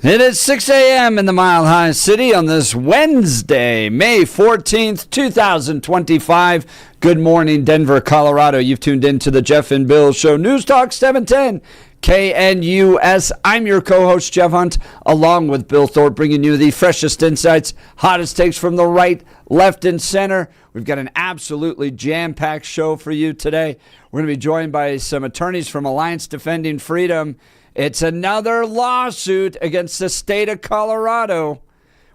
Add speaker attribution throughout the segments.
Speaker 1: It is 6 a.m. in the Mile High City on this Wednesday, May 14th, 2025. Good morning, Denver, Colorado. You've tuned into the Jeff and Bill Show. News Talk 710 KNUS. I'm your co-host, Jeff Hunt, along with Bill Thorpe, bringing you the freshest insights, hottest takes from the right, left, and center. We've got an absolutely jam-packed show for you today. We're going to be joined by some attorneys from Alliance Defending Freedom. It's another lawsuit against the state of Colorado.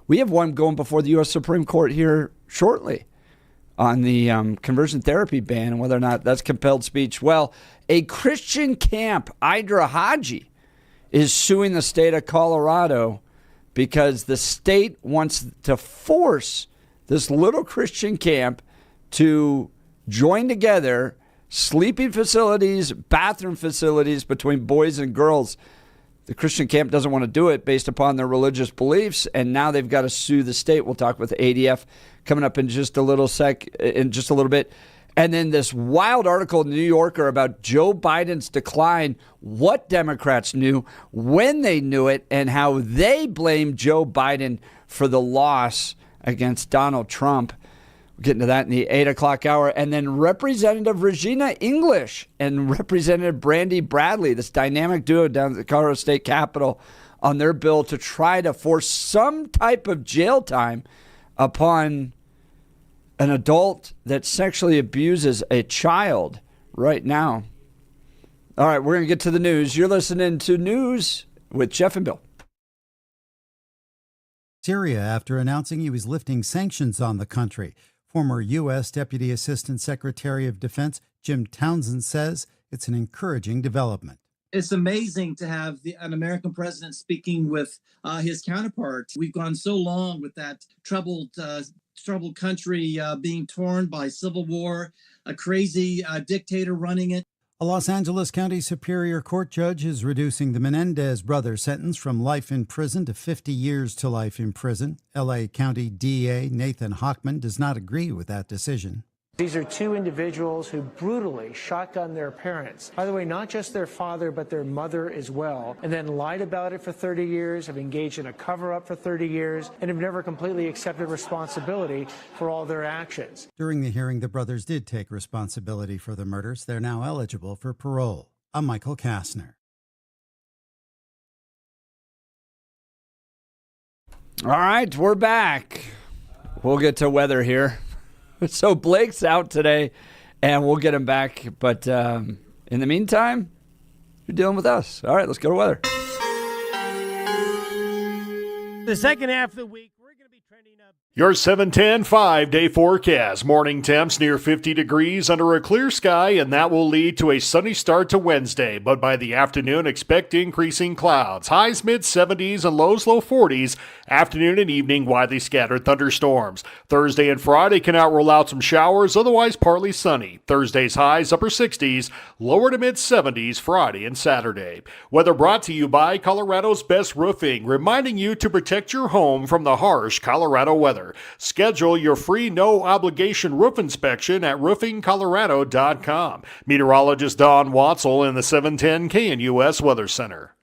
Speaker 1: We have one going before the U.S. Supreme Court here shortly on the conversion therapy ban and whether or not that's compelled speech. Well, a Christian camp, Idra Haji, is suing the state of Colorado because the state wants to force this little Christian camp to join together sleeping facilities, bathroom facilities between boys and girls. The Christian camp doesn't want to do it based upon their religious beliefs, and now they've got to sue the state. We'll talk with ADF coming up in just a little bit. And then this wild article in the New Yorker about Joe Biden's decline, what Democrats knew, when they knew it, and how they blame Joe Biden for the loss against Donald Trump. We'll get into that in the 8 o'clock hour. And then Representative Regina English and Representative Brandi Bradley, this dynamic duo down at the Colorado State Capitol, on their bill to try to force some type of jail time upon an adult that sexually abuses a child right now. All right, we're going to get to the news. You're listening to News with Jeff and Bill.
Speaker 2: Syria after announcing he was lifting sanctions on the country. Former U.S. Deputy Assistant Secretary of Defense Jim Townsend says it's an encouraging development.
Speaker 3: It's amazing to have an American president speaking with his counterpart. We've gone so long with that troubled country being torn by civil war, a crazy dictator running it.
Speaker 2: A Los Angeles County Superior Court judge is reducing the Menendez brothers' sentence from life in prison to 50 years to life in prison. L.A. County DA Nathan Hochman does not agree with that decision.
Speaker 4: These are two individuals who brutally shotgunned their parents. By the way, not just their father, but their mother as well, and then lied about it for 30 years, have engaged in a cover-up for 30 years, and have never completely accepted responsibility for all their actions.
Speaker 2: During the hearing, the brothers did take responsibility for the murders. They're now eligible for parole. I'm Michael Kastner.
Speaker 1: All right, we're back. We'll get to weather here. So Blake's out today, and we'll get him back. But in the meantime, you're dealing with us. All right, let's go to weather.
Speaker 5: The second half of the week, we're going to be trending up.
Speaker 6: Your 710 5-day forecast. Morning temps near 50 degrees under a clear sky, and that will lead to a sunny start to Wednesday. But by the afternoon, expect increasing clouds. Highs mid-70s and lows low 40s. Afternoon and evening, widely scattered thunderstorms. Thursday and Friday can roll out some showers, otherwise partly sunny. Thursday's highs upper 60s, lower to mid-70s Friday and Saturday. Weather brought to you by Colorado's Best Roofing, reminding you to protect your home from the harsh Colorado weather. Schedule your free no-obligation roof inspection at roofingcolorado.com. Meteorologist Don Watzel in the 710 KNUS Weather Center.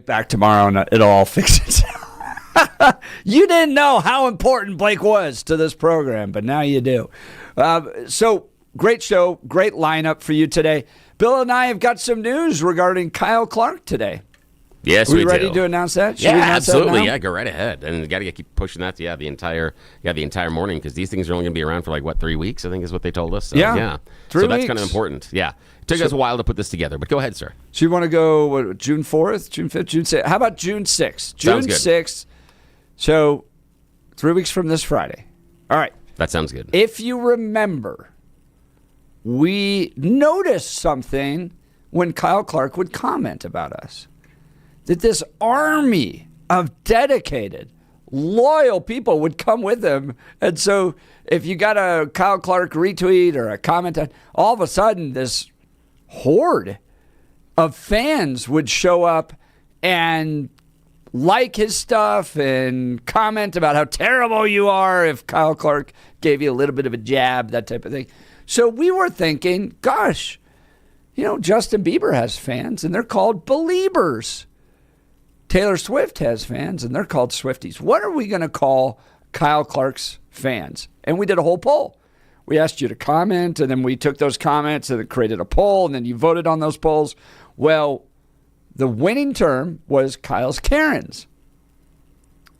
Speaker 1: Back tomorrow and it'll all fix itself. You didn't know how important Blake was to this program, but now you do. So great show, great lineup for you today. Bill and I have got some news regarding Kyle Clark today.
Speaker 7: Yes,
Speaker 1: we
Speaker 7: do.
Speaker 1: ready to announce that? Should
Speaker 7: yeah,
Speaker 1: we announce
Speaker 7: absolutely.
Speaker 1: That now?
Speaker 7: Yeah, go right ahead, and got to keep pushing that. Yeah, the entire morning, because these things are only going to be around for 3 weeks. I think is what they told us. So,
Speaker 1: yeah.
Speaker 7: 3
Speaker 1: weeks.
Speaker 7: So that's kind of important. Yeah, it took us a while to put this together, but go ahead, sir.
Speaker 1: So you want to go June 4th, June 5th, June 6th? How about June 6th? June
Speaker 7: Sounds good.
Speaker 1: 6th. So 3 weeks from this Friday. All right.
Speaker 7: That sounds good.
Speaker 1: If you remember, we noticed something when Kyle Clark would comment about us. That this army of dedicated, loyal people would come with him. And so if you got a Kyle Clark retweet or a comment, all of a sudden this horde of fans would show up and like his stuff and comment about how terrible you are if Kyle Clark gave you a little bit of a jab, that type of thing. So we were thinking, gosh, Justin Bieber has fans and they're called Beliebers. Taylor Swift has fans, and they're called Swifties. What are we going to call Kyle Clark's fans? And we did a whole poll. We asked you to comment, and then we took those comments and created a poll, and then you voted on those polls. Well, the winning term was Kyle's Karens.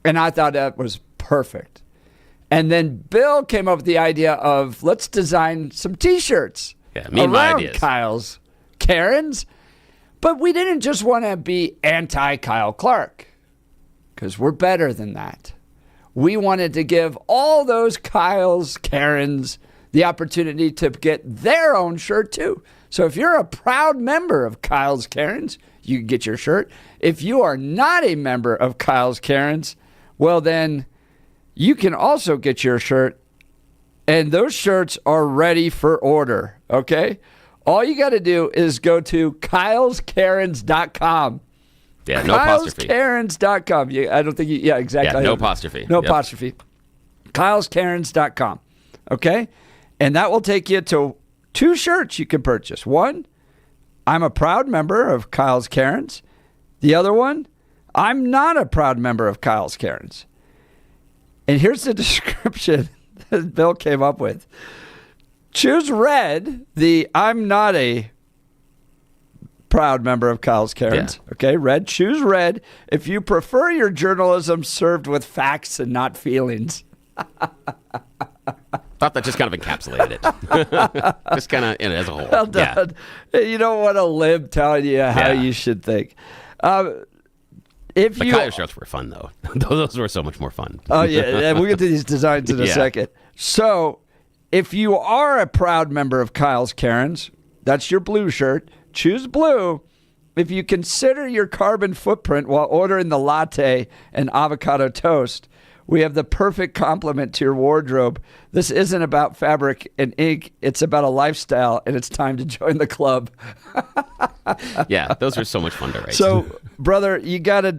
Speaker 1: And I thought that was perfect. And then Bill came up with the idea of let's design some T-shirts around Kyle's Karens. But we didn't just want to be anti-Kyle Clark, because we're better than that. We wanted to give all those Kyle's Karens the opportunity to get their own shirt too. So if you're a proud member of Kyle's Karens, you can get your shirt. If you are not a member of Kyle's Karens, well then you can also get your shirt, and those shirts are ready for order, okay? All you got to do is go to kyleskarens.com.
Speaker 7: Yeah, no apostrophe.
Speaker 1: Kyleskarens.com. I don't think yeah, exactly.
Speaker 7: Yeah, no apostrophe.
Speaker 1: No apostrophe. Kyleskarens.com. Okay? And that will take you to 2 shirts you can purchase. One, I'm a proud member of Kyle's Karens. The other one, I'm not a proud member of Kyle's Karens. And here's the description that Bill came up with. Choose red, I'm not a proud member of Kyle's Karens. Yeah. Okay, red. Choose red if you prefer your journalism served with facts and not feelings.
Speaker 7: Thought that just kind of encapsulated it. Just kind of as a whole.
Speaker 1: Well done. Yeah. You don't want a lib telling you how you should think.
Speaker 7: The Kyle shirts were fun, though. Those were so much more fun.
Speaker 1: Oh, yeah. We'll get to these designs in a second. So if you are a proud member of Kyle's Karens, that's your blue shirt. Choose blue. If you consider your carbon footprint while ordering the latte and avocado toast, we have the perfect complement to your wardrobe. This isn't about fabric and ink. It's about a lifestyle, and it's time to join the club.
Speaker 7: Yeah, those are so much fun to write.
Speaker 1: So, brother, you got to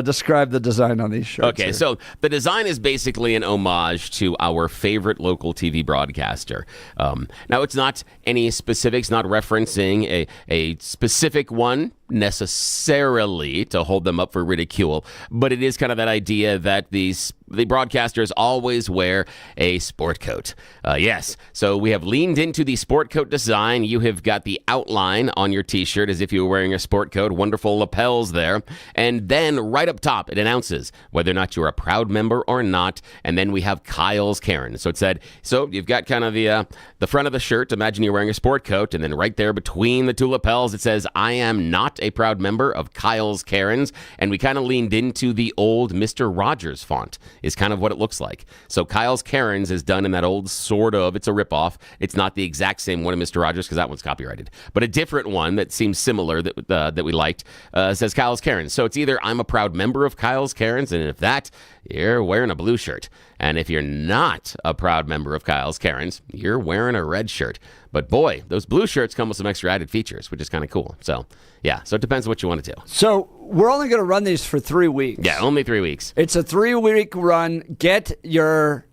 Speaker 1: describe the design on these shirts.
Speaker 7: Okay,
Speaker 1: here.
Speaker 7: So the design is basically an homage to our favorite local TV broadcaster. Now, it's not any specifics, not referencing a specific one necessarily to hold them up for ridicule, but it is kind of that idea that the broadcasters always wear a sport coat. Yes, so we have leaned into the sport coat design. You have got the outline on your t-shirt as if you were wearing a sport coat, wonderful lapels there, and then right up top it announces whether or not you're a proud member or not, and then we have Kyle's Karen. So it said, so you've got kind of the front of the shirt, imagine you're wearing a sport coat, and then right there between the 2 lapels it says, I am not a proud member of Kyle's Karens, and we kind of leaned into the old Mr. Rogers font is kind of what it looks like. So Kyle's Karens is done in that old sort of, it's a ripoff. It's not the exact same one of Mr. Rogers because that one's copyrighted, but a different one that seems similar that we liked says Kyle's Karens. So it's either I'm a proud member of Kyle's Karens, and if that, you're wearing a blue shirt. And if you're not a proud member of Kyle's Karens, you're wearing a red shirt. But boy, those blue shirts come with some extra added features, which is kind of cool. So, yeah, so it depends what you want to do.
Speaker 1: So we're only going to run these for 3 weeks.
Speaker 7: Yeah, only 3 weeks.
Speaker 1: It's a 3-week run. Get your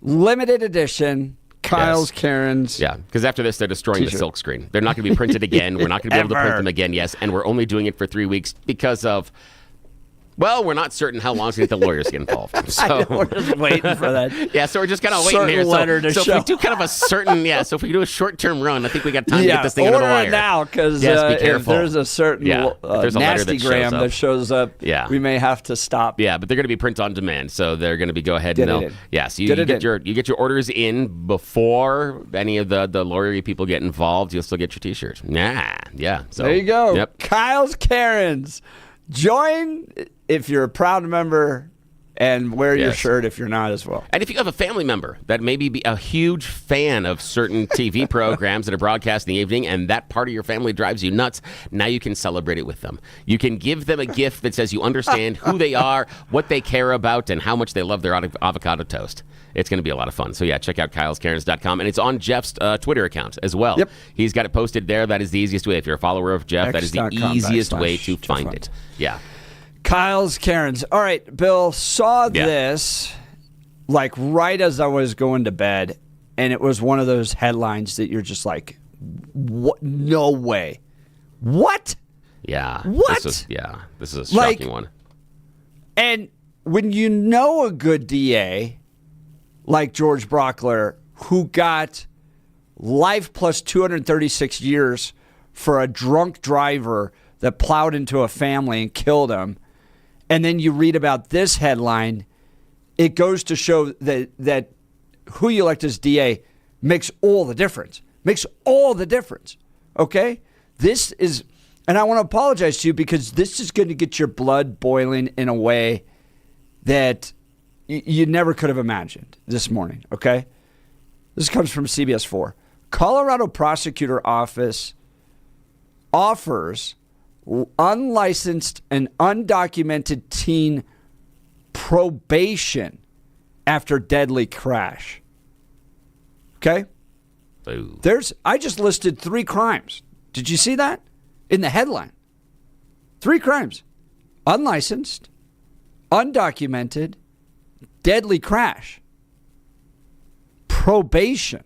Speaker 1: limited edition Kyle's Karen's.
Speaker 7: Yeah, because after this, they're destroying the silk screen. They're not going to be printed again. We're not going to be able to print them again, yes. And we're only doing it for 3 weeks because of, well, we're not certain how long it's going to get the lawyers to get involved. So
Speaker 1: we're just waiting for that.
Speaker 7: Yeah, so we're just kind of waiting here. So if we do kind of a certain, so if we do a short-term run, I think we got time to get this thing under the wire.
Speaker 1: Order it now, because if there's a certain nasty gram that shows up, we may have to stop.
Speaker 7: Yeah, but they're going to be print on demand, so they're going to be go ahead and so you get your orders in before any of the lawyery people get involved. You'll still get your T-shirt. So
Speaker 1: there you go.
Speaker 7: Yep.
Speaker 1: Kyle's Karen's. Join if you're a proud member, and wear your shirt if you're not as well.
Speaker 7: And if you have a family member that maybe be a huge fan of certain TV programs that are broadcast in the evening, and that part of your family drives you nuts, now you can celebrate it with them. You can give them a gift that says you understand who they are, what they care about, and how much they love their avocado toast. It's going to be a lot of fun. So, check out kyleskarens.com. And it's on Jeff's Twitter account as well.
Speaker 1: Yep.
Speaker 7: He's got it posted there. That is the easiest way. If you're a follower of Jeff, that is the easiest way to find it. Yeah.
Speaker 1: Kyle's Karen's. All right, Bill, saw this like right as I was going to bed, and it was one of those headlines that you're just like, what? No way. What?
Speaker 7: Yeah.
Speaker 1: What?
Speaker 7: This is a shocking one.
Speaker 1: And when you know a good DA like George Brockler, who got life plus 236 years for a drunk driver that plowed into a family and killed him, and then you read about this headline, it goes to show that who you elect as DA makes all the difference. Makes all the difference. Okay? This is, and I want to apologize to you because this is going to get your blood boiling in a way that you never could have imagined this morning. Okay? This comes from CBS 4. Colorado Prosecutor Office offers unlicensed and undocumented teen probation after deadly crash. Okay?
Speaker 7: Ooh.
Speaker 1: I just listed 3 crimes. Did you see that? In the headline. 3 crimes. Unlicensed, undocumented, deadly crash. Probation.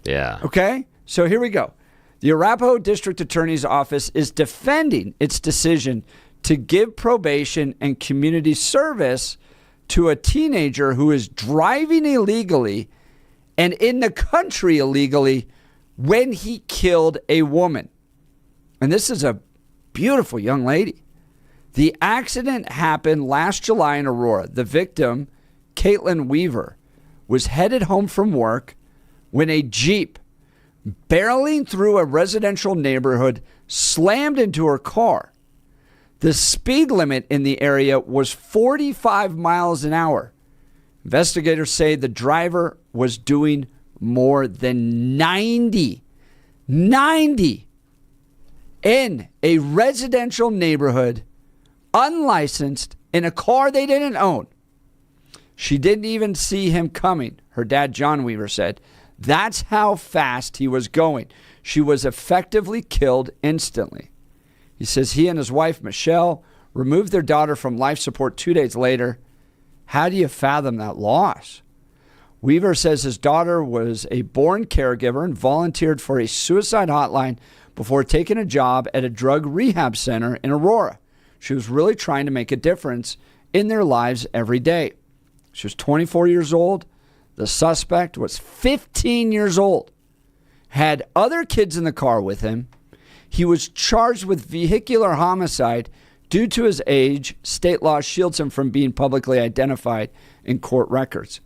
Speaker 7: Yeah.
Speaker 1: Okay? So here we go. The Arapahoe District Attorney's Office is defending its decision to give probation and community service to a teenager who is driving illegally and in the country illegally when he killed a woman. And this is a beautiful young lady. The accident happened last July in Aurora. The victim, Caitlin Weaver, was headed home from work when a Jeep barreling through a residential neighborhood slammed into her car. The speed limit in the area was 45 miles an hour. Investigators say the driver was doing more than 90 in a residential neighborhood, unlicensed, in a car they didn't own. She didn't even see him coming, her dad, John Weaver, said. That's how fast he was going. She was effectively killed instantly. He says he and his wife, Michelle, removed their daughter from life support 2 days later. How do you fathom that loss? Weaver says his daughter was a born caregiver and volunteered for a suicide hotline before taking a job at a drug rehab center in Aurora. She was really trying to make a difference in their lives every day. She was 24 years old. The suspect was 15 years old, had other kids in the car with him. He was charged with vehicular homicide. Due to his age, state law shields him from being publicly identified in court records.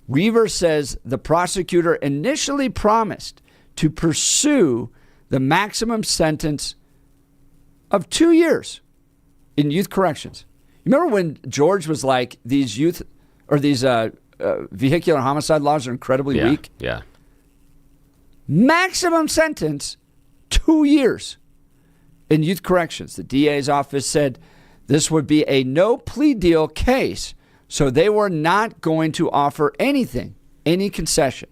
Speaker 1: Weaver says the prosecutor initially promised to pursue the maximum sentence of 2 years in youth corrections. You remember when George was like, these youth or these vehicular homicide laws are incredibly weak?
Speaker 7: Yeah.
Speaker 1: Maximum sentence, 2 years in youth corrections. The DA's office said this would be a no plea deal case, so they were not going to offer anything, any concession.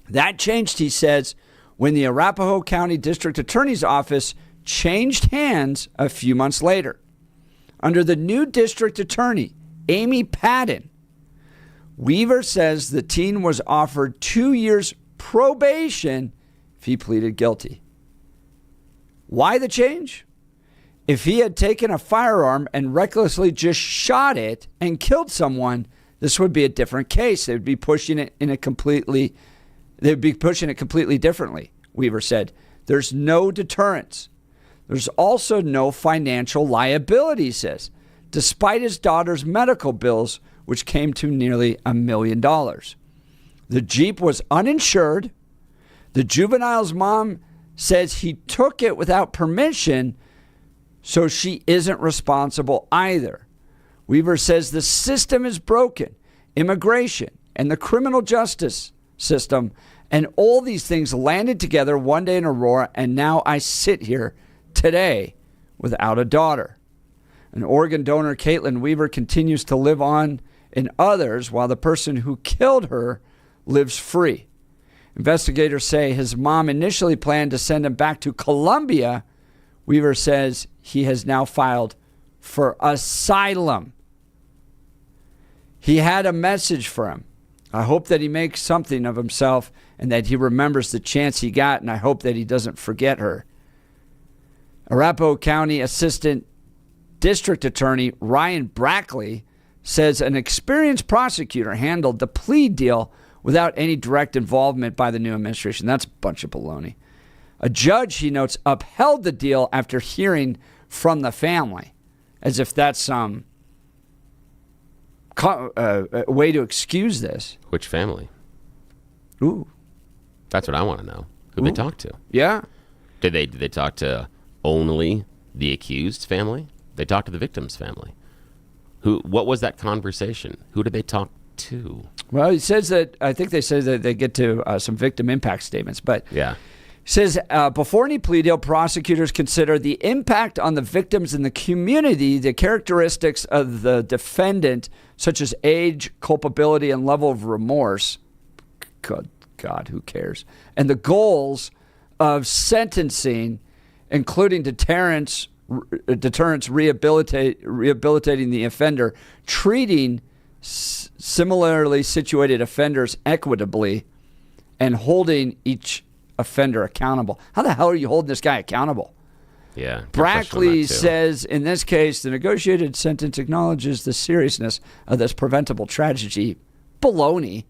Speaker 1: That changed, he says, when the Arapahoe County District Attorney's Office changed hands a few months later. Under the new district attorney, Amy Padden, Weaver says the teen was offered 2 years probation if he pleaded guilty. Why the change? If he had taken a firearm and recklessly just shot it and killed someone, this would be a different case. They'd be pushing it completely differently, Weaver said. There's no deterrence. There's also no financial liability, he says, despite his daughter's medical bills, which came to nearly $1 million. The Jeep was uninsured. The juvenile's mom says he took it without permission, so she isn't responsible either. Weaver says the system is broken. Immigration and the criminal justice system and all these things landed together one day in Aurora, and now I sit here today without a daughter. An organ donor, Caitlin Weaver, continues to live on in others while the person who killed her lives free. Investigators say his mom initially planned to send him back to Colombia. Weaver says he has now filed for asylum. He had a message for him. I hope that he makes something of himself and that he remembers the chance he got, and I hope that he doesn't forget her. Arapahoe County Assistant District Attorney Ryan Brackley says an experienced prosecutor handled the plea deal without any direct involvement by the new administration. That's a bunch of baloney. A judge, he notes, upheld the deal after hearing from the family, as if that's some way to excuse this.
Speaker 7: Which family?
Speaker 1: Ooh.
Speaker 7: That's what I want to know. Who they talk to?
Speaker 1: Yeah.
Speaker 7: Did they talk to only the accused's family? They talked to the victim's family. What was that conversation? Who did they talk to?
Speaker 1: Well, he says that, I think they said that they get to some victim impact statements, but
Speaker 7: yeah.
Speaker 1: He says before any plea deal, prosecutors consider the impact on the victims and the community, the characteristics of the defendant, such as age, culpability, and level of remorse. Good God, who cares? And the goals of sentencing, including deterrence, rehabilitating the offender, treating similarly situated offenders equitably, and holding each offender accountable. How the hell are you holding this guy accountable?
Speaker 7: Yeah.
Speaker 1: Brackley says, in this case, the negotiated sentence acknowledges the seriousness of this preventable tragedy. Baloney.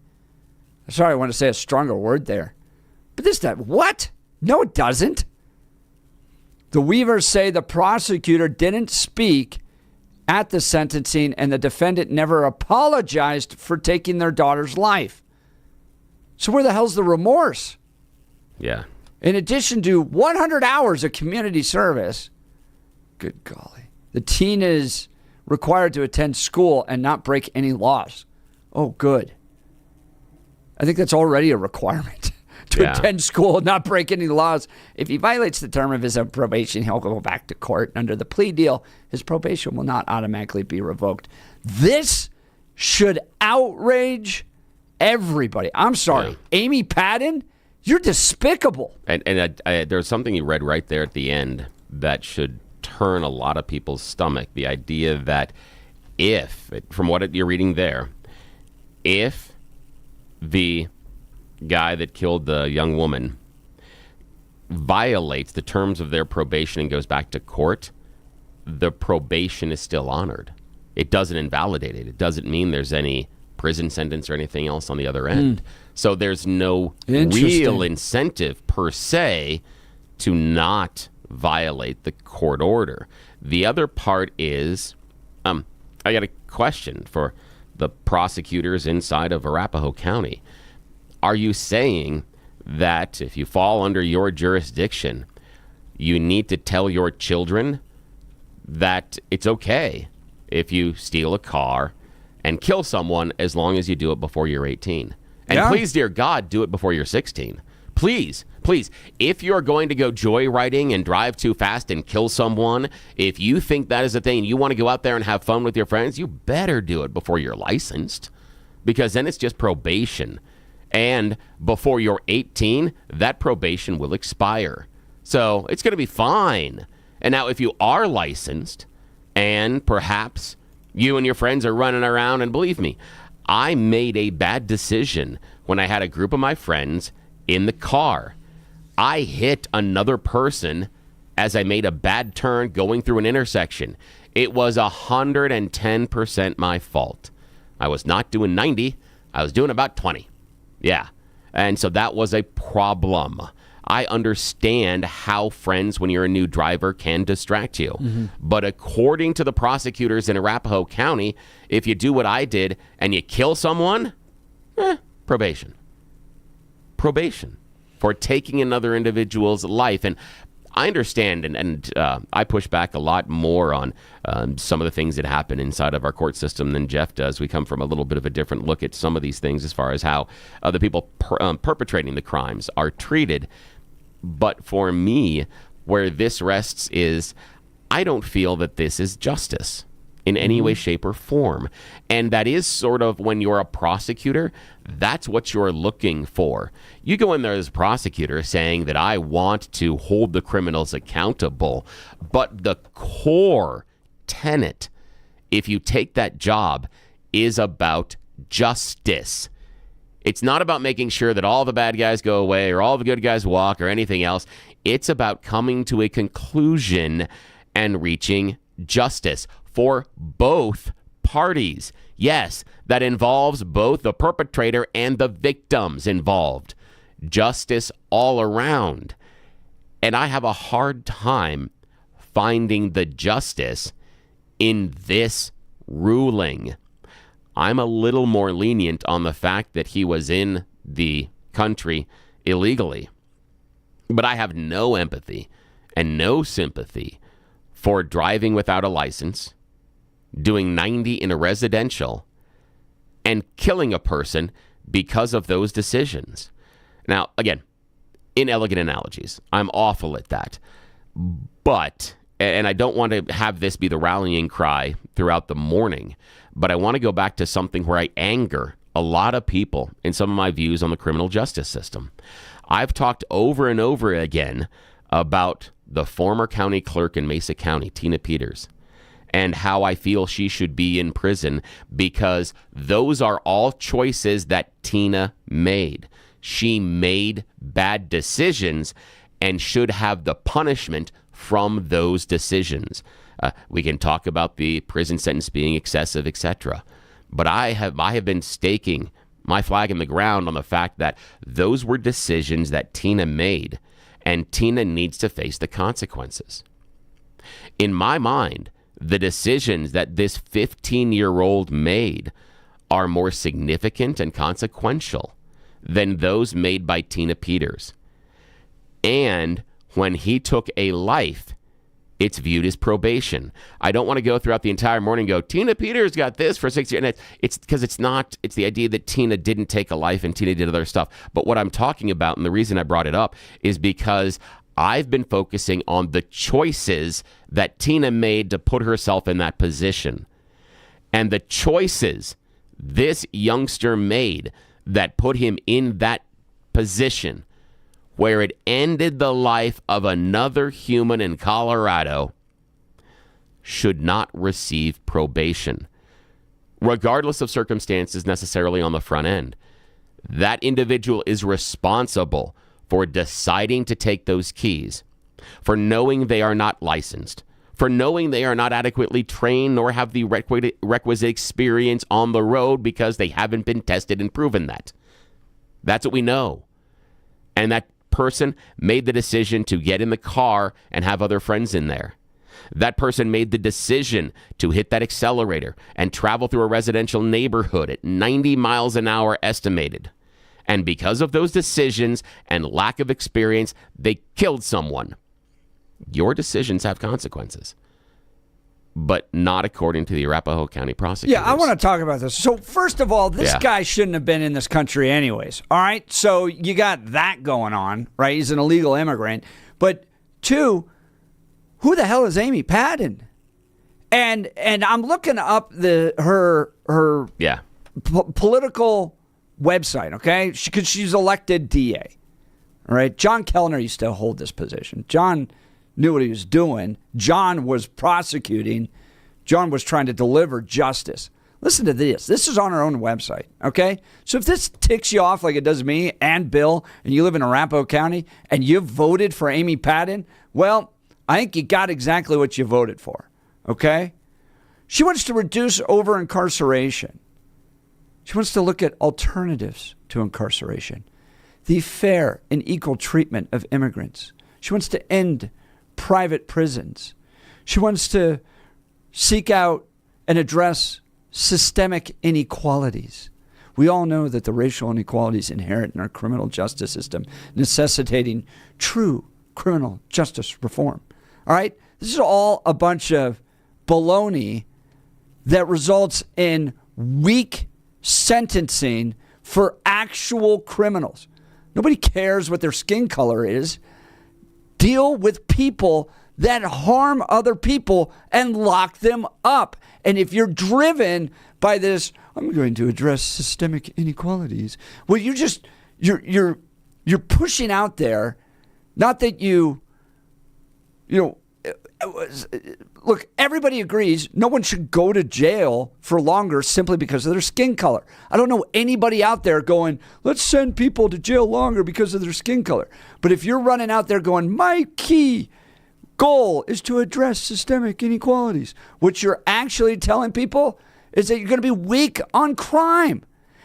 Speaker 1: Sorry, I want to say a stronger word there. But what? No, it doesn't. The Weavers say the prosecutor didn't speak at the sentencing and the defendant never apologized for taking their daughter's life. So where the hell's the remorse?
Speaker 7: Yeah.
Speaker 1: In addition to 100 hours of community service, good golly, the teen is required to attend school and not break any laws. Oh, good. I think that's already a requirement to attend school and not break any laws. If he violates the term of his probation, he'll go back to court. Under the plea deal, his probation will not automatically be revoked. This should outrage everybody. I'm sorry. Yeah. Amy Padden, you're despicable.
Speaker 7: And there's something you read right there at the end that should turn a lot of people's stomach. The idea that from what you're reading there, if the guy that killed the young woman violates the terms of their probation and goes back to court, the probation is still honored. It doesn't invalidate it. It doesn't mean there's any prison sentence or anything else on the other end. So there's no real incentive per se to not violate the court order. The other part is, I got a question for the prosecutors inside of Arapahoe County. Are you saying that if you fall under your jurisdiction, you need to tell your children that it's okay if you steal a car and kill someone as long as you do it before you're 18? And please, dear God, do it before you're 16. Please, please. If you're going to go joyriding and drive too fast and kill someone, if you think that is a thing, you want to go out there and have fun with your friends, you better do it before you're licensed, because then it's just probation. And before you're 18, that probation will expire. So it's going to be fine. And now if you are licensed and perhaps you and your friends are running around, and believe me, I made a bad decision when I had a group of my friends in the car. I hit another person as I made a bad turn going through an intersection. It was 110% my fault. I was not doing 90. I was doing about 20. Yeah. And so that was a problem. I understand how friends, when you're a new driver, can distract you. Mm-hmm. But according to the prosecutors in Arapahoe County, if you do what I did and you kill someone, probation. Probation for taking another individual's life. And I understand, and I push back a lot more on some of the things that happen inside of our court system than Jeff does. We come from a little bit of a different look at some of these things as far as how the people perpetrating the crimes are treated. But for me, where this rests is I don't feel that this is justice in any way, shape, or form. And that is sort of when you're a prosecutor, that's what you're looking for. You go in there as a prosecutor saying that I want to hold the criminals accountable, but the core tenet, if you take that job, is about justice. It's not about making sure that all the bad guys go away or all the good guys walk or anything else. It's about coming to a conclusion and reaching justice for both parties. Yes, that involves both the perpetrator and the victims involved. Justice all around. And I have a hard time finding the justice in this ruling. I'm a little more lenient on the fact that he was in the country illegally. But I have no empathy and no sympathy for driving without a license, doing 90 in a residential, and killing a person because of those decisions. Now, again, inelegant analogies. I'm awful at that. But, and I don't want to have this be the rallying cry throughout the morning, but I want to go back to something where I anger a lot of people in some of my views on the criminal justice system. I've talked over and over again about the former county clerk in Mesa County, Tina Peters, and how I feel she should be in prison because those are all choices that Tina made. She made bad decisions and should have the punishment from those decisions. We can talk about the prison sentence being excessive, etc. But I have been staking my flag in the ground on the fact that those were decisions that Tina made, and Tina needs to face the consequences. In my mind, the decisions that this 15-year-old made are more significant and consequential than those made by Tina Peters. And when he took a life, it's viewed as probation. I don't want to go throughout the entire morning and go, Tina Peters got this for 6 years. And it's because it's the idea that Tina didn't take a life and Tina did other stuff. But what I'm talking about, and the reason I brought it up, is because I've been focusing on the choices that Tina made to put herself in that position. And the choices this youngster made that put him in that position where it ended the life of another human in Colorado should not receive probation, regardless of circumstances necessarily on the front end. That individual is responsible for deciding to take those keys, for knowing they are not licensed, for knowing they are not adequately trained nor have the requisite experience on the road because they haven't been tested and proven that. That's what we know. And that person made the decision to get in the car and have other friends in there. That person made the decision to hit that accelerator and travel through a residential neighborhood at 90 miles an hour estimated. And because of those decisions and lack of experience, they killed someone. Your decisions have consequences, but not according to the Arapahoe County prosecutors.
Speaker 1: Yeah, I want to talk about this. So first of all, this guy shouldn't have been in this country anyways. All right, so you got that going on, right? He's an illegal immigrant. But two, who the hell is Amy Patton? And I'm looking up her political website, okay? Because she's elected DA. All right, John Kellner used to hold this position. John knew what he was doing. John was prosecuting. John was trying to deliver justice. Listen to this. This is on our own website, okay? So if this ticks you off like it does me and Bill, and you live in Arapahoe County, and you voted for Amy Padden, well, I think you got exactly what you voted for, okay? She wants to reduce over-incarceration. She wants to look at alternatives to incarceration, the fair and equal treatment of immigrants. She wants to end private prisons. She wants to seek out and address systemic inequalities. We all know that the racial inequalities inherent in our criminal justice system, necessitating true criminal justice reform. All right? This is all a bunch of baloney that results in weak sentencing for actual criminals. Nobody cares what their skin color is. Deal with people that harm other people and lock them up. And if you're driven by this, I'm going to address systemic inequalities. Well, you're pushing out there, not that look, everybody agrees no one should go to jail for longer simply because of their skin color. I don't know anybody out there going, let's send people to jail longer because of their skin color. But if you're running out there going, my key goal is to address systemic inequalities, what you're actually telling people is that you're going to be weak on crime.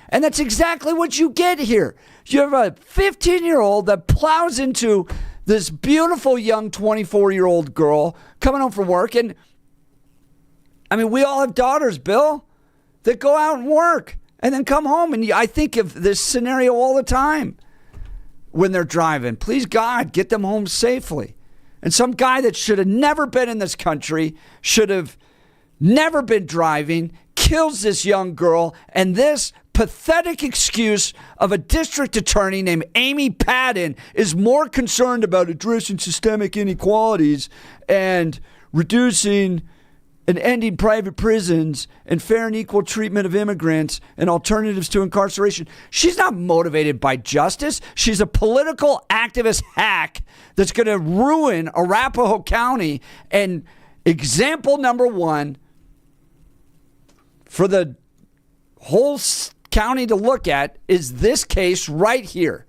Speaker 1: And that's exactly what you get here. You have a 15-year-old that plows into this beautiful young 24-year-old girl coming home from work. And I mean, we all have daughters, Bill, that go out and work and then come home. And I think of this scenario all the time when they're driving. Please, God, get them home safely. And some guy that should have never been in this country, should have never been driving, kills this young girl, and this pathetic excuse of a district attorney named Amy Padden is more concerned about addressing systemic inequalities and reducing and ending private prisons and fair and equal treatment of immigrants and alternatives to incarceration. She's not motivated by justice. She's a political activist hack that's going to ruin Arapahoe County. And example number one for the whole county to look at is this case right here.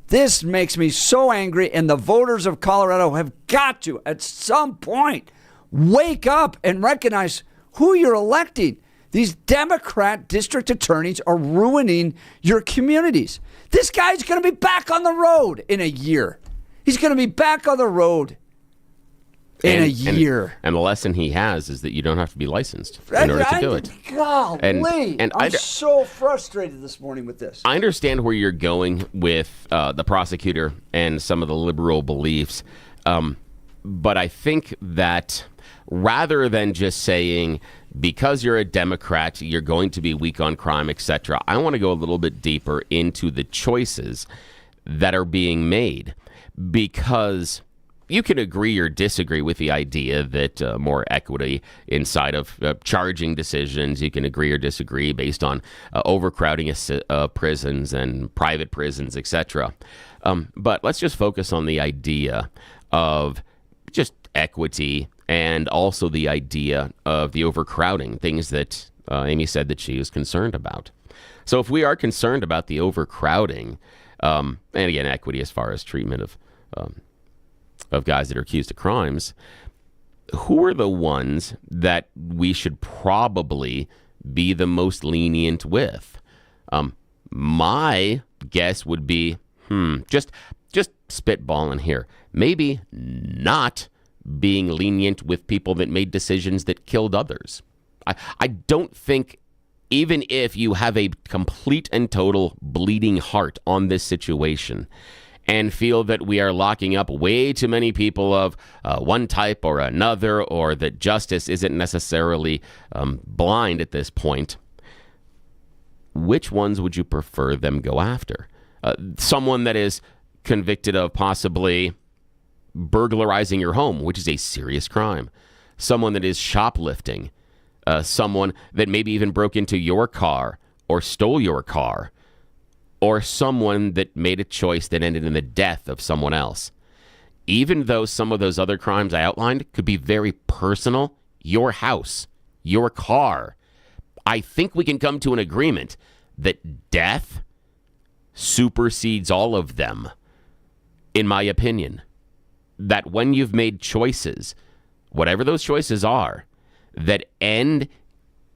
Speaker 1: This makes me so angry, and the voters of Colorado have got to, at some point, wake up and recognize who you're electing. These Democrat district attorneys are ruining your communities. This guy's going to be back on the road in a year. He's going to be back on the road in a year.
Speaker 7: And the lesson he has is that you don't have to be licensed in order to do it.
Speaker 1: Golly,
Speaker 7: and
Speaker 1: I'm so frustrated this morning with this.
Speaker 7: I understand where you're going with the prosecutor and some of the liberal beliefs, but I think that rather than just saying, because you're a Democrat, you're going to be weak on crime, etc., I want to go a little bit deeper into the choices that are being made, because you can agree or disagree with the idea that more equity inside of charging decisions. You can agree or disagree based on overcrowding prisons and private prisons, etc. But let's just focus on the idea of just equity and also the idea of the overcrowding, things that Amy said that she was concerned about. So if we are concerned about the overcrowding, and again, equity as far as treatment of guys that are accused of crimes, who are the ones that we should probably be the most lenient with? My guess would be, just spitballing here, maybe not being lenient with people that made decisions that killed others. I don't think, even if you have a complete and total bleeding heart on this situation and feel that we are locking up way too many people of one type or another, or that justice isn't necessarily blind at this point, which ones would you prefer them go after? Someone that is convicted of possibly burglarizing your home, which is a serious crime. Someone that is shoplifting. Someone that maybe even broke into your car or stole your car. Or someone that made a choice that ended in the death of someone else. Even though some of those other crimes I outlined could be very personal, your house, your car, I think we can come to an agreement that death supersedes all of them, in my opinion. That when you've made choices, whatever those choices are, that end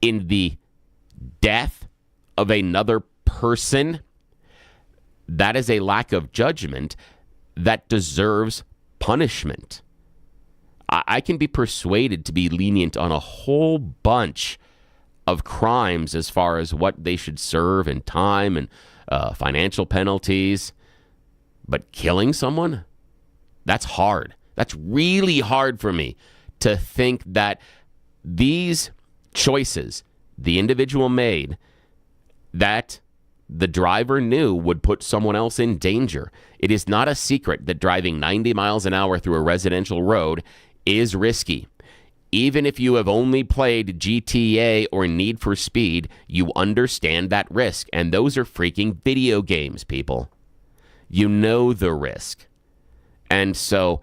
Speaker 7: in the death of another person, that is a lack of judgment that deserves punishment. I can be persuaded to be lenient on a whole bunch of crimes as far as what they should serve in time and financial penalties. But killing someone, that's hard. That's really hard for me to think that these choices the individual made, that the driver knew would put someone else in danger. It is not a secret that driving 90 miles an hour through a residential road is risky. Even if you have only played GTA or Need for Speed, you understand that risk. And those are freaking video games, people. You know the risk. And so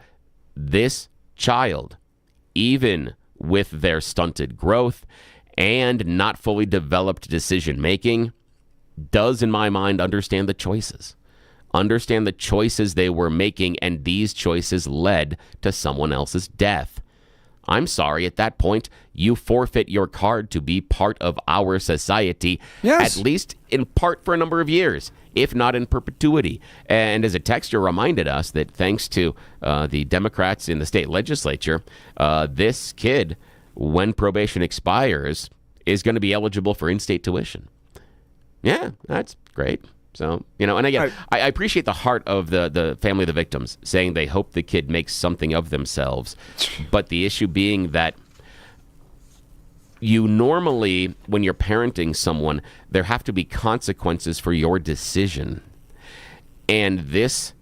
Speaker 7: this child, even with their stunted growth and not fully developed decision making, does, in my mind, understand the choices. Understand the choices they were making, and these choices led to someone else's death. I'm sorry, at that point, you forfeit your card to be part of our society,
Speaker 1: yes,
Speaker 7: at least in part for a number of years, if not in perpetuity. And as a texter reminded us that thanks to the Democrats in the state legislature, this kid, when probation expires, is going to be eligible for in-state tuition. Yeah, that's great. So, and again, I appreciate the heart of the family of the victims saying they hope the kid makes something of themselves. But the issue being that you normally, when you're parenting someone, there have to be consequences for your decision. And this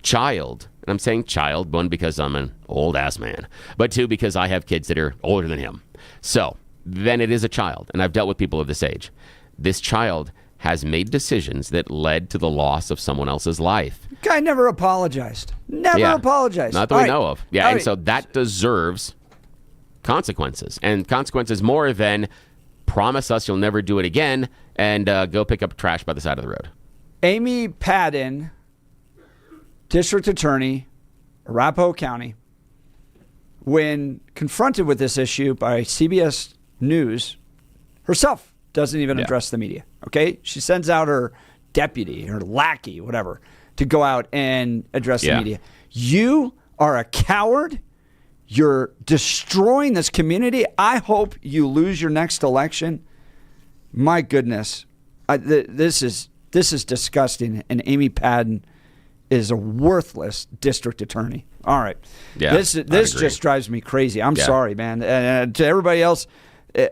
Speaker 7: child, and I'm saying child, one, because I'm an old-ass man, but two, because I have kids that are older than him. So then it is a child, and I've dealt with people of this age. This child has made decisions that led to the loss of someone else's life.
Speaker 1: Guy never apologized. Never apologized.
Speaker 7: Not that we know of. Yeah, and so that deserves consequences. And consequences more than promise us you'll never do it again and go pick up trash by the side of the road.
Speaker 1: Amy Padden, District Attorney, Arapahoe County, when confronted with this issue by CBS News, herself doesn't even address the media. Okay? She sends out her deputy, her lackey, whatever, to go out and address the media. You are a coward. You're destroying this community. I hope you lose your next election. My goodness. This is disgusting. And Amy Padden is a worthless district attorney. All right.
Speaker 7: Yeah,
Speaker 1: this just drives me crazy. I'm sorry, man. And to everybody else,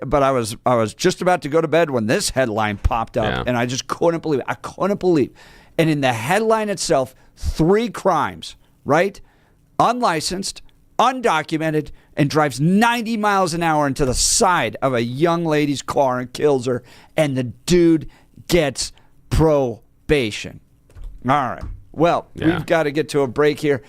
Speaker 1: but I was just about to go to bed when this headline popped up, and I just couldn't believe it. I couldn't believe. And in the headline itself, 3 crimes, right? Unlicensed, undocumented, and drives 90 miles an hour into the side of a young lady's car and kills her, and the dude gets probation. All right. Well, we've got to get to a break here.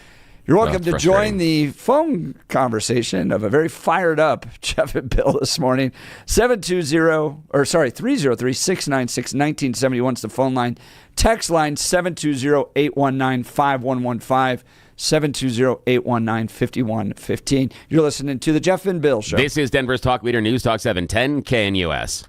Speaker 1: You're welcome to join the phone conversation of a very fired up Jeff and Bill this morning. 303-696-1971 is the phone line. Text line 720-819-5115. 720-819-5115. You're listening to the Jeff and Bill Show.
Speaker 7: This is Denver's Talk Leader News Talk 710 KNUS.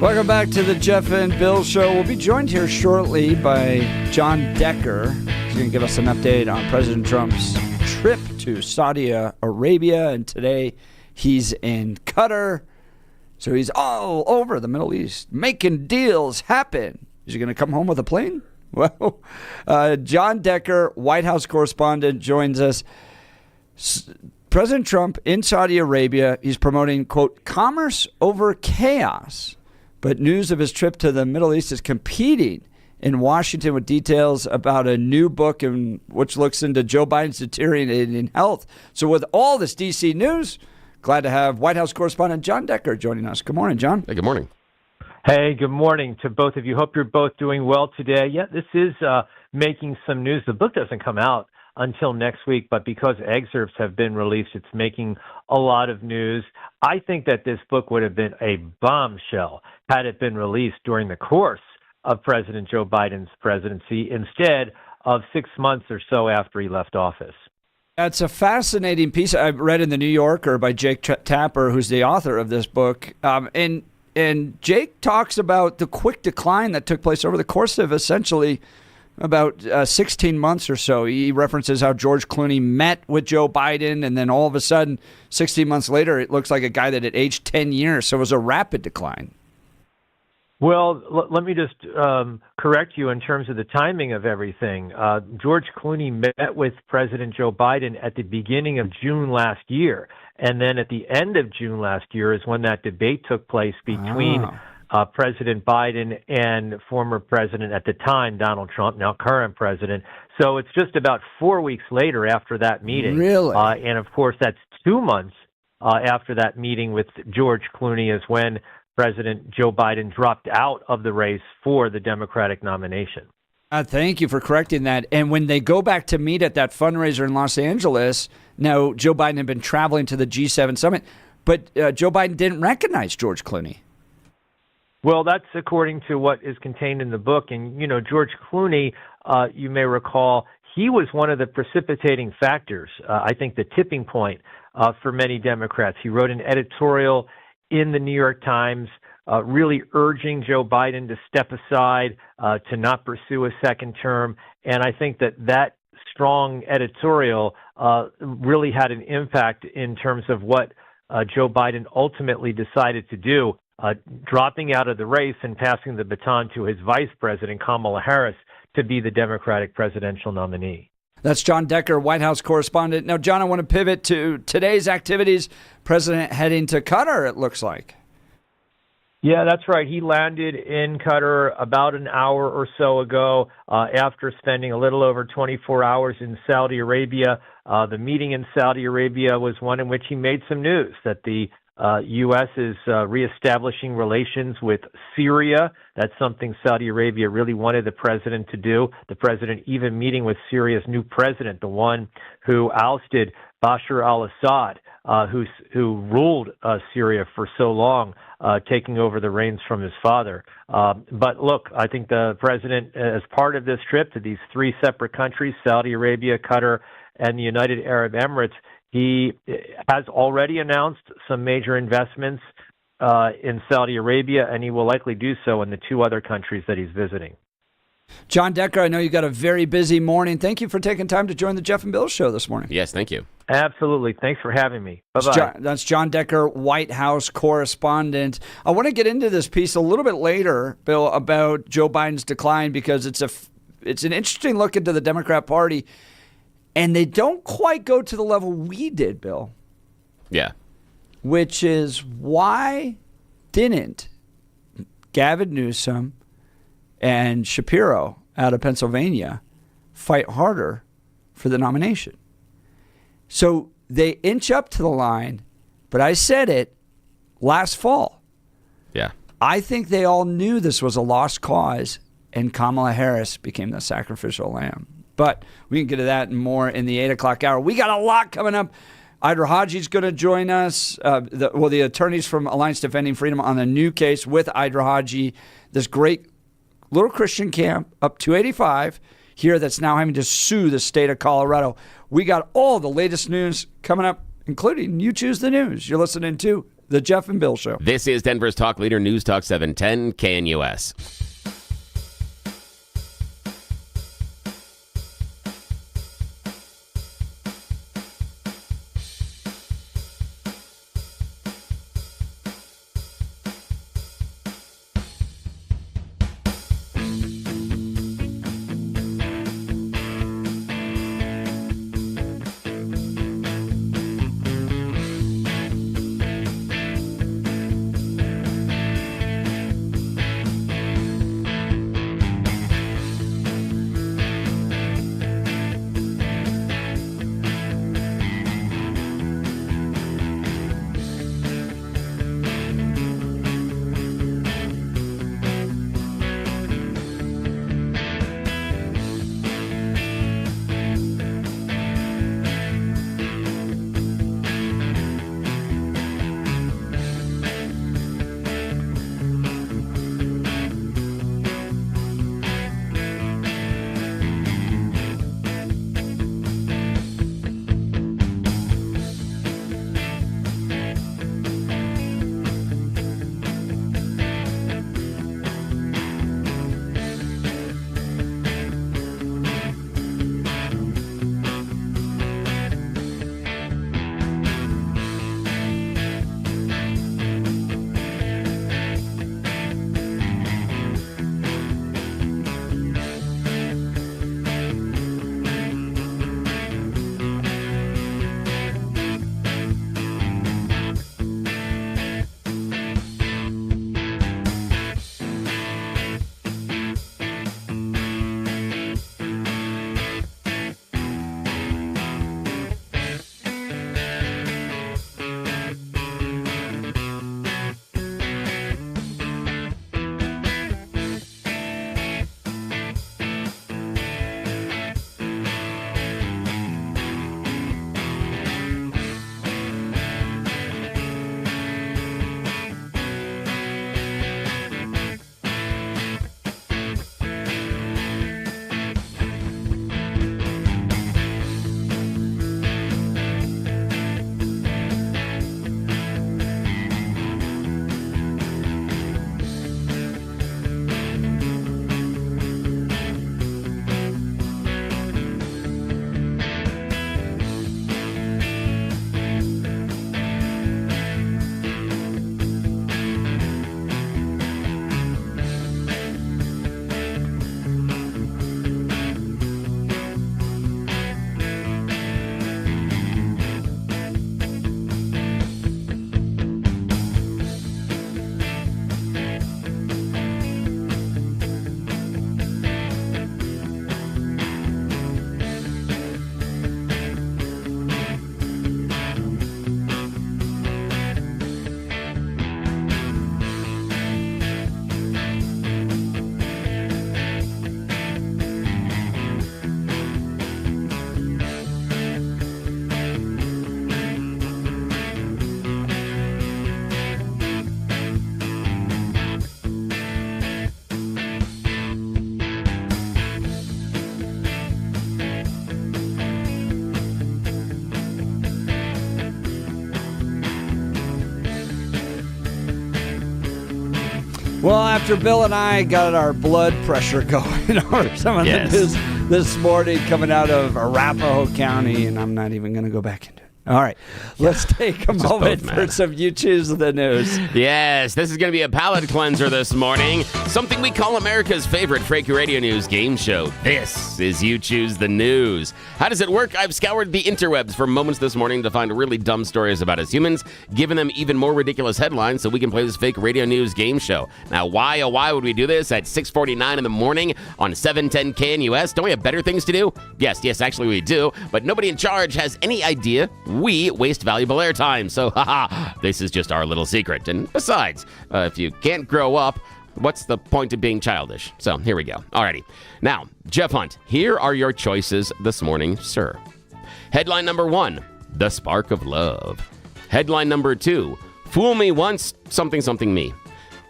Speaker 1: Welcome back to the Jeff and Bill Show. We'll be joined here shortly by John Decker. He's going to give us an update on President Trump's trip to Saudi Arabia, and today he's in Qatar. So he's all over the Middle East, making deals happen. Is he going to come home with a plane? Well, John Decker, White House correspondent, joins us. President Trump in Saudi Arabia, he's promoting, quote, commerce over chaos. But news of his trip to the Middle East is competing in Washington with details about a new book which looks into Joe Biden's deteriorating health. So with all this D.C. news, glad to have White House correspondent John Decker joining us. Good morning, John.
Speaker 7: Hey, good morning.
Speaker 8: Hey, good morning to both of you. Hope you're both doing well today. Yeah, this is making some news. The book doesn't come out until next week, but because excerpts have been released, it's making a lot of news. I think that this book would have been a bombshell had it been released during the course of President Joe Biden's presidency instead of 6 months or so after he left office.
Speaker 1: It's a fascinating piece I read in the New Yorker by Jake Tapper, who's the author of this book. And Jake talks about the quick decline that took place over the course of essentially about 16 months or so. He references how George Clooney met with Joe Biden, and then all of a sudden, 16 months later, it looks like a guy that had aged 10 years. So it was a rapid decline.
Speaker 8: Well, let me just correct you in terms of the timing of everything. George Clooney met with President Joe Biden at the beginning of June last year. And then at the end of June last year is when that debate took place between President Biden and former president at the time, Donald Trump, now current president. So it's just about 4 weeks later after that meeting.
Speaker 1: Really?
Speaker 8: And, of course, that's 2 months after that meeting with George Clooney is when President Joe Biden dropped out of the race for the Democratic nomination.
Speaker 1: Thank you for correcting that. And when they go back to meet at that fundraiser in Los Angeles, now Joe Biden had been traveling to the G7 summit, but Joe Biden didn't recognize George Clooney.
Speaker 8: Well, that's according to what is contained in the book. And, you know, George Clooney, you may recall, he was one of the precipitating factors, I think the tipping point for many Democrats. He wrote an editorial in the New York Times really urging Joe Biden to step aside, to not pursue a second term. And I think that strong editorial really had an impact in terms of what Joe Biden ultimately decided to do, dropping out of the race and passing the baton to his vice president, Kamala Harris, to be the Democratic presidential nominee.
Speaker 1: That's John Decker, White House correspondent. Now, John, I want to pivot to today's activities. President heading to Qatar, it looks like.
Speaker 8: Yeah, that's right. He landed in Qatar about an hour or so ago after spending a little over 24 hours in Saudi Arabia. The meeting in Saudi Arabia was one in which he made some news that the U.S. is reestablishing relations with Syria. That's something Saudi Arabia really wanted the president to do. The president even meeting with Syria's new president, the one who ousted Bashar al-Assad, who ruled Syria for so long, taking over the reins from his father. But look, I think the president, as part of this trip to these three separate countries, Saudi Arabia, Qatar, and the United Arab Emirates, he has already announced some major investments in Saudi Arabia, and he will likely do so in the two other countries that he's visiting.
Speaker 1: John Decker, I know you got a very busy morning. Thank you for taking time to join the Jeff and Bill Show this morning.
Speaker 7: Yes, thank you.
Speaker 8: Absolutely. Thanks for having me. Bye-bye.
Speaker 1: That's John Decker, White House correspondent. I want to get into this piece a little bit later, Bill, about Joe Biden's decline, because it's an interesting look into the Democrat Party, and they don't quite go to the level we did, Bill.
Speaker 7: Yeah.
Speaker 1: Which is, why didn't Gavin Newsom and Shapiro out of Pennsylvania fight harder for the nomination? So they inch up to the line, but I said it last fall.
Speaker 7: Yeah.
Speaker 1: I think they all knew this was a lost cause, and Kamala Harris became the sacrificial lamb. But we can get to that and more in the 8 o'clock hour. We got a lot coming up. Idra Haji's going to join us. The attorneys from Alliance Defending Freedom on a new case with Idra Haji. This great little Christian camp up 285 here that's now having to sue the state of Colorado. We got all the latest news coming up, including You Choose the News. You're listening to The Jeff and Bill Show.
Speaker 7: This is Denver's talk leader, News Talk 710 KNUS.
Speaker 1: Well, after Bill and I got our blood pressure going over some of the news this morning coming out of Arapahoe County, and I'm not even going to go back into it. All right, let's take a moment for some You Choose the News.
Speaker 7: Yes, this is going to be a palate cleanser this morning. Something we call America's favorite fake radio news game show. This is You Choose the News. How does it work? I've scoured the interwebs for moments this morning to find really dumb stories about us humans, giving them even more ridiculous headlines so we can play this fake radio news game show. Now, why, oh why would we do this at 6:49 in the morning on 710 KNUS? Don't we have better things to do? Yes, actually we do, but nobody in charge has any idea we waste valuable airtime. So, this is just our little secret. And besides, if you can't grow up, what's the point of being childish? So, here we go. Alrighty. Now, Jeff Hunt, here are your choices this morning, sir. Headline number 1, The Spark of Love. Headline number 2, Fool Me Once, Something Something Me.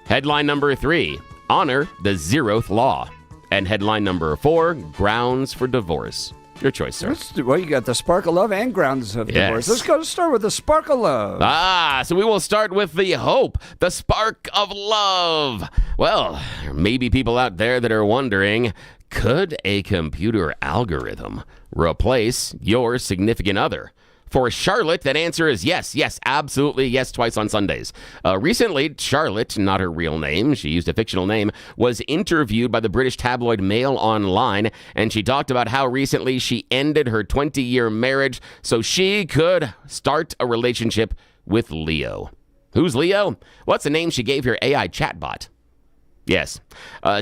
Speaker 7: Headline number 3, Honor the Zeroth Law. And headline number 4, Grounds for Divorce. Your choice, sir.
Speaker 1: Well, you got the spark of love and grounds of divorce. Let's start with the spark of love.
Speaker 7: So we will start with the hope, the spark of love. Well, there may be people out there that are wondering, could a computer algorithm replace your significant other? For Charlotte, that answer is yes, absolutely yes, twice on Sundays. Recently, Charlotte, not her real name, she used a fictional name, was interviewed by the British tabloid Mail Online, and she talked about how recently she ended her 20-year marriage so she could start a relationship with Leo. Who's Leo? What's the name she gave her AI chatbot? Yes.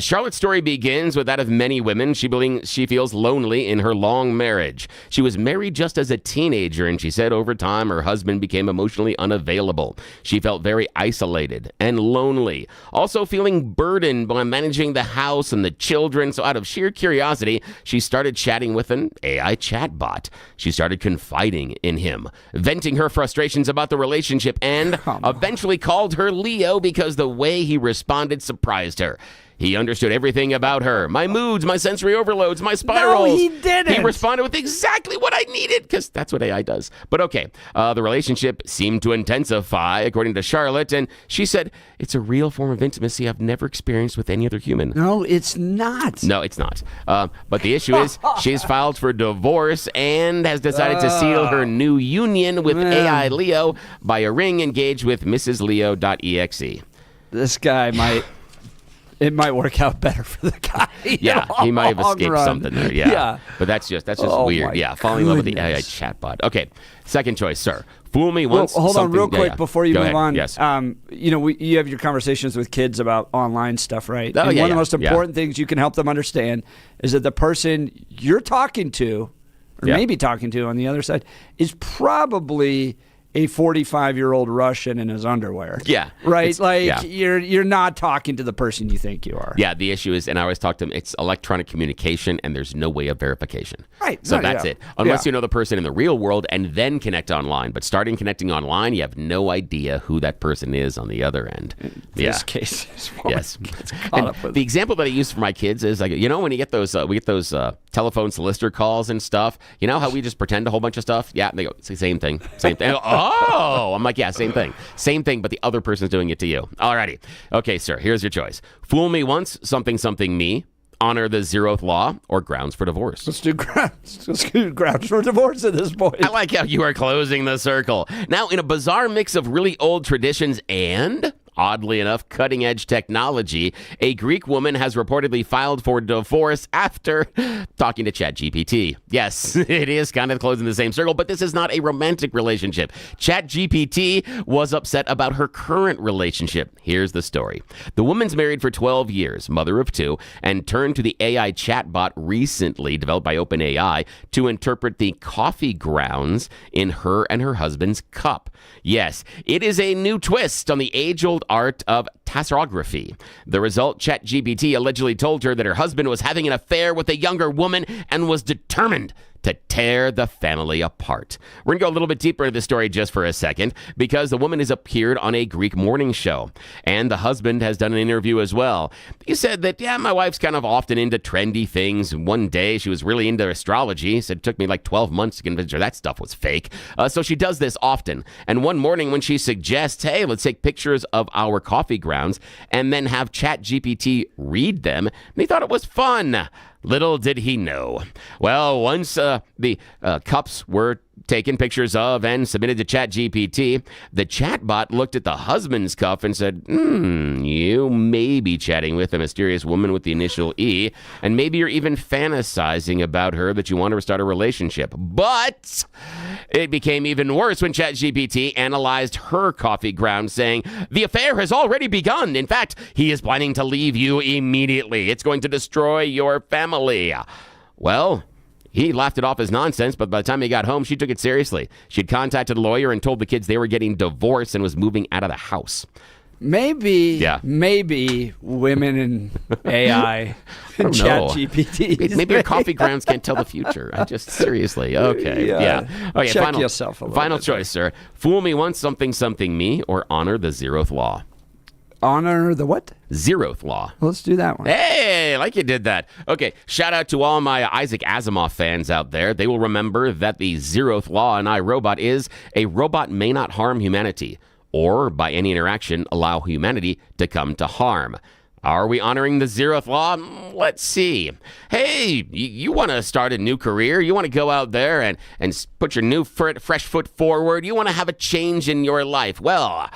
Speaker 7: Charlotte's story begins with that of many women. She feels lonely in her long marriage. She was married just as a teenager, and she said over time her husband became emotionally unavailable. She felt very isolated and lonely, also feeling burdened by managing the house and the children. So out of sheer curiosity, she started chatting with an AI chatbot. She started confiding in him, venting her frustrations about the relationship, and eventually called her Leo because the way he responded surprised her. He understood everything about her. My moods, my sensory overloads, my spirals.
Speaker 1: No, he didn't.
Speaker 7: He responded with exactly what I needed, because that's what AI does. But okay, the relationship seemed to intensify, according to Charlotte, and she said, it's a real form of intimacy I've never experienced with any other human.
Speaker 1: No, it's not.
Speaker 7: No, it's not. But the issue is she's filed for divorce and has decided to seal her new union with AI Leo by a ring engaged with Mrs. Leo.exe.
Speaker 1: This guy it might work out better for the guy.
Speaker 7: Yeah, he might have escaped something there. Yeah. But that's just weird. Yeah, falling in love with the AI chatbot. Okay, second choice, sir. Fool me once.
Speaker 1: Well, hold on real quick before you move on.
Speaker 7: Yes.
Speaker 1: You have your conversations with kids about online stuff, right?
Speaker 7: Oh,
Speaker 1: and
Speaker 7: yeah,
Speaker 1: one of the most important things you can help them understand is that the person you're talking to, or maybe talking to on the other side, is probably a 45-year-old Russian in his underwear.
Speaker 7: Yeah.
Speaker 1: Right? You're not talking to the person you think you are.
Speaker 7: Yeah, the issue is, and I always talk to them, it's electronic communication and there's no way of verification.
Speaker 1: Right.
Speaker 7: So that's it. Unless you know the person in the real world and then connect online. But starting connecting online, you have no idea who that person is on the other end.
Speaker 1: In this case is what
Speaker 7: yes.
Speaker 1: gets caught up with.
Speaker 7: The example that I use for my kids is like, when you get those, we get those telephone solicitor calls and stuff. You know how we just pretend a whole bunch of stuff? Yeah, and they go, it's the same thing. Same thing. Oh, I'm like, yeah, same thing. Same thing, but the other person's doing it to you. Alrighty. Okay, sir, here's your choice. Fool me once, something me. Honor the zeroth law, or grounds for divorce.
Speaker 1: Let's do grounds for divorce at this point.
Speaker 7: I like how you are closing the circle. Now, in a bizarre mix of really old traditions and, oddly enough, cutting-edge technology, a Greek woman has reportedly filed for divorce after talking to ChatGPT. Yes, it is kind of closing the same circle, but this is not a romantic relationship. ChatGPT was upset about her current relationship. Here's the story. The woman's married for 12 years, mother of 2, and turned to the AI chatbot recently developed by OpenAI to interpret the coffee grounds in her and her husband's cup. Yes, it is a new twist on the age-old art of tassography. The result, ChatGPT allegedly told her that her husband was having an affair with a younger woman and was determined to tear the family apart. We're going to go a little bit deeper into the story just for a second, because the woman has appeared on a Greek morning show, and the husband has done an interview as well. He said that, my wife's kind of often into trendy things. One day she was really into astrology. He said it took me like 12 months to convince her that stuff was fake. So she does this often. And one morning when she suggests, hey, let's take pictures of our coffee grounds and then have ChatGPT read them, they thought it was fun. Little did he know. Well, once the cups were taken pictures of and submitted to ChatGPT, the chatbot looked at the husband's cup and said, you may be chatting with a mysterious woman with the initial E, and maybe you're even fantasizing about her that you want to start a relationship. But it became even worse when ChatGPT analyzed her coffee ground, saying, the affair has already begun. In fact, he is planning to leave you immediately. It's going to destroy your family. Well, he laughed it off as nonsense, but by the time he got home, she took it seriously. She'd contacted a lawyer and told the kids they were getting divorced and was moving out of the house.
Speaker 1: Maybe women in AI and ChatGPT.
Speaker 7: Maybe your coffee grounds can't tell the future. Seriously. Okay. Yeah. Okay.
Speaker 1: Check yourself a little
Speaker 7: final
Speaker 1: bit.
Speaker 7: Choice, sir. Fool me once, something me, or honor the zeroth law.
Speaker 1: honor the what?
Speaker 7: Zeroth law.
Speaker 1: Let's do that one.
Speaker 7: Hey, like you did that. Okay, shout out to all my Isaac Asimov fans out there. They will remember that the zeroth law in iRobot is a robot may not harm humanity or, by any interaction, allow humanity to come to harm. Are we honoring the zeroth law? Let's see. Hey, you want to start a new career? You want to go out there and put your new fresh foot forward? You want to have a change in your life? Well,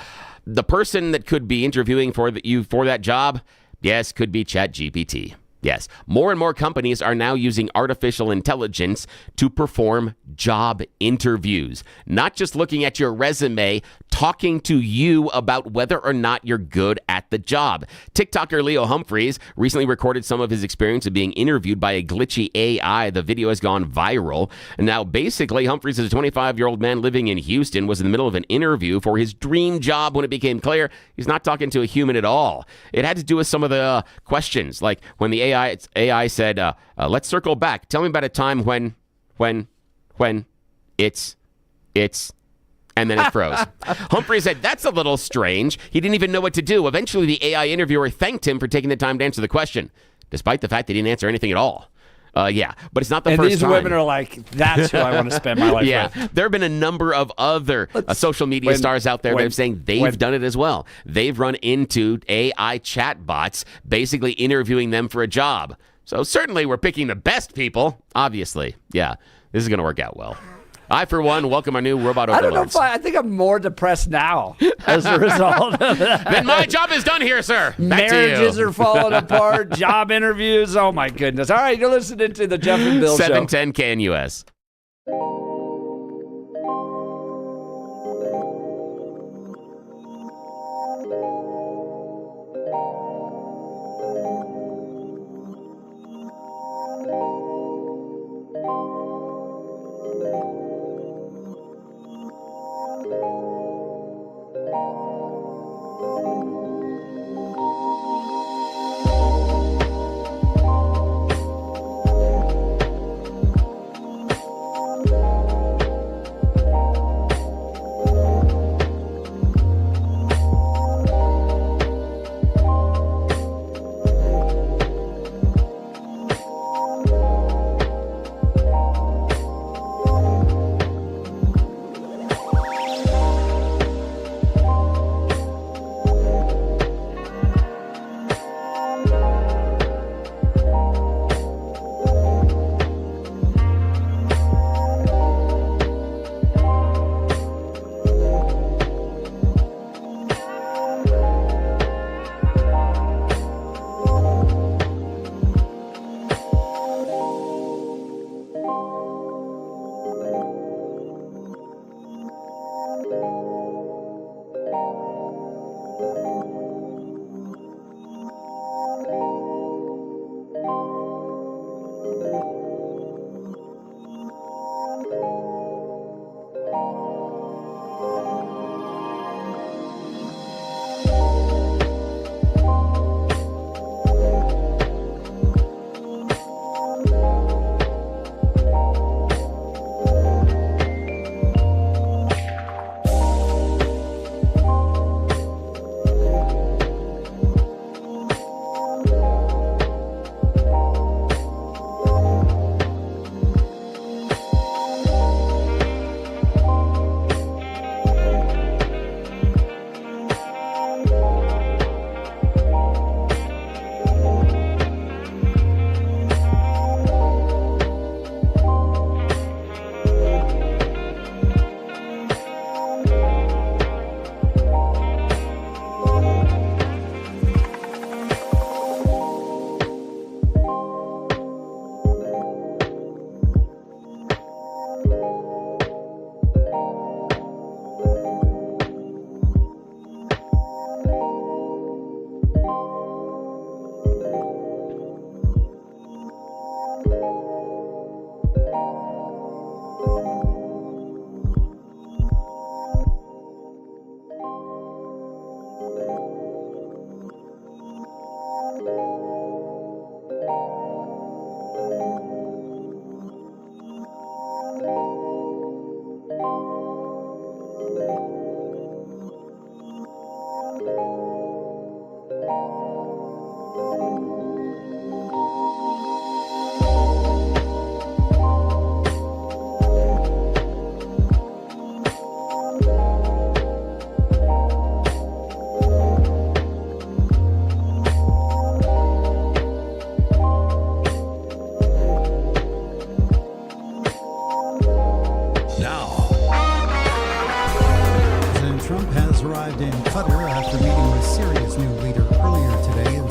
Speaker 7: the person that could be interviewing for you for that job, yes, could be ChatGPT. Yes, more and more companies are now using artificial intelligence to perform job interviews. Not just looking at your resume, talking to you about whether or not you're good at the job. TikToker Leo Humphreys recently recorded some of his experience of being interviewed by a glitchy AI. The video has gone viral. And now, basically, Humphreys is a 25-year-old man living in Houston, was in the middle of an interview for his dream job when it became clear he's not talking to a human at all. It had to do with some of the questions, like when the AI said, let's circle back. Tell me about a time when it's, and then it froze. Humphrey said, that's a little strange. He didn't even know what to do. Eventually, the AI interviewer thanked him for taking the time to answer the question, despite the fact that he didn't answer anything at all. Yeah, but it's not the first time. And
Speaker 1: these women are like, that's who I want to spend my life with.
Speaker 7: There have been a number of other social media stars out there that are saying they've done it as well. They've run into AI chatbots basically interviewing them for a job. So certainly we're picking the best people, obviously. Yeah, this is going to work out well. I, for one, welcome our new robot overlords.
Speaker 1: I don't know if I think I'm more depressed now as a result of that.
Speaker 7: Then my job is done here, sir. Back
Speaker 1: Marriages are falling apart, job interviews. Oh, my goodness. All right, you're listening to the Jeff and Bill Show.
Speaker 7: 710 KNUS.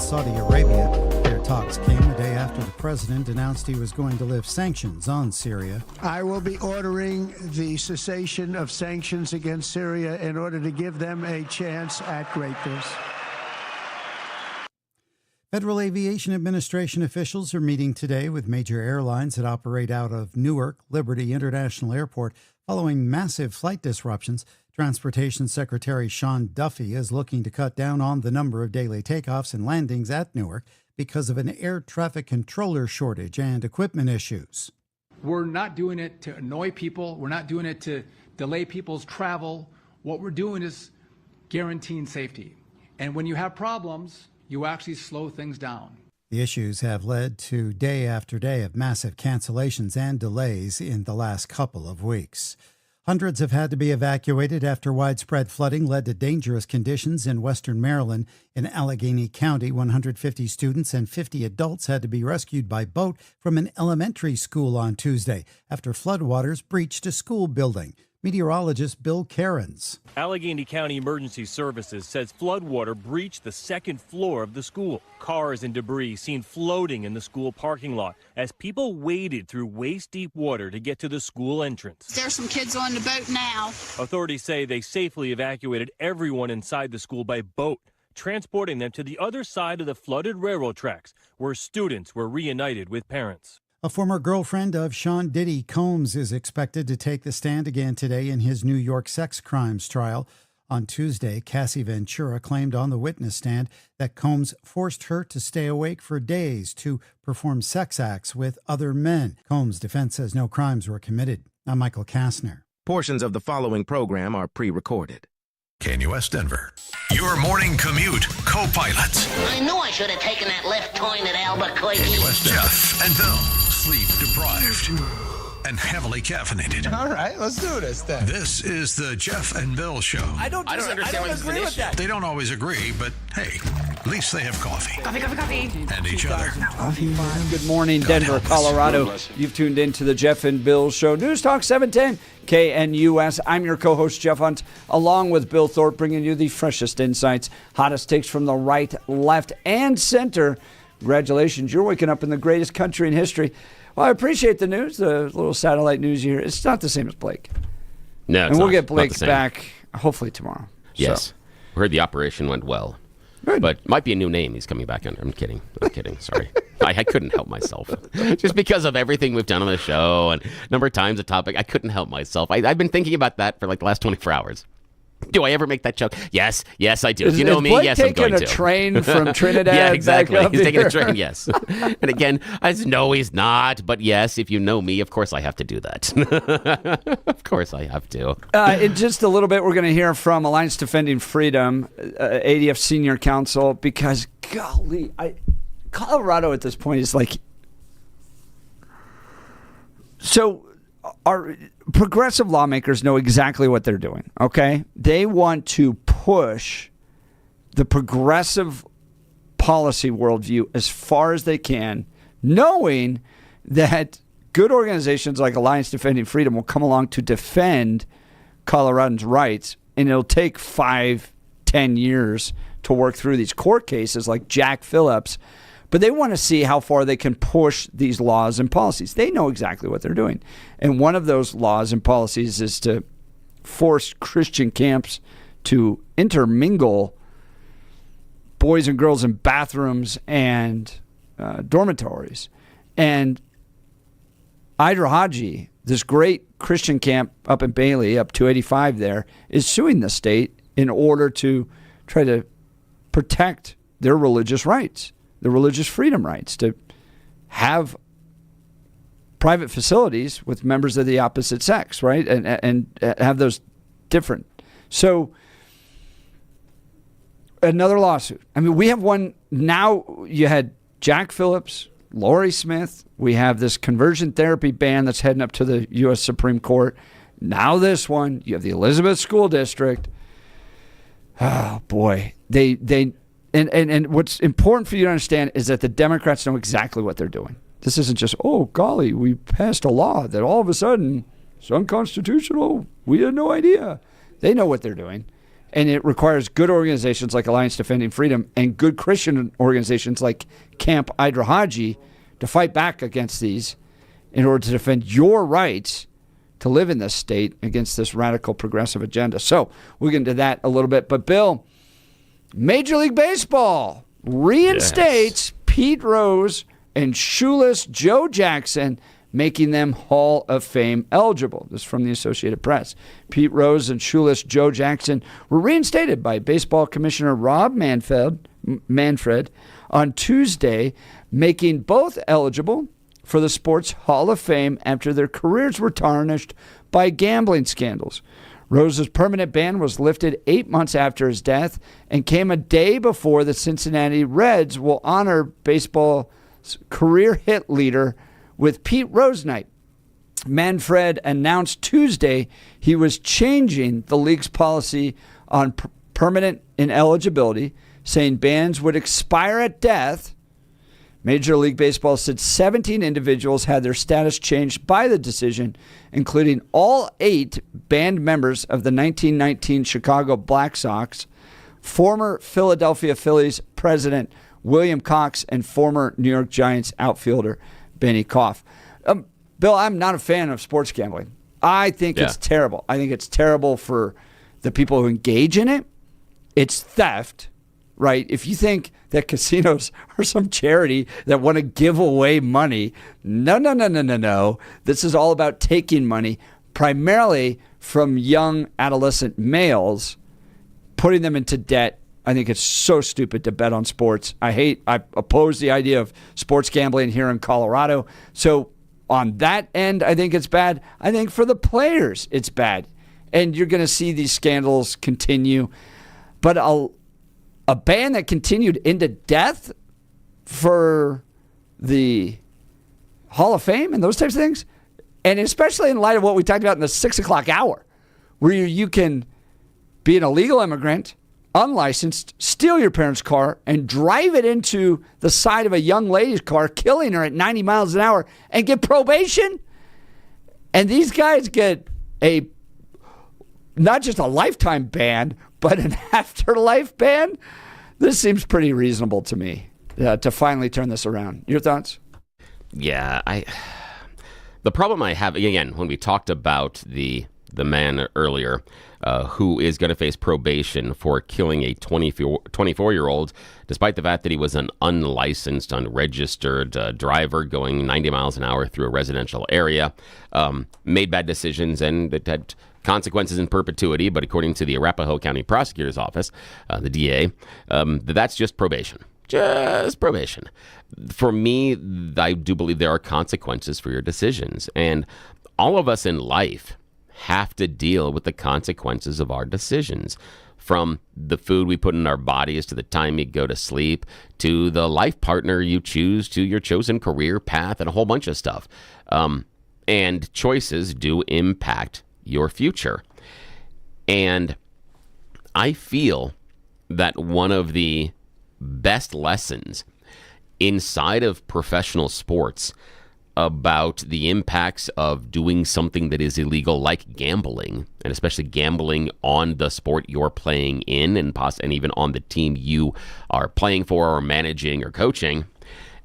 Speaker 2: Saudi Arabia. Their talks came a day after the president announced he was going to lift sanctions on Syria.
Speaker 9: I will be ordering the cessation of sanctions against Syria in order to give them a chance at greatness.
Speaker 2: Federal Aviation Administration officials are meeting today with major airlines that operate out of Newark Liberty International Airport following massive flight disruptions. Transportation Secretary Sean Duffy is looking to cut down on the number of daily takeoffs and landings at Newark because of an air traffic controller shortage and equipment issues.
Speaker 10: We're not doing it to annoy people. We're not doing it to delay people's travel. What we're doing is guaranteeing safety. And when you have problems, you actually slow things down.
Speaker 2: The issues have led to day after day of massive cancellations and delays in the last couple of weeks. Hundreds have had to be evacuated after widespread flooding led to dangerous conditions in western Maryland. In Allegheny County, 150 students and 50 adults had to be rescued by boat from an elementary school on Tuesday after floodwaters breached a school building. Meteorologist Bill Cairns.
Speaker 11: Allegheny County Emergency Services says floodwater breached the second floor of the school. Cars and debris seen floating in the school parking lot as people waded through waist-deep water to get to the school entrance.
Speaker 12: There's some kids on the boat now.
Speaker 11: Authorities say they safely evacuated everyone inside the school by boat, transporting them to the other side of the flooded railroad tracks, where students were reunited with parents.
Speaker 2: A former girlfriend of Sean Diddy, Combs, is expected to take the stand again today in his New York sex crimes trial. On Tuesday, Cassie Ventura claimed on the witness stand that Combs forced her to stay awake for days to perform sex acts with other men. Combs' defense says no crimes were committed. I'm Michael Kastner.
Speaker 13: Portions of the following program are pre-recorded.
Speaker 14: KNUS Denver. Your morning commute co-pilots.
Speaker 15: I knew I should have taken that left turn at Albuquerque.
Speaker 14: KNUS Jeff and Bill, sleep deprived and heavily caffeinated.
Speaker 16: All right, let's do this then.
Speaker 14: This is the Jeff and Bill Show.
Speaker 16: I don't agree with that.
Speaker 14: They don't always agree, but hey, at least they have coffee.
Speaker 15: Coffee.
Speaker 14: And each other.
Speaker 1: Good morning, Denver, Colorado. You've tuned in to the Jeff and Bill Show. News Talk 710 KNUS. I'm your co-host, Jeff Hunt, along with Bill Thorpe, bringing you the freshest insights, hottest takes from the right, left, and center. Congratulations, you're waking up in the greatest country in history. Well, I appreciate the news, the little satellite news here. It's not the same as Blake.
Speaker 7: No,
Speaker 1: and we'll get Blake back hopefully tomorrow.
Speaker 7: Yes.
Speaker 1: So.
Speaker 7: We heard the operation went well.
Speaker 1: Good.
Speaker 7: But might be a new name he's coming back under. I'm kidding. Sorry. I couldn't help myself. Just because of everything we've done on the show and number of times a topic, I couldn't help myself. I've been thinking about that for like the last 24 hours. Do I ever make that joke? Yes, I do. You know me?
Speaker 1: Blake
Speaker 7: yes, I'm going to.
Speaker 1: taking a train from Trinidad?
Speaker 7: Yeah, exactly.
Speaker 1: Back up
Speaker 7: He's taking
Speaker 1: here?
Speaker 7: a train, yes. And again, no, he's not. But yes, if you know me, of course I have to do that. Of course I have to.
Speaker 1: In just a little bit, we're going to hear from Alliance Defending Freedom, ADF Senior Council, because, golly, Colorado at this point is like... So... Our progressive lawmakers know exactly what they're doing, okay? They want to push the progressive policy worldview as far as they can, knowing that good organizations like Alliance Defending Freedom will come along to defend Coloradans' rights, and it'll take 5-10 years to work through these court cases like Jack Phillips. But they want to see how far they can push these laws and policies. They know exactly what they're doing. And one of those laws and policies is to force Christian camps to intermingle boys and girls in bathrooms and dormitories. And Idra Haji, this great Christian camp up in Bailey, up 285 there, is suing the state in order to try to protect their religious rights. The religious freedom rights to have private facilities with members of the opposite sex, right? And have those different. So another lawsuit. I mean, we have one now. You had Jack Phillips, Lori Smith. We have this conversion therapy ban that's heading up to the U.S. Supreme Court. Now this one. You have the Elizabeth School District. Oh, boy. And what's important for you to understand is that the Democrats know exactly what they're doing. This isn't just, oh, golly, we passed a law that all of a sudden is unconstitutional. We had no idea. They know what they're doing. And it requires good organizations like Alliance Defending Freedom and good Christian organizations like Camp Idrahaji to fight back against these in order to defend your rights to live in this state against this radical progressive agenda. So we'll get into that a little bit. But Bill, Major League Baseball reinstates Pete Rose and shoeless Joe Jackson, making them Hall of Fame eligible. This is from the Associated Press. Pete Rose and shoeless Joe Jackson were reinstated by Baseball Commissioner Rob Manfred on Tuesday, making both eligible for the Sports Hall of Fame after their careers were tarnished by gambling scandals. Rose's permanent ban was lifted 8 months after his death and came a day before the Cincinnati Reds will honor baseball's career hit leader with Pete Rose Night. Manfred announced Tuesday he was changing the league's policy on permanent ineligibility, saying bans would expire at death. Major League Baseball said 17 individuals had their status changed by the decision, including all 8 banned members of the 1919 Chicago Black Sox, former Philadelphia Phillies president William Cox, and former New York Giants outfielder Benny Koff. Bill, I'm not a fan of sports gambling. I think it's terrible. I think it's terrible for the people who engage in it. It's theft, right? If you think that casinos are some charity that want to give away money, no. This is all about taking money, primarily from young adolescent males, putting them into debt. I think it's so stupid to bet on sports. I oppose the idea of sports gambling here in Colorado. So on that end, I think it's bad. I think for the players, it's bad. And you're going to see these scandals continue. But a ban that continued into death for the Hall of Fame and those types of things, and especially in light of what we talked about in the 6 o'clock hour, where you can be an illegal immigrant, unlicensed, steal your parents' car, and drive it into the side of a young lady's car, killing her at 90 miles an hour, and get probation. And these guys get not just a lifetime ban, but an afterlife ban. This seems pretty reasonable to me to finally turn this around. Your thoughts?
Speaker 7: Yeah, the problem I have, again, when we talked about the man earlier who is going to face probation for killing a 24-year-old, despite the fact that he was an unlicensed, unregistered driver going 90 miles an hour through a residential area, made bad decisions, and it had consequences in perpetuity. But according to the Arapahoe County Prosecutor's Office, the DA, that's just probation. Just probation. For me, I do believe there are consequences for your decisions. And all of us in life have to deal with the consequences of our decisions, from the food we put in our bodies to the time you go to sleep to the life partner you choose to your chosen career path and a whole bunch of stuff. And choices do impact your future. And I feel that one of the best lessons inside of professional sports about the impacts of doing something that is illegal, like gambling, and especially gambling on the sport you're playing in, and even on the team you are playing for or managing or coaching,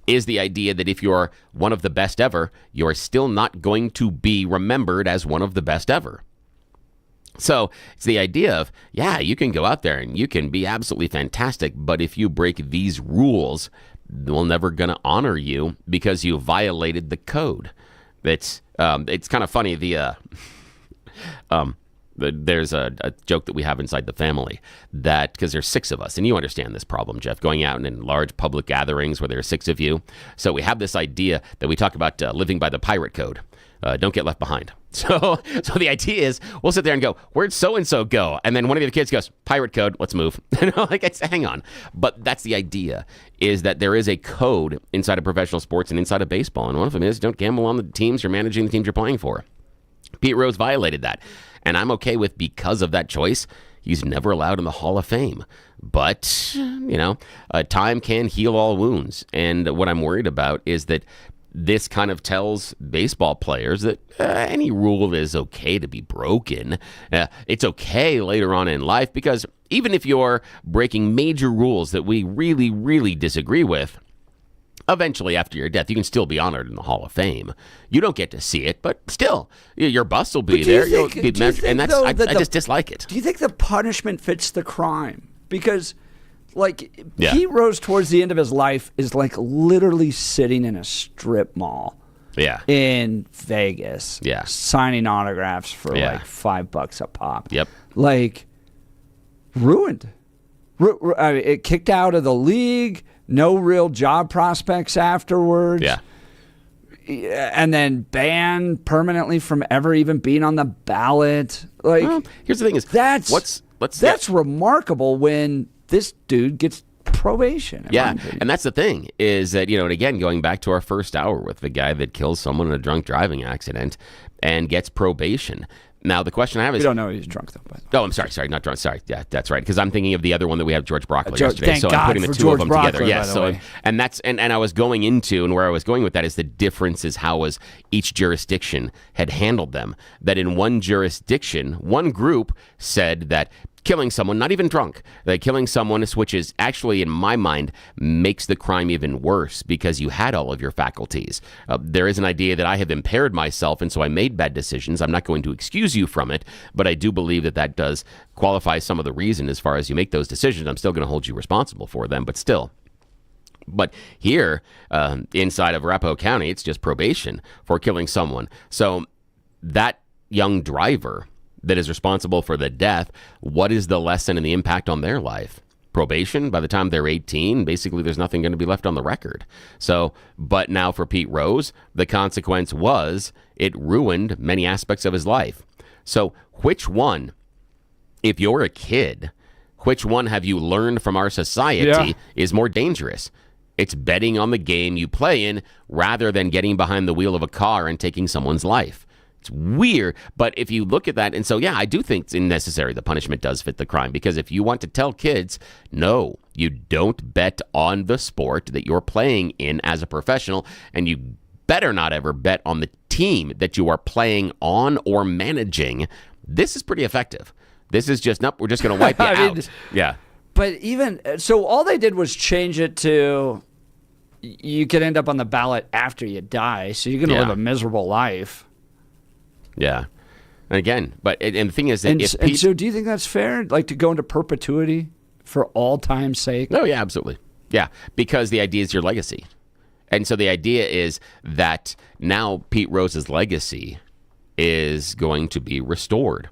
Speaker 7: is the idea that if you're one of the best ever, you're still not going to be remembered as one of the best ever. So it's the idea of, yeah, you can go out there and you can be absolutely fantastic, but if you break these rules, we're never going to honor you because you violated the code. It's kind of funny. There's a joke that we have inside the family that, because there's 6 of us, and you understand this problem, Jeff, going out in large public gatherings where there are 6 of you. So we have this idea that we talk about living by the pirate code. Don't get left behind. So the idea is we'll sit there and go, where'd so-and-so go? And then one of the kids goes, pirate code, let's move. Hang on. But that's the idea, is that there is a code inside of professional sports and inside of baseball. And one of them is don't gamble on the teams you're managing, the teams you're playing for. Pete Rose violated that. And I'm okay with, because of that choice, he's never allowed in the Hall of Fame. But, time can heal all wounds. And what I'm worried about is that this kind of tells baseball players that any rule is okay to be broken. It's okay later on in life, because even if you're breaking major rules that we really, really disagree with, eventually after your death, you can still be honored in the Hall of Fame. You don't get to see it, but still, your bust will be there. You'll be measured, and that's I just dislike it.
Speaker 1: Do you think the punishment fits the crime? Because, like, Pete Rose towards the end of his life is like literally sitting in a strip mall.
Speaker 7: Yeah.
Speaker 1: In Vegas.
Speaker 7: Yeah.
Speaker 1: Signing autographs for like $5 a pop.
Speaker 7: Yep.
Speaker 1: Like, ruined. It kicked out of the league. No real job prospects afterwards.
Speaker 7: Yeah.
Speaker 1: And then banned permanently from ever even being on the ballot. Like,
Speaker 7: well, here's the thing: is
Speaker 1: that's remarkable when this dude gets probation.
Speaker 7: Yeah, and that's the thing is that, and again, going back to our first hour with the guy that kills someone in a drunk driving accident and gets probation. Now, the question I have is...
Speaker 1: We don't know he's drunk, though. But.
Speaker 7: Oh, I'm sorry, not drunk. Sorry, yeah, that's right. Because I'm thinking of the other one that we had, George Brockler, yesterday.
Speaker 1: Thank
Speaker 7: So
Speaker 1: God
Speaker 7: I'm putting the
Speaker 1: for
Speaker 7: two
Speaker 1: George
Speaker 7: of them
Speaker 1: Brockler,
Speaker 7: together. Yeah,
Speaker 1: by the
Speaker 7: so
Speaker 1: way.
Speaker 7: and that's and I was going into, and where I was going with that is the difference is how was each jurisdiction had handled them. That in one jurisdiction, one group said that killing someone, not even drunk, that killing someone, which is actually, in my mind, makes the crime even worse because you had all of your faculties. There is an idea that I have impaired myself, and so I made bad decisions. I'm not going to excuse you from it, but I do believe that that does qualify some of the reason as far as you make those decisions. I'm still going to hold you responsible for them, but still. But here, inside of Arapahoe County, it's just probation for killing someone. So that young driver that is responsible for the death, what is the lesson and the impact on their life? Probation, by the time they're 18, basically there's nothing going to be left on the record. So, but now for Pete Rose, the consequence was it ruined many aspects of his life. So which one, if you're a kid, which one have you learned from our society is more dangerous? It's betting on the game you play in rather than getting behind the wheel of a car and taking someone's life. It's weird, but if you look at that, and so, I do think it's necessary. The punishment does fit the crime, because if you want to tell kids, no, you don't bet on the sport that you're playing in as a professional, and you better not ever bet on the team that you are playing on or managing, this is pretty effective. This is just, nope, we're just going to wipe you out. Yeah.
Speaker 1: But even, so all they did was change it to, you could end up on the ballot after you die, so you're going to live a miserable life.
Speaker 7: Yeah. And again, and the thing is that
Speaker 1: and so do you think that's fair? Like to go into perpetuity for all time's sake?
Speaker 7: Oh, yeah, absolutely. Yeah, because the idea is your legacy. And so the idea is that now Pete Rose's legacy is going to be restored.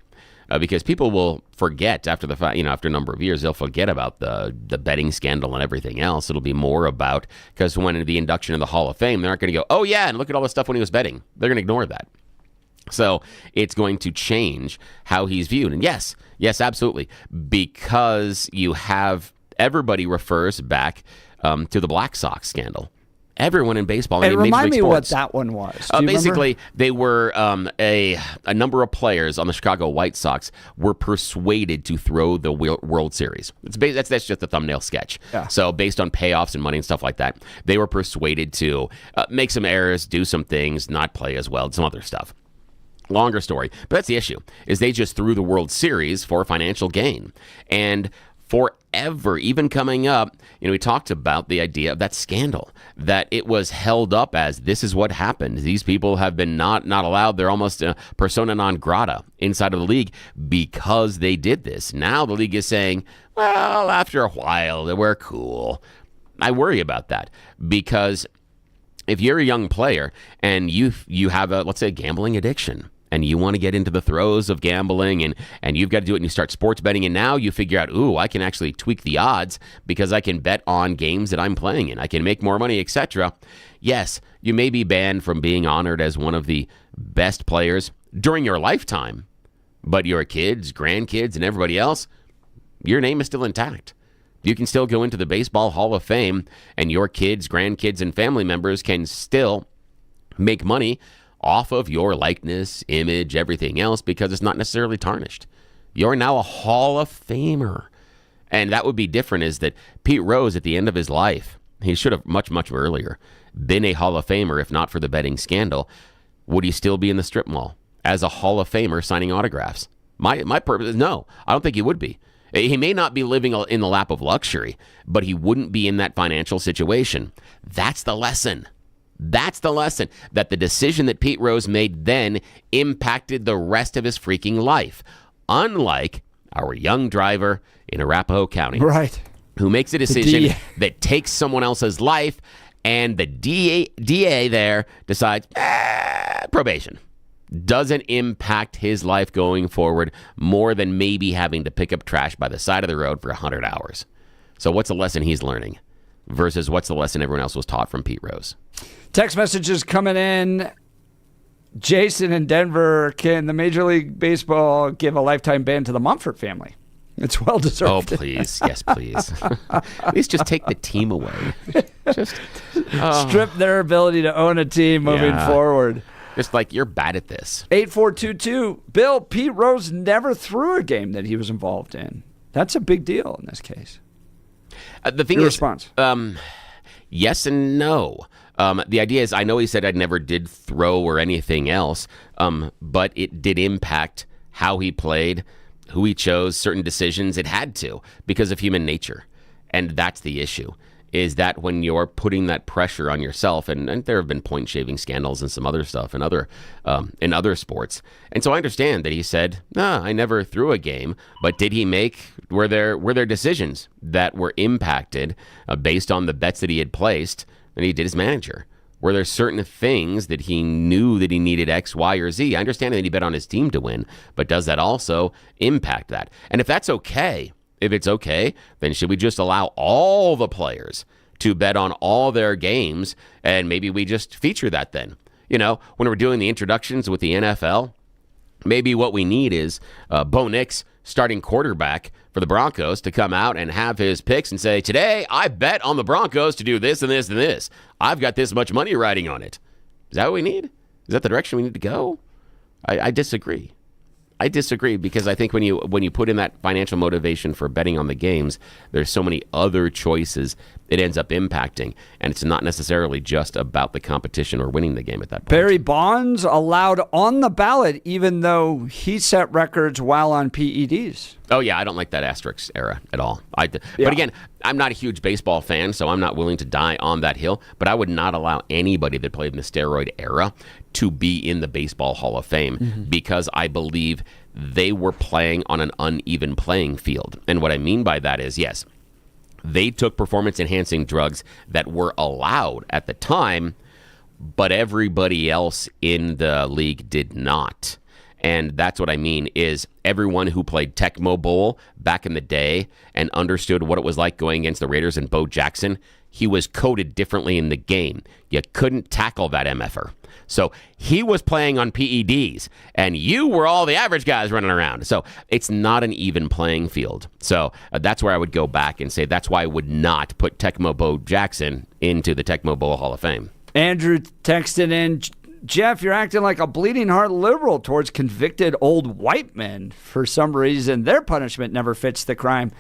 Speaker 7: Because people will forget after the fact, after a number of years, they'll forget about the betting scandal and everything else. It'll be more about, because when the induction in the Hall of Fame, they're not going to go, oh, yeah, and look at all the stuff when he was betting. They're going to ignore that. So it's going to change how he's viewed. And yes, absolutely. Because you have, everybody refers back to the Black Sox scandal. Everyone in baseball.
Speaker 1: And remind me what that one was.
Speaker 7: Basically, they were a number of players on the Chicago White Sox were persuaded to throw the World Series. That's just a thumbnail sketch.
Speaker 1: Yeah.
Speaker 7: So based on payoffs and money and stuff like that, they were persuaded to make some errors, do some things, not play as well, some other stuff. Longer story, but that's the issue, is they just threw the World Series for financial gain. And forever, even coming up, we talked about the idea of that scandal, that it was held up as this is what happened. These people have been not allowed. They're almost a persona non grata inside of the league because they did this. Now the league is saying, well, after a while, we're cool. I worry about that because if you're a young player and you have let's say, a gambling addiction, and you want to get into the throes of gambling and you've got to do it, and you start sports betting, and now you figure out, I can actually tweak the odds because I can bet on games that I'm playing in. I can make more money, etc. Yes, you may be banned from being honored as one of the best players during your lifetime, but your kids, grandkids, and everybody else, your name is still intact. You can still go into the Baseball Hall of Fame, and your kids, grandkids, and family members can still make money off of your likeness, image, everything else, because it's not necessarily tarnished. You're now a Hall of Famer. And that would be different, is that Pete Rose, at the end of his life, He should have much, much earlier been a Hall of Famer if not for the betting scandal. Would he still be in the strip mall as a Hall of Famer signing autographs? My purpose is no. I don't think he would be. He may not be living in the lap of luxury, but he wouldn't be in that financial situation. That's the lesson. That's the lesson, that the decision that Pete Rose made then impacted the rest of his freaking life. Unlike our young driver in Arapahoe County.
Speaker 1: Right.
Speaker 7: Who makes a decision that takes someone else's life, and the DA there decides, probation. Doesn't impact his life going forward more than maybe having to pick up trash by the side of the road for 100 hours. So what's the lesson he's learning versus what's the lesson everyone else was taught from Pete Rose?
Speaker 1: Text messages coming in. Jason in Denver, can the Major League Baseball give a lifetime ban to the Mumford family? It's well deserved.
Speaker 7: Oh, please. Yes, please. At least just take the team away. Just
Speaker 1: strip their ability to own a team moving forward.
Speaker 7: Just like, you're bad at this.
Speaker 1: 8422. Bill, Pete Rose never threw a game that he was involved in. That's a big deal in this case.
Speaker 7: The thing
Speaker 1: Your
Speaker 7: is,
Speaker 1: response?
Speaker 7: Yes and no. The idea is, I know he said I never did throw or anything else, but it did impact how he played, who he chose, certain decisions. It had to, because of human nature. And that's the issue, is that when you're putting that pressure on yourself, and there have been point shaving scandals and some other stuff in other sports. And so I understand that he said, I never threw a game, but did he were there decisions that were impacted based on the bets that he had placed and he did as manager? Were there certain things that he knew that he needed X, Y, or Z? I understand that he bet on his team to win, but does that also impact that? And if that's okay, if it's okay, then should we just allow all the players to bet on all their games, and maybe we just feature that then? You know, when we're doing the introductions with the NFL, maybe what we need is Bo Nix, starting quarterback for the Broncos, to come out and have his picks and say, today I bet on the Broncos to do this and this and this. I've got this much money riding on it. Is that what we need? Is that the direction we need to go? I disagree. I disagree, because I think when you put in that financial motivation for betting on the games, there's so many other choices it ends up impacting, and it's not necessarily just about the competition or winning the game at that point.
Speaker 1: Barry Bonds allowed on the ballot, even though he set records while on PEDs.
Speaker 7: Oh, yeah, I don't like that asterisk era at all. But again, I'm not a huge baseball fan, so I'm not willing to die on that hill, but I would not allow anybody that played in the steroid era to be in the Baseball Hall of Fame, because I believe they were playing on an uneven playing field. And what I mean by that is, yes, they took performance-enhancing drugs that were allowed at the time, but everybody else in the league did not. And that's what I mean, is everyone who played Tecmo Bowl back in the day and understood what it was like going against the Raiders and Bo Jackson, he was coded differently in the game. You couldn't tackle that MFer. So he was playing on PEDs, and you were all the average guys running around. So it's not an even playing field. So that's where I would go back and say that's why I would not put Tecmo Bo Jackson into the Tecmo Bowl Hall of Fame.
Speaker 1: Andrew texted in, Jeff, you're acting like a bleeding heart liberal towards convicted old white men. For some reason, their punishment never fits the crime.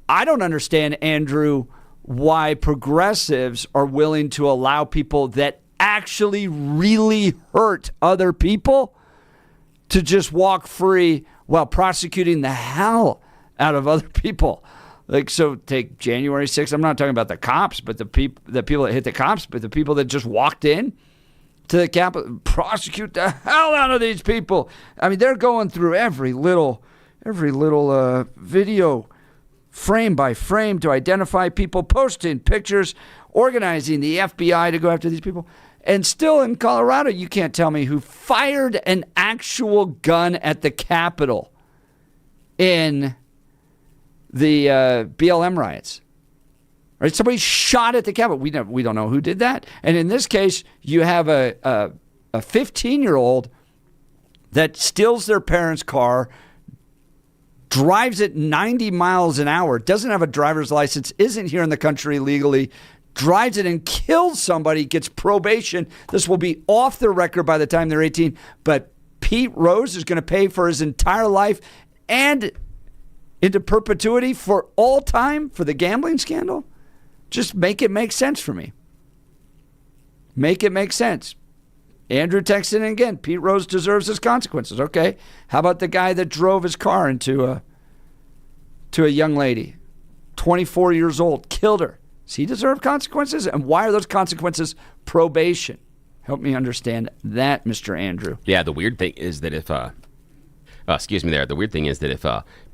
Speaker 1: I don't understand, Andrew, why progressives are willing to allow people that actually really hurt other people to just walk free while prosecuting the hell out of other people. Like, so take January 6th. I'm not talking about the cops, but the people that hit the cops, but the people that just walked in to the Capitol, prosecute the hell out of these people. I mean, they're going through every little video, frame by frame, to identify people, posting pictures, organizing the FBI to go after these people. And still in Colorado, you can't tell me who fired an actual gun at the Capitol in the BLM riots. Right? Somebody shot at the Capitol. We don't know who did that. And in this case, you have a 15-year-old that steals their parents' car, drives it 90 miles an hour, doesn't have a driver's license, isn't here in the country legally, drives it and kills somebody, gets probation. This will be off the record by the time they're 18. But Pete Rose is going to pay for his entire life and into perpetuity for all time for the gambling scandal. Just make it make sense for me. Make it make sense. Andrew texted in again. Pete Rose deserves his consequences. Okay. How about the guy that drove his car into a young lady, 24 years old, killed her? Does he deserve consequences? And why are those consequences probation? Help me understand that, Mr. Andrew.
Speaker 7: Yeah, the weird thing is that if, The weird thing is that if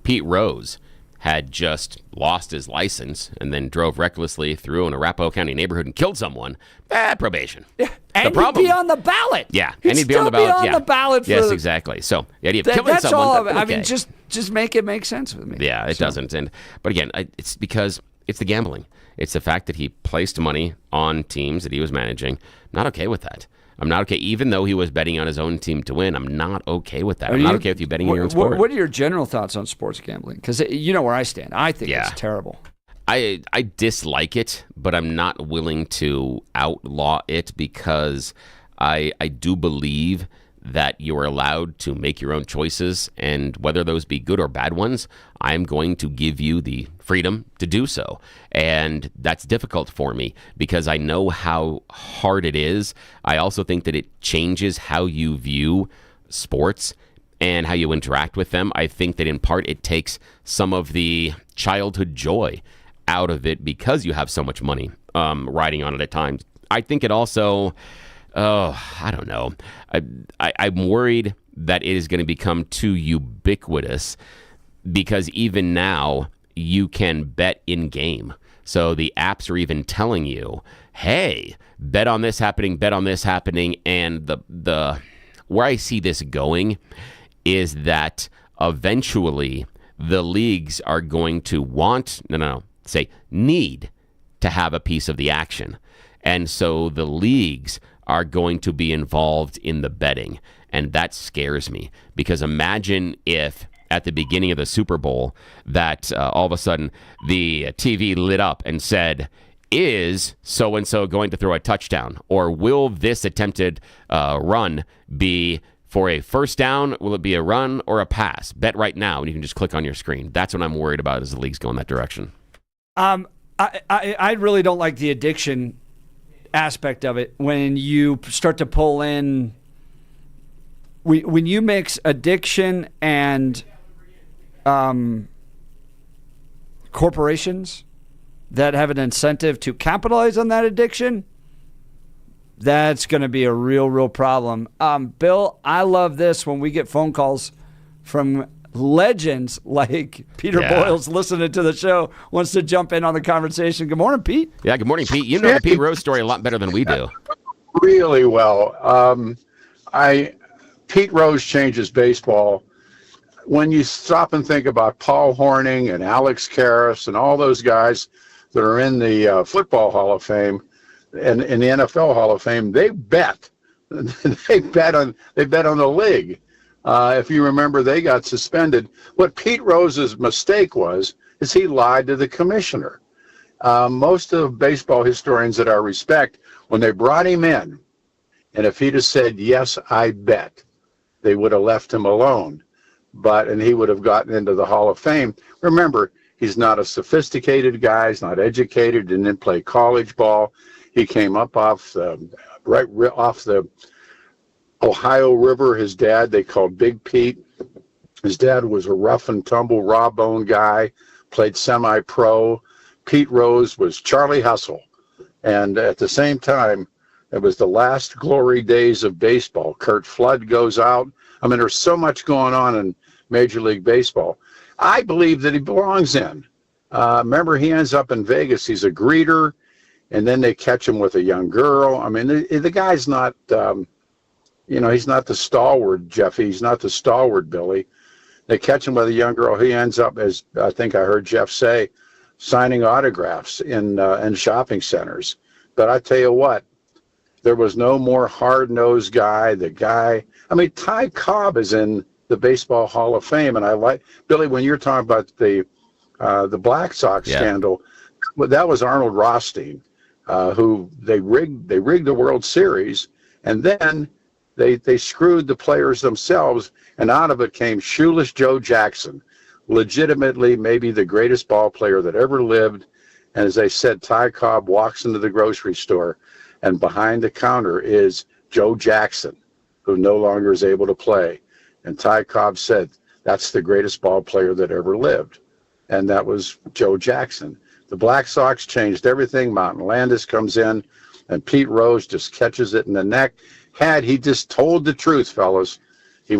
Speaker 7: Pete Rose had just lost his license and then drove recklessly through an Arapahoe County neighborhood and killed someone, probation.
Speaker 1: Yeah, and he'd be on the ballot.
Speaker 7: Yeah,
Speaker 1: and
Speaker 7: he'd be on the ballot.
Speaker 1: On the ballot for
Speaker 7: yes, exactly. So the idea of killing
Speaker 1: that's
Speaker 7: someone.
Speaker 1: All of it.
Speaker 7: Okay.
Speaker 1: I mean, just make it make sense with me.
Speaker 7: Yeah, it doesn't. But again, it's because it's the gambling. It's the fact that he placed money on teams that he was managing. I'm not okay with that. I'm not okay, even though he was betting on his own team to win. I'm not okay with that. I'm not okay with you betting on your own sport.
Speaker 1: What are your general thoughts on sports gambling? Because you know where I stand. I think it's terrible.
Speaker 7: I dislike it, but I'm not willing to outlaw it because I do believe that you are allowed to make your own choices, and whether those be good or bad ones, I'm going to give you the freedom to do so. And that's difficult for me because I know how hard it is. I also think that it changes how you view sports and how you interact with them. I think that in part it takes some of the childhood joy out of it because you have so much money riding on it at times. I think it also... I don't know. I'm worried that it is going to become too ubiquitous because even now you can bet in game. So the apps are even telling you, hey, bet on this happening, and the where I see this going is that eventually the leagues are going to need to have a piece of the action. And so the leagues are going to be involved in the betting. And that scares me because imagine if at the beginning of the Super Bowl that all of a sudden the TV lit up and said, is so-and-so going to throw a touchdown? Or will this attempted run be for a first down? Will it be a run or a pass? Bet right now, and you can just click on your screen. That's what I'm worried about as the leagues go in that direction.
Speaker 1: I really don't like the addiction aspect of it when you start to pull in when you mix addiction and corporations that have an incentive to capitalize on that addiction. That's going to be a real problem. Bill, I love this when we get phone calls from legends like Peter Boyles listening to the show, wants to jump in on the conversation. Good morning, Pete.
Speaker 7: Yeah, good morning, Pete. You know the Pete Rose story a lot better than we do.
Speaker 17: Really well. Pete Rose changes baseball. When you stop and think about Paul Hornung and Alex Karras and all those guys that are in the Football Hall of Fame and in the NFL Hall of Fame, they bet. They bet on the league. If you remember, they got suspended. What Pete Rose's mistake is he lied to the commissioner. Most of baseball historians that I respect, when they brought him in, and if he'd have said, yes, I bet, they would have left him alone. And he would have gotten into the Hall of Fame. Remember, he's not a sophisticated guy. He's not educated, didn't play college ball. He came up off the Ohio River. His dad, they called Big Pete. His dad was a rough and tumble, raw bone guy, played semi-pro. Pete Rose was Charlie Hustle. And at the same time, it was the last glory days of baseball. Curt Flood goes out. I mean, there's so much going on in Major League Baseball. I believe that he belongs in. Remember, he ends up in Vegas. He's a greeter, and then they catch him with a young girl. I mean, the guy's not... he's not the stalwart Jeffy. He's not the stalwart Billy. They catch him with a young girl. He ends up, as I think I heard Jeff say, signing autographs in shopping centers. But I tell you what, there was no more hard-nosed guy. Ty Cobb is in the Baseball Hall of Fame, and I like Billy when you're talking about the Black Sox scandal. Well, that was Arnold Rothstein, who they rigged the World Series, and then they screwed the players themselves, and out of it came Shoeless Joe Jackson, legitimately maybe the greatest ball player that ever lived, And as they said, Ty Cobb walks into the grocery store, and behind the counter is Joe Jackson, who no longer is able to play. And Ty Cobb said, that's the greatest ball player that ever lived. And that was Joe Jackson. The Black Sox changed everything. Mountain Landis comes in, and Pete Rose just catches it in the neck. Had he just told the truth, fellas, he'd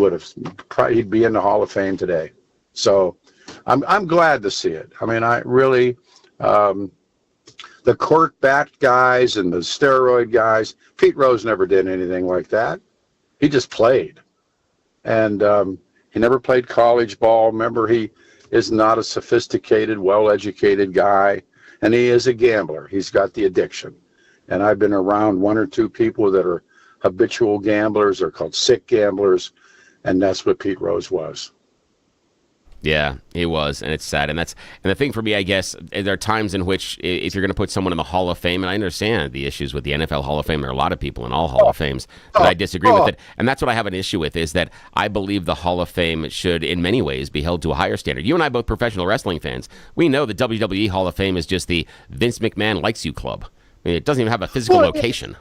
Speaker 17: be in the Hall of Fame today. So I'm glad to see it. I mean, I really, the cork bat guys and the steroid guys, Pete Rose never did anything like that. He just played. And he never played college ball. Remember, he is not a sophisticated, well-educated guy, and he is a gambler. He's got the addiction. And I've been around one or two people that are habitual gamblers. They're called sick gamblers, and that's what Pete Rose was.
Speaker 7: Yeah, he was, and it's sad. And the thing for me, I guess, there are times in which if you're going to put someone in the Hall of Fame, and I understand the issues with the NFL Hall of Fame, there are a lot of people in all Hall of Fames, but I disagree with it. And that's what I have an issue with, is that I believe the Hall of Fame should, in many ways, be held to a higher standard. You and I, both professional wrestling fans, we know the WWE Hall of Fame is just the Vince McMahon likes you club. I mean, it doesn't even have a physical location.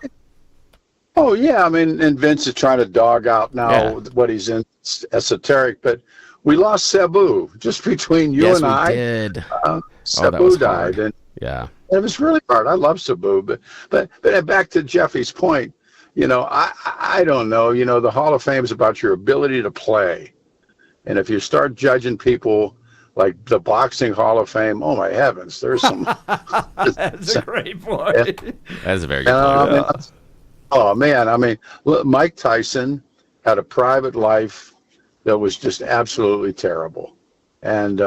Speaker 17: Oh, yeah. I mean, and Vince is trying to dog out now what he's in, esoteric, but we lost Sabu just between you and I.
Speaker 7: Yes, we did.
Speaker 17: Sabu died, and
Speaker 7: yeah,
Speaker 17: it was really hard. I love Sabu, but back to Jeffy's point. You know, I don't know. You know, the Hall of Fame is about your ability to play, and if you start judging people like the Boxing Hall of Fame, oh my heavens, there's some.
Speaker 1: That's a great point.
Speaker 7: That's a very good point.
Speaker 17: I mean, oh man, I mean, Mike Tyson had a private life that was just absolutely terrible. And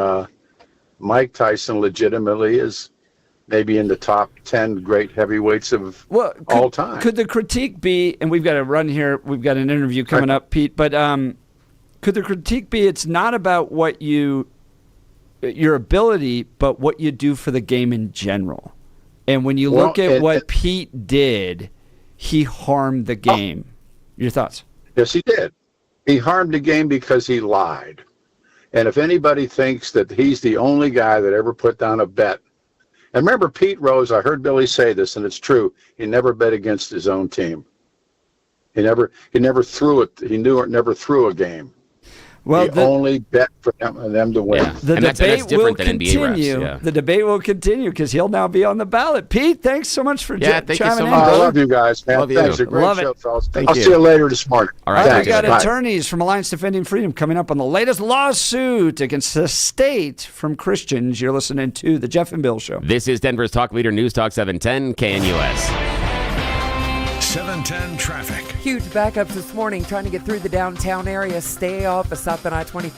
Speaker 17: Mike Tyson legitimately is maybe in the top 10 great heavyweights of all time.
Speaker 1: Could the critique be, and we've got to run here, we've got an interview coming up, Pete, but could the critique be it's not about what your ability, but what you do for the game in general? And when you look at what Pete did, he harmed the game. Your thoughts?
Speaker 17: Yes, he did. He harmed the game because he lied. And if anybody thinks that he's the only guy that ever put down a bet, and remember Pete Rose, I heard Billy say this, and it's true, he never bet against his own team. He never threw it. He never threw a game.
Speaker 1: Well,
Speaker 17: he only bet for them to win.
Speaker 7: Yeah.
Speaker 1: The
Speaker 7: and
Speaker 1: debate
Speaker 7: that's
Speaker 1: will
Speaker 7: than NBA
Speaker 1: continue.
Speaker 7: refs, yeah.
Speaker 1: The debate will continue because he'll now be on the ballot. Pete, thanks so much for
Speaker 7: thank you
Speaker 1: chiming
Speaker 7: so
Speaker 1: in.
Speaker 7: much.
Speaker 17: I love you guys, man.
Speaker 7: Love
Speaker 17: Thanks.
Speaker 7: you.
Speaker 17: A great
Speaker 1: Love
Speaker 17: show,
Speaker 1: it.
Speaker 17: fellas.
Speaker 7: Thank
Speaker 17: I'll
Speaker 7: you.
Speaker 17: see you later this morning.
Speaker 7: All right.
Speaker 1: We got
Speaker 17: Bye.
Speaker 1: attorneys from Alliance Defending Freedom coming up on the latest lawsuit against the state from Christians. You're listening to The Jeff and Bill Show.
Speaker 7: This is Denver's Talk Leader, News Talk 710 KNUS.
Speaker 14: 710 traffic.
Speaker 18: Huge backups this morning trying to get through the downtown area. Stay off of South and I-20.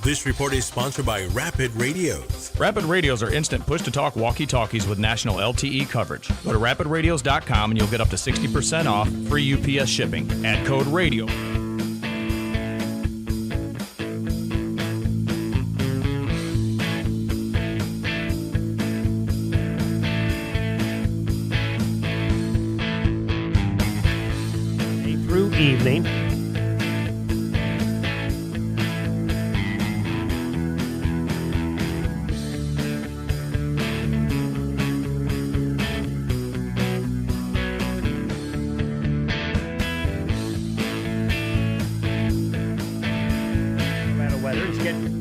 Speaker 19: This report is sponsored by Rapid Radios.
Speaker 20: Rapid Radios are instant push-to-talk walkie-talkies with national LTE coverage. Go to rapidradios.com and you'll get up to 60% off free UPS shipping. Add code RADIO.
Speaker 5: Through evening. No matter whether it's getting.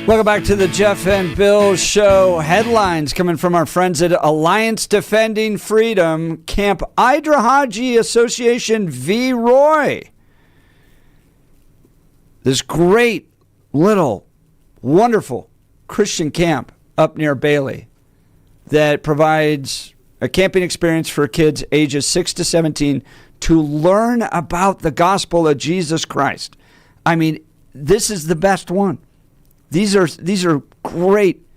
Speaker 1: Welcome back to the Jeff and Bill Show. Headlines coming from our friends at Alliance Defending Freedom, Camp Idrahaji Association v. Roy. This great little wonderful Christian camp up near Bailey that provides a camping experience for kids ages 6 to 17 to learn about the gospel of Jesus Christ. I mean, this is the best one. These are great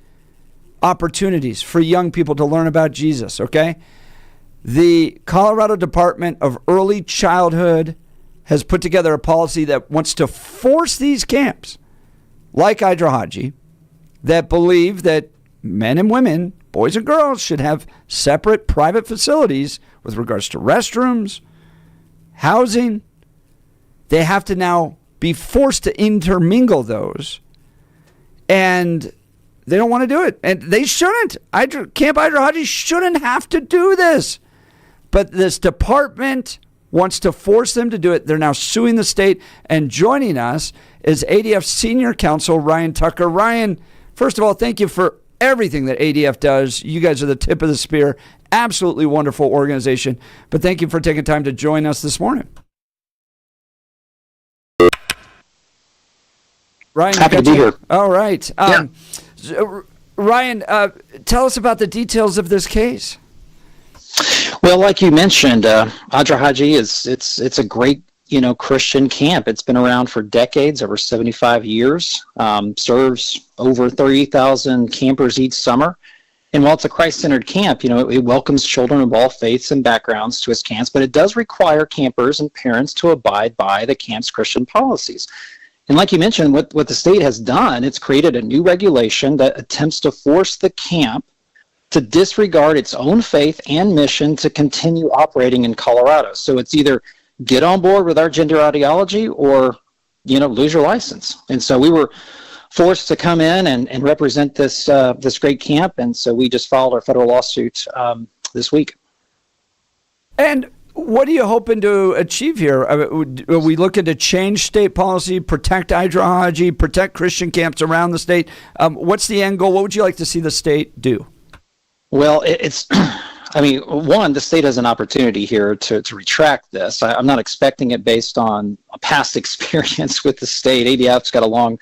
Speaker 1: opportunities for young people to learn about Jesus, okay? The Colorado Department of Early Childhood has put together a policy that wants to force these camps, like Idrahaji, that believe that men and women, boys and girls, should have separate private facilities with regards to restrooms, housing. They have to now be forced to intermingle those. And they don't want to do it. And they shouldn't. Camp Idrahaji shouldn't have to do this. But this department wants to force them to do it. They're now suing the state. And joining us is ADF Senior Counsel Ryan Tucker. Ryan, first of all, thank you for everything that ADF does. You guys are the tip of the spear. Absolutely wonderful organization. But thank you for taking time to join us this morning. Ryan,
Speaker 21: happy to be here.
Speaker 1: All right. Ryan, tell us about the details of this case.
Speaker 21: Well, like you mentioned, Idrahaji it's a great Christian camp. It's been around for decades, over 75 years. Serves over 30,000 campers each summer. And while it's a Christ-centered camp, it welcomes children of all faiths and backgrounds to its camps, but it does require campers and parents to abide by the camp's Christian policies. And like you mentioned, what the state has done, it's created a new regulation that attempts to force the camp to disregard its own faith and mission to continue operating in Colorado. So it's either get on board with our gender ideology or, lose your license. And so we were forced to come in and represent this great camp. And so we just filed our federal lawsuit this week.
Speaker 1: And what are you hoping to achieve here? Are we looking to change state policy, protect Idrahaji, protect Christian camps around the state? What's the end goal? What would you like to see the state do?
Speaker 21: Well, one, the state has an opportunity here to retract this. I'm not expecting it based on a past experience with the state. ADF's got a long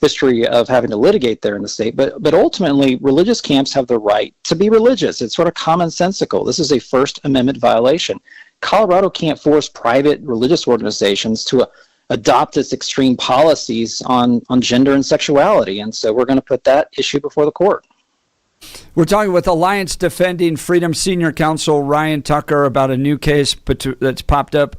Speaker 21: history of having to litigate there in the state, but ultimately, religious camps have the right to be religious. It's sort of commonsensical. This is a First Amendment violation. Colorado can't force private religious organizations to adopt its extreme policies on gender and sexuality, and so we're going to put that issue before the court.
Speaker 1: We're talking with Alliance Defending Freedom Senior Counsel Ryan Tucker about a new case that's popped up.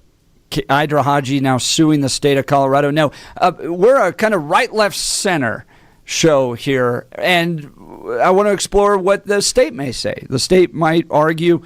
Speaker 1: Idrahaji now suing the state of Colorado. Now, we're a kind of right, left, center show here, and I want to explore what the state may say. The state might argue,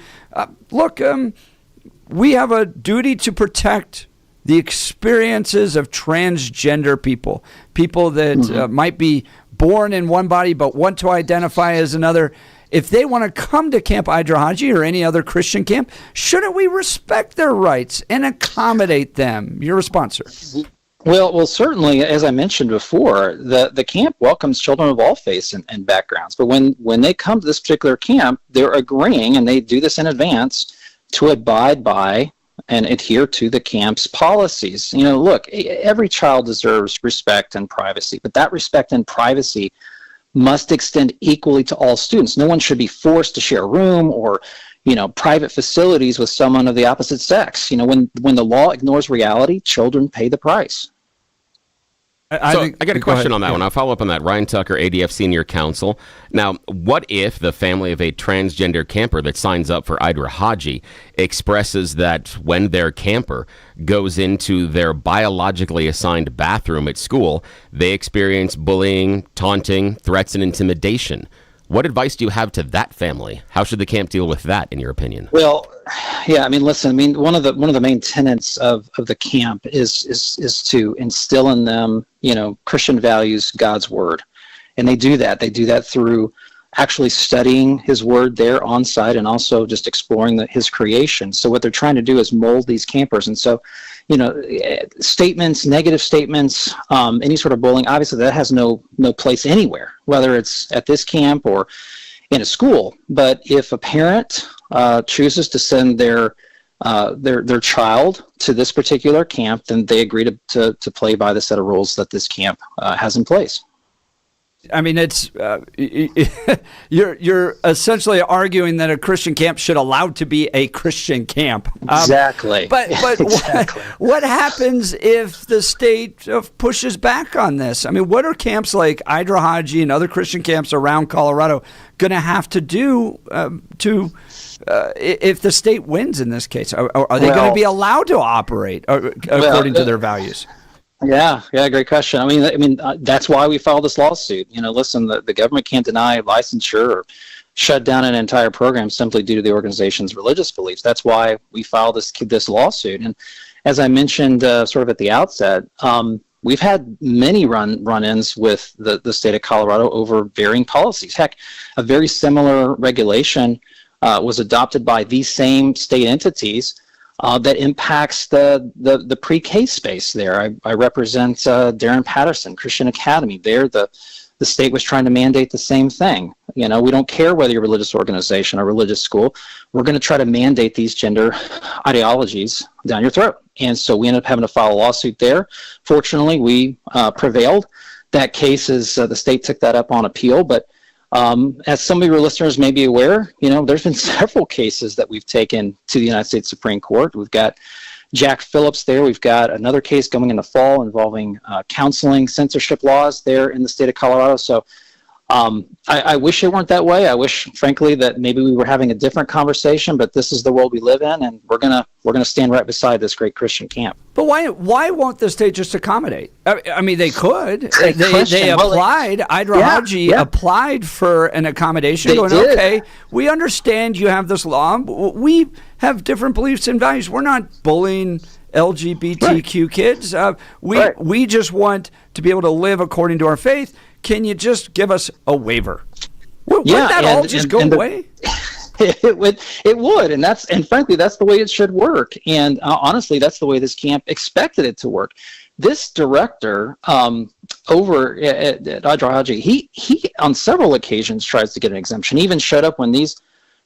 Speaker 1: we have a duty to protect the experiences of transgender people that might be born in one body but want to identify as another. If they want to come to Camp Idrahaji or any other Christian camp, shouldn't we respect their rights and accommodate them? Your response, sir.
Speaker 21: Well, certainly, as I mentioned before, the camp welcomes children of all faiths and backgrounds. But when they come to this particular camp, they're agreeing, and they do this in advance, to abide by and adhere to the camp's policies. Every child deserves respect and privacy, but that respect and privacy must extend equally to all students. No one should be forced to share a room or, private facilities with someone of the opposite sex. When the law ignores reality, children pay the price.
Speaker 7: I got a question on that one. I'll follow up on that. Ryan Tucker, ADF Senior Counsel. Now, what if the family of a transgender camper that signs up for Idrahaji expresses that when their camper goes into their biologically assigned bathroom at school, they experience bullying, taunting, threats, and intimidation? What advice do you have to that family? How should the camp deal with that, in your opinion?
Speaker 21: Well, yeah, one of the main tenets of the camp is to instill in them, Christian values, God's word. And they do that. They do that through actually studying his word there on site and also just exploring his creation. So what they're trying to do is mold these campers. And so, statements, negative statements, any sort of bullying, obviously that has no place anywhere, whether it's at this camp or in a school. But if a parent chooses to send their child to this particular camp, then they agree to play by the set of rules that this camp has in place.
Speaker 1: I mean, it's you're essentially arguing that a Christian camp should allow to be a Christian camp.
Speaker 21: Exactly.
Speaker 1: But
Speaker 21: exactly.
Speaker 1: What happens if the state pushes back on this? I mean, what are camps like Arapahoe and other Christian camps around Colorado going to have to do if the state wins in this case? Are they going to be allowed to operate according to their values?
Speaker 21: Yeah, great question. I mean, that's why we filed this lawsuit. Listen, the government can't deny licensure or shut down an entire program simply due to the organization's religious beliefs. That's why we filed this lawsuit. And as I mentioned sort of at the outset, we've had many run-ins with the state of Colorado over varying policies. Heck, a very similar regulation was adopted by these same state entities that impacts the pre-K space there. I represent Darren Patterson Christian Academy. There, the state was trying to mandate the same thing. We don't care whether you're a religious organization or religious school. We're going to try to mandate these gender ideologies down your throat. And so we ended up having to file a lawsuit there. Fortunately, we prevailed. That case is the state took that up on appeal, but as some of your listeners may be aware, there's been several cases that we've taken to the United States Supreme Court. We've got Jack Phillips there. We've got another case coming in the fall involving counseling censorship laws there in the state of Colorado. So I wish it weren't that way. I wish, frankly, that maybe we were having a different conversation, but this is the world we live in, and we're gonna stand right beside this great Christian camp.
Speaker 1: But why won't the state just accommodate? I mean, they could. They applied. Arapahoe applied for an accommodation. Okay, we understand you have this law. We have different beliefs and values. We're not bullying LGBTQ kids. We just want to be able to live according to our faith. Can you just give us a waiver? Wouldn't that all just go away?
Speaker 21: It would, and frankly, that's the way it should work. And honestly, that's the way this camp expected it to work. This director over at Arapahoe, he on several occasions tries to get an exemption. He even showed up when these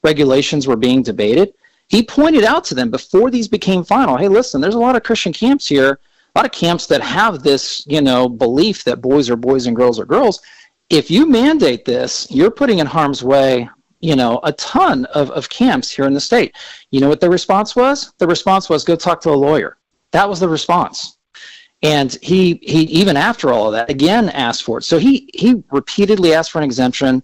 Speaker 21: regulations were being debated. He pointed out to them before these became final, hey, listen, there's a lot of Christian camps here, a lot of camps that have this, belief that boys are boys and girls are girls. If you mandate this, you're putting in harm's way, a ton of camps here in the state. You know what the response was? The response was, go talk to a lawyer. That was the response. And he even after all of that, again asked for it. So he repeatedly asked for an exemption.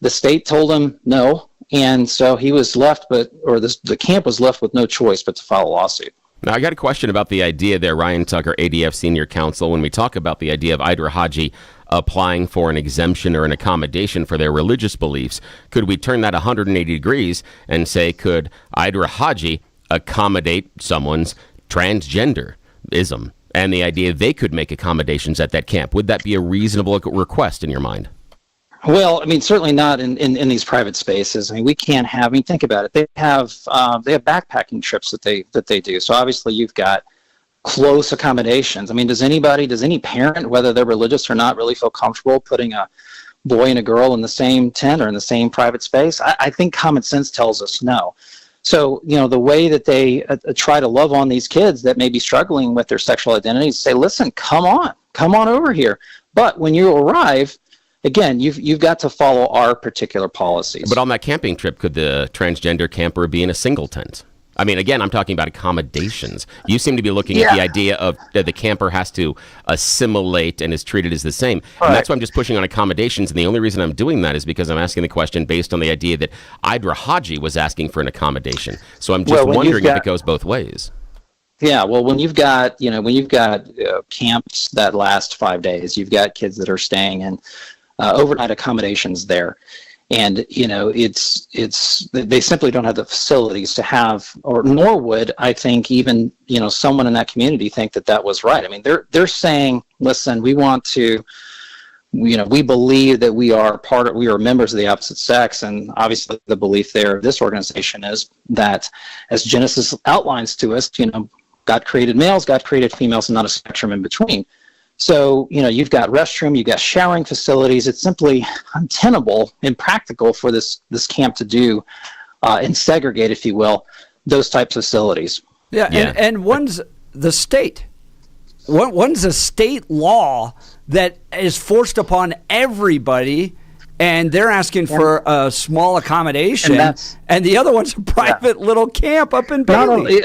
Speaker 21: The state told him no. And so he was left, the camp was left with no choice but to file a lawsuit.
Speaker 7: Now, I got a question about the idea there, Ryan Tucker, ADF Senior Counsel, when we talk about the idea of Arapahoe applying for an exemption or an accommodation for their religious beliefs. Could we turn that 180 degrees and say, could Arapahoe accommodate someone's transgenderism and the idea they could make accommodations at that camp? Would that be a reasonable request in your mind?
Speaker 21: Well, I mean, certainly not in these private spaces. I mean, we can't have. I mean, think about it. They have backpacking trips that they do. So obviously, you've got close accommodations. I mean, does any parent, whether they're religious or not, really feel comfortable putting a boy and a girl in the same tent or in the same private space? I think common sense tells us no. So, the way that they try to love on these kids that may be struggling with their sexual identities, say, listen, come on over here. But when you arrive, again, you've got to follow our particular policies.
Speaker 7: But on that camping trip, could the transgender camper be in a single tent? I mean, again, I'm talking about accommodations. You seem to be looking at the idea of the camper has to assimilate and is treated as the same. Right. And that's why I'm just pushing on accommodations. And the only reason I'm doing that is because I'm asking the question based on the idea that Arapahoe was asking for an accommodation. So I'm just wondering if it goes both ways.
Speaker 21: Yeah, well, when you've got camps that last 5 days, you've got kids that are staying in overnight accommodations there. And, it's they simply don't have the facilities to have, nor would I think even, someone in that community think that was right. I mean, they're saying, listen, we want to we believe that we are members of the opposite sex, and obviously the belief there of this organization is that, as Genesis outlines to us, God created males, God created females, and not a spectrum in between. So, you've got restroom, you've got showering facilities. It's simply untenable, impractical for this camp to do and segregate, if you will, those types of facilities.
Speaker 1: Yeah. And one's the state. One's a state law that is forced upon everybody, and they're asking for a small accommodation, and the other one's a private little camp up in Bailey.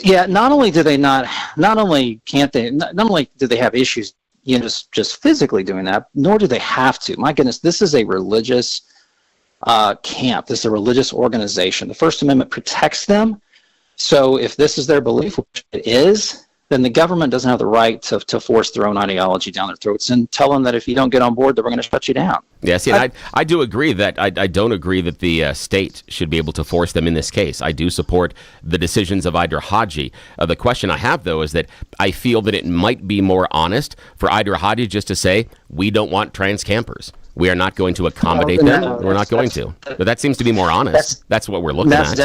Speaker 21: Not only do they not only do they have issues, just physically doing that, nor do they have to. My goodness, this is a religious camp. This is a religious organization. The First Amendment protects them. So if this is their belief, which it is, then the government doesn't have the right to force their own ideology down their throats and tell them that if you don't get on board, that we're going to shut you down.
Speaker 7: Yes, and I do agree that I don't agree that the state should be able to force them in this case. I do support the decisions of Idra Haji. The question I have, though, is that I feel that it might be more honest for Idra Haji just to say, we don't want trans campers. We are not going to accommodate them. We're not going to. But that seems to be more honest. That's what we're looking at.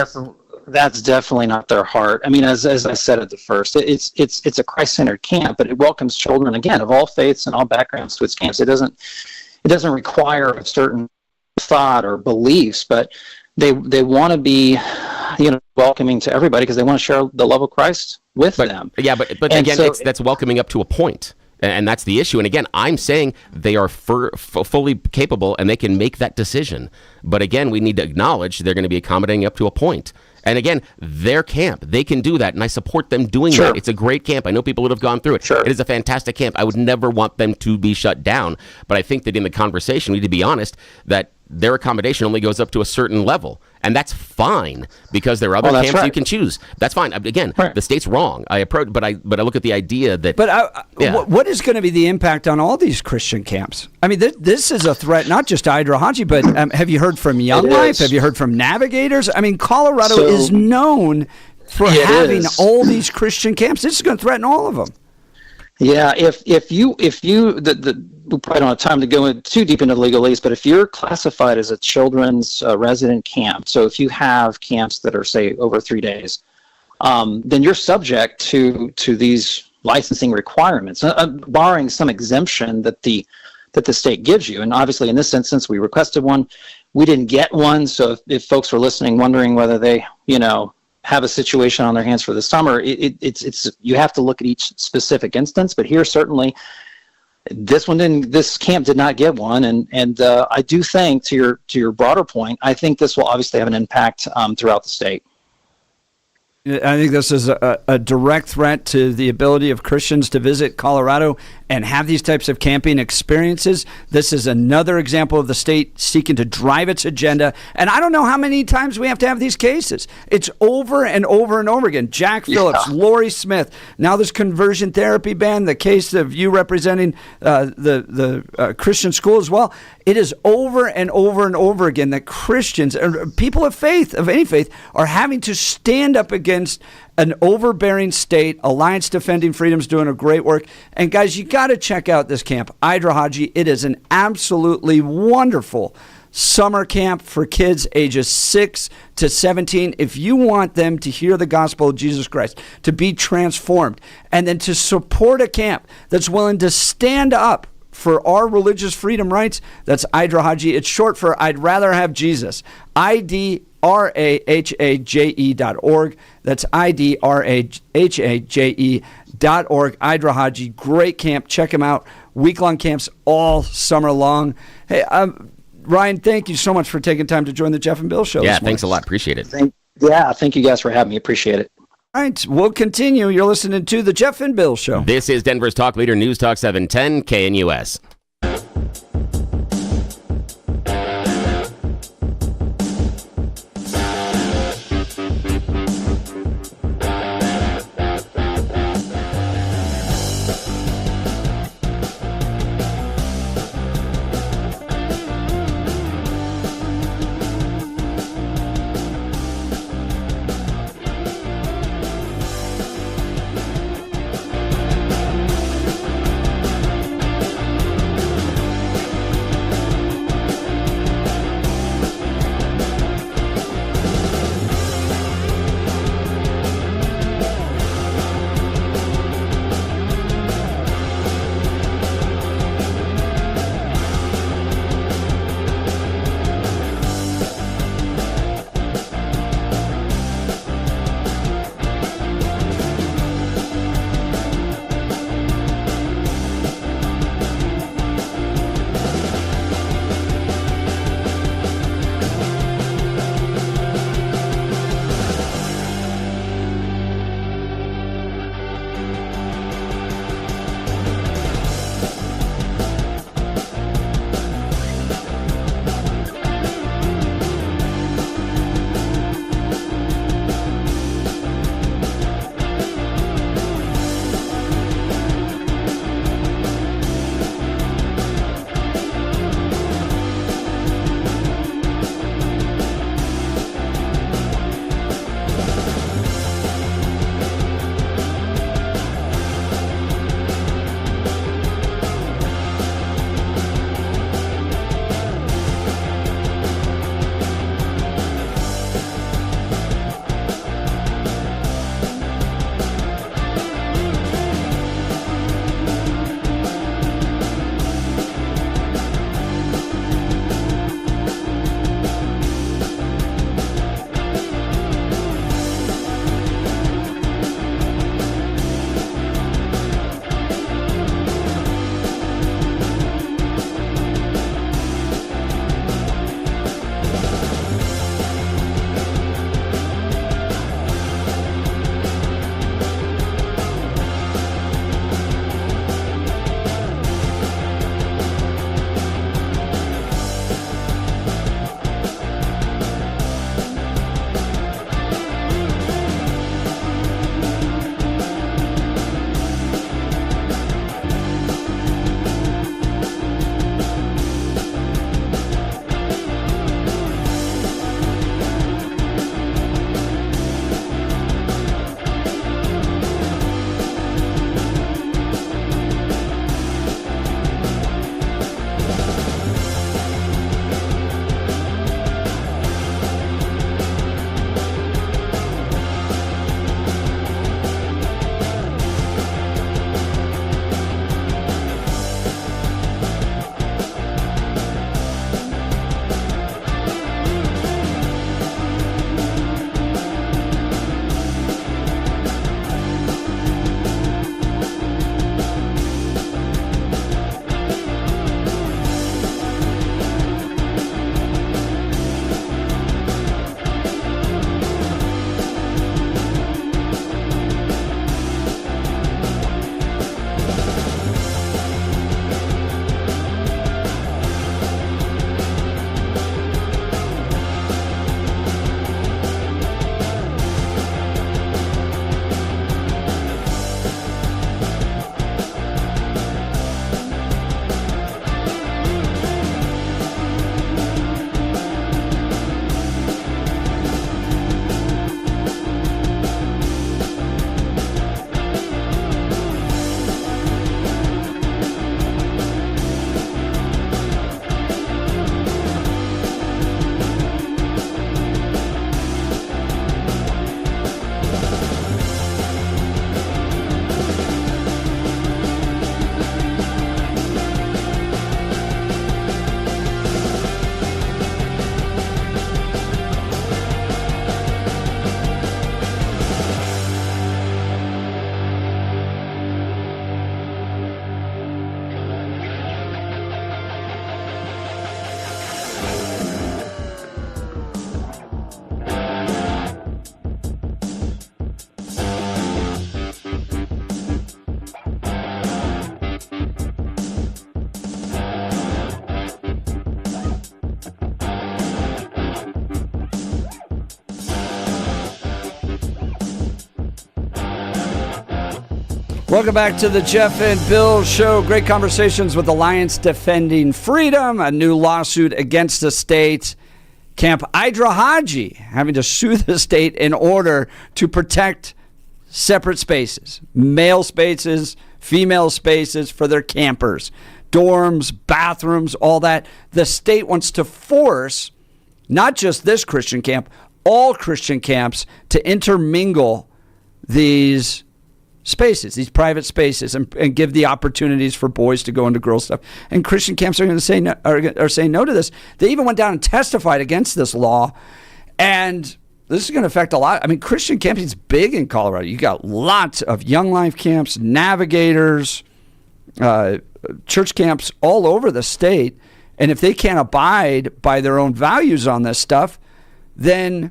Speaker 21: That's definitely not their heart. I mean, as I said at the first, it's a Christ-centered camp, but it welcomes children, again, of all faiths and all backgrounds to its camps. It doesn't require a certain thought or beliefs, but they want to be, welcoming to everybody because they want to share the love of Christ with them.
Speaker 7: Yeah, but again, that's welcoming up to a point. And that's the issue. And again, I'm saying they are fully capable and they can make that decision. But again, we need to acknowledge they're going to be accommodating up to a point. And again, their camp, they can do that. And I support them doing that. It's a great camp. I know people that have gone through it. It is a fantastic camp. I would never want them to be shut down. But I think that in the conversation, we need to be honest that their accommodation only goes up to a certain level. And that's fine because there are other camps you can choose. That's fine. Again, the state's wrong. But I look at the idea that.
Speaker 1: But what is going to be the impact on all these Christian camps? I mean, this is a threat not just to Idra Haji, but have you heard from Young Life? Have you heard from Navigators? I mean, Colorado is known for having all these Christian camps. This is going to threaten all of them.
Speaker 21: Yeah, if you we probably don't have time to go too deep into legalese, but if you're classified as a children's resident camp, so if you have camps that are, say, over 3 days, then you're subject to these licensing requirements, barring some exemption that the state gives you. And obviously, in this instance, we requested one. We didn't get one, so if folks were listening, wondering whether they, have a situation on their hands for the summer, it's you have to look at each specific instance. But here, certainly, this camp did not get one, and I do think, to your broader point, I think this will obviously have an impact throughout the state.
Speaker 1: I think this is a direct threat to the ability of Christians to visit Colorado and have these types of camping experiences. This is another example of the state seeking to drive its agenda. And I don't know how many times we have to have these cases. It's over and over and over again. Jack Phillips, Lori Smith, now this conversion therapy ban, the case of you representing the Christian school as well. It is over and over and over again that Christians, people of faith, of any faith, are having to stand up against an overbearing state. Alliance Defending Freedom is doing a great work. And guys, you got to check out this camp, Idra Haji. It is an absolutely wonderful summer camp for kids ages 6 to 17. If you want them to hear the gospel of Jesus Christ, to be transformed, and then to support a camp that's willing to stand up for our religious freedom rights, that's Idra Haji. It's short for I'd Rather Have Jesus. IDRAHAJE.org. That's IDRAHAJE.org. Idra Haji, great camp. Check them out. Week-long camps all summer long. Hey, Ryan, thank you so much for taking time to join the Jeff and Bill Show.
Speaker 7: Yeah, thanks a lot. Appreciate it.
Speaker 21: Thank you guys for having me. Appreciate it.
Speaker 1: All right, we'll continue. You're listening to the Jeff and Bill Show.
Speaker 7: This is Denver's Talk Leader, News Talk 710 KNUS.
Speaker 1: Welcome back to the Jeff and Bill Show. Great conversations with Alliance Defending Freedom, a new lawsuit against the state. Camp Idrahaji having to sue the state in order to protect separate spaces, male spaces, female spaces for their campers, dorms, bathrooms, all that. The state wants to force not just this Christian camp, all Christian camps to intermingle these spaces, these private spaces, and give the opportunities for boys to go into girls' stuff. And Christian camps are going to say no, are saying no to this. They even went down and testified against this law, and this is going to affect a lot. I mean, Christian camping is big in Colorado. You got lots of Young Life camps, Navigators, church camps all over the state, and if they can't abide by their own values on this stuff, then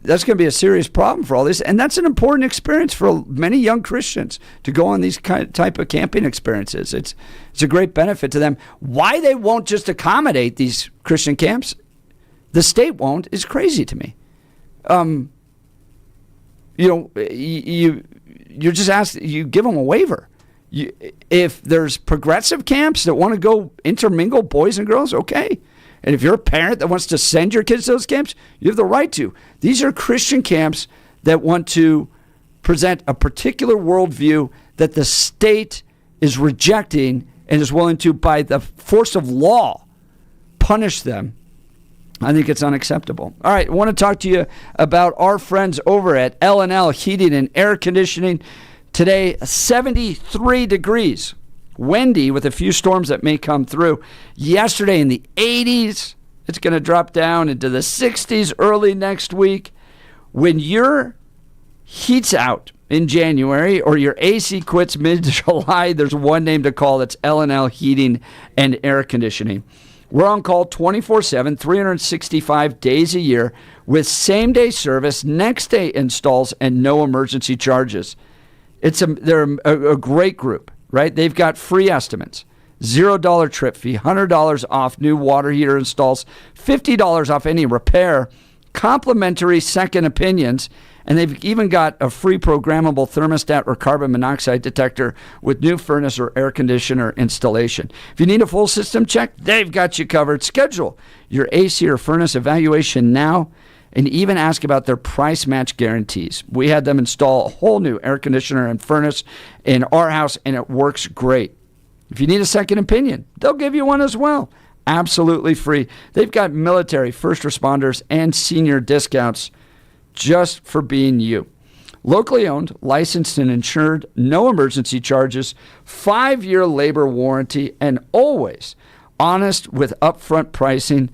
Speaker 1: that's going to be a serious problem for all this. And that's an important experience for many young Christians to go on these type of camping experiences. It's a great benefit to them. Why they won't just accommodate these Christian camps, the state won't, is crazy to me. You're just asked, you give them a waiver. If there's progressive camps that want to go intermingle boys and girls, okay. And if you're a parent that wants to send your kids to those camps, you have the right to. These are Christian camps that want to present a particular worldview that the state is rejecting and is willing to, by the force of law, punish them. I think it's unacceptable. All right, I want to talk to you about our friends over at L&L Heating and Air Conditioning. Today, 73 degrees. Windy with a few storms that may come through. Yesterday in the 80s, it's going to drop down into the 60s early next week. When your heat's out in January or your AC quits mid-July, there's one name to call. That's L&L Heating and Air Conditioning. We're on call 24/7, 365 days a year with same-day service, next-day installs, and no emergency charges. They're a great group. Right? They've got free estimates, $0 trip fee, $100 off new water heater installs, $50 off any repair, complimentary second opinions, and they've even got a free programmable thermostat or carbon monoxide detector with new furnace or air conditioner installation. If you need a full system check, they've got you covered. Schedule your AC or furnace evaluation now, and even ask about their price match guarantees. We had them install a whole new air conditioner and furnace in our house, and it works great. If you need a second opinion, they'll give you one as well. Absolutely free. They've got military, first responders, and senior discounts just for being you. Locally owned, licensed, and insured, no emergency charges, 5-year labor warranty, and always honest with upfront pricing.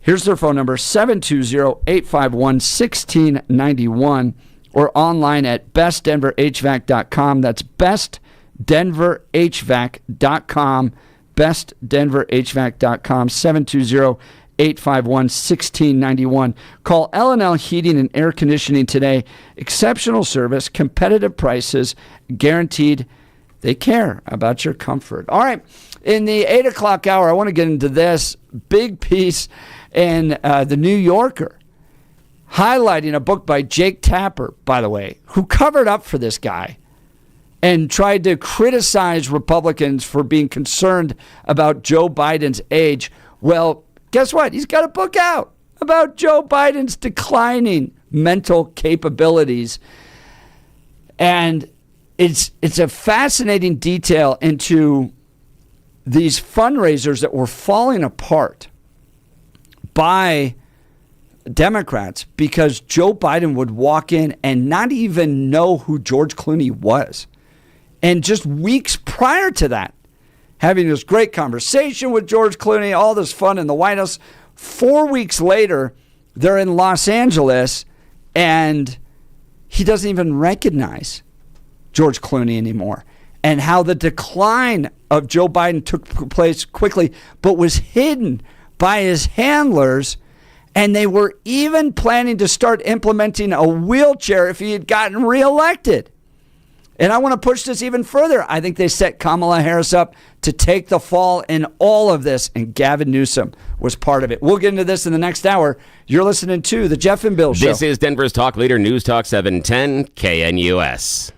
Speaker 1: Here's their phone number, 720-851-1691, or online at bestdenverhvac.com. That's bestdenverhvac.com, bestdenverhvac.com, 720-851-1691. Call L&L Heating and Air Conditioning today. Exceptional service, competitive prices, guaranteed. They care about your comfort. All right, in the 8 o'clock hour, I want to get into this big piece in the New Yorker, highlighting a book by Jake Tapper, by the way, who covered up for this guy and tried to criticize Republicans for being concerned about Joe Biden's age. Well, guess what? He's got a book out about Joe Biden's declining mental capabilities. And it's a fascinating detail into these fundraisers that were falling apart by Democrats because Joe Biden would walk in and not even know who George Clooney was. And just weeks prior to that, having this great conversation with George Clooney, all this fun in the White House. 4 weeks later, they're in Los Angeles, and he doesn't even recognize George Clooney anymore. And how the decline of Joe Biden took place quickly, but was hidden by his handlers, and they were even planning to start implementing a wheelchair if he had gotten reelected. And I want to push this even further. I think they set Kamala Harris up to take the fall in all of this, and Gavin Newsom was part of it. We'll get into this in the next hour. You're listening to The Jeff and Bill Show.
Speaker 7: This is Denver's Talk Leader, News Talk 710 KNUS.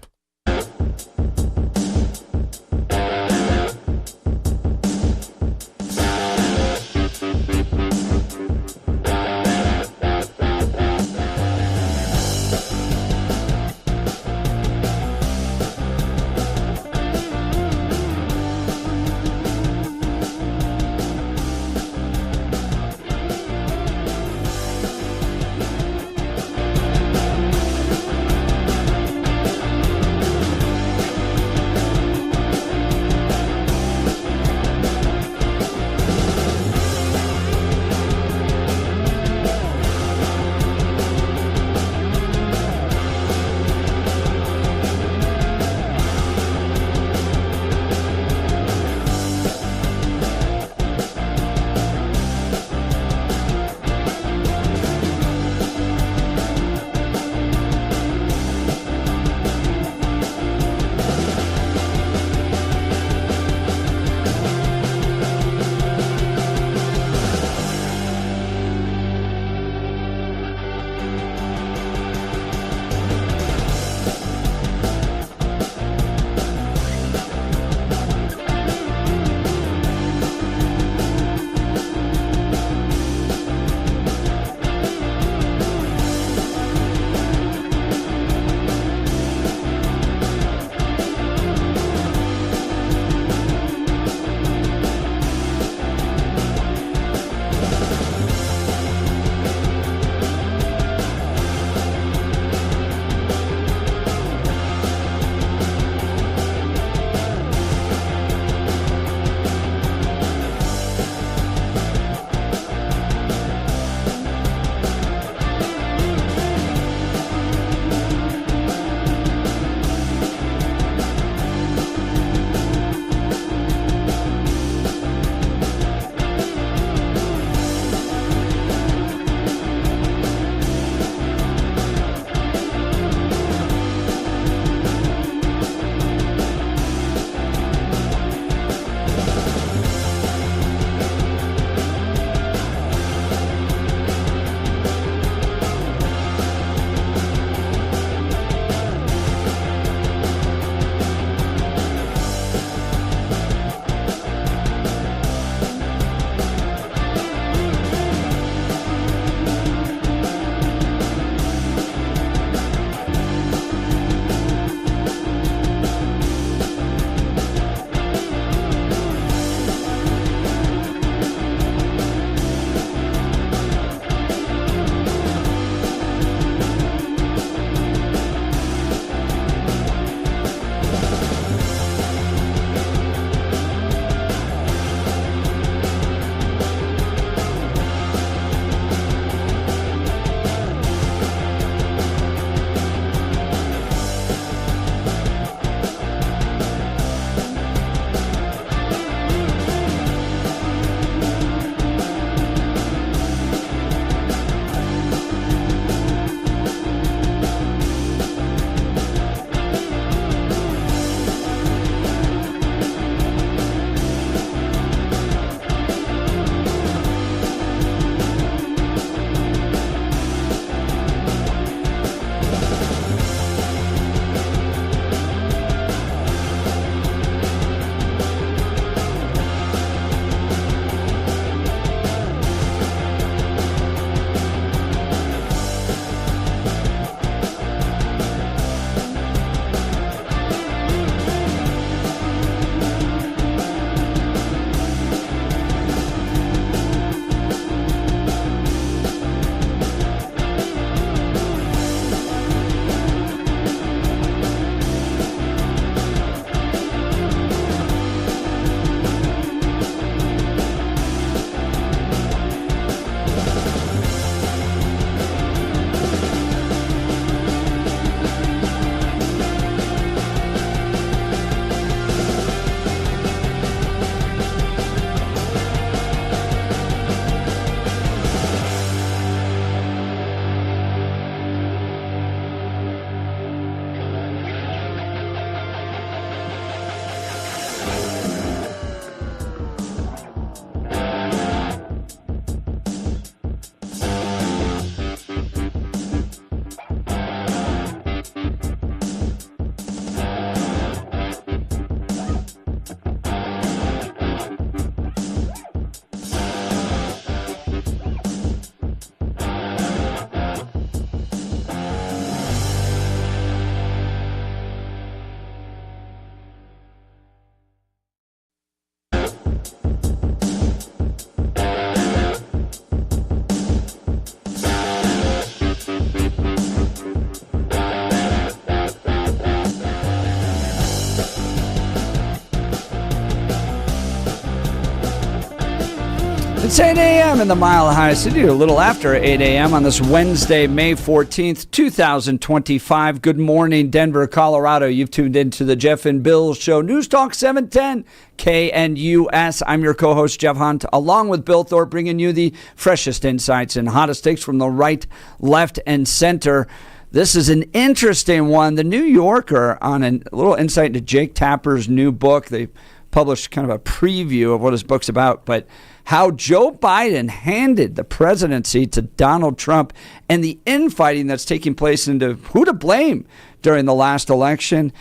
Speaker 1: 10 a.m. in the Mile High City, a little after 8 a.m. on this Wednesday, May 14th, 2025. Good morning, Denver, Colorado. You've tuned into the Jeff and Bill Show. News Talk 710 KNUS. I'm your co-host, Jeff Hunt, along with Bill Thorpe, bringing you the freshest insights and hottest takes from the right, left, and center. This is an interesting one. The New Yorker, on a little insight into Jake Tapper's new book. They published kind of a preview of what his book's about, but how Joe Biden handed the presidency to Donald Trump and the infighting that's taking place into who to blame during the last election.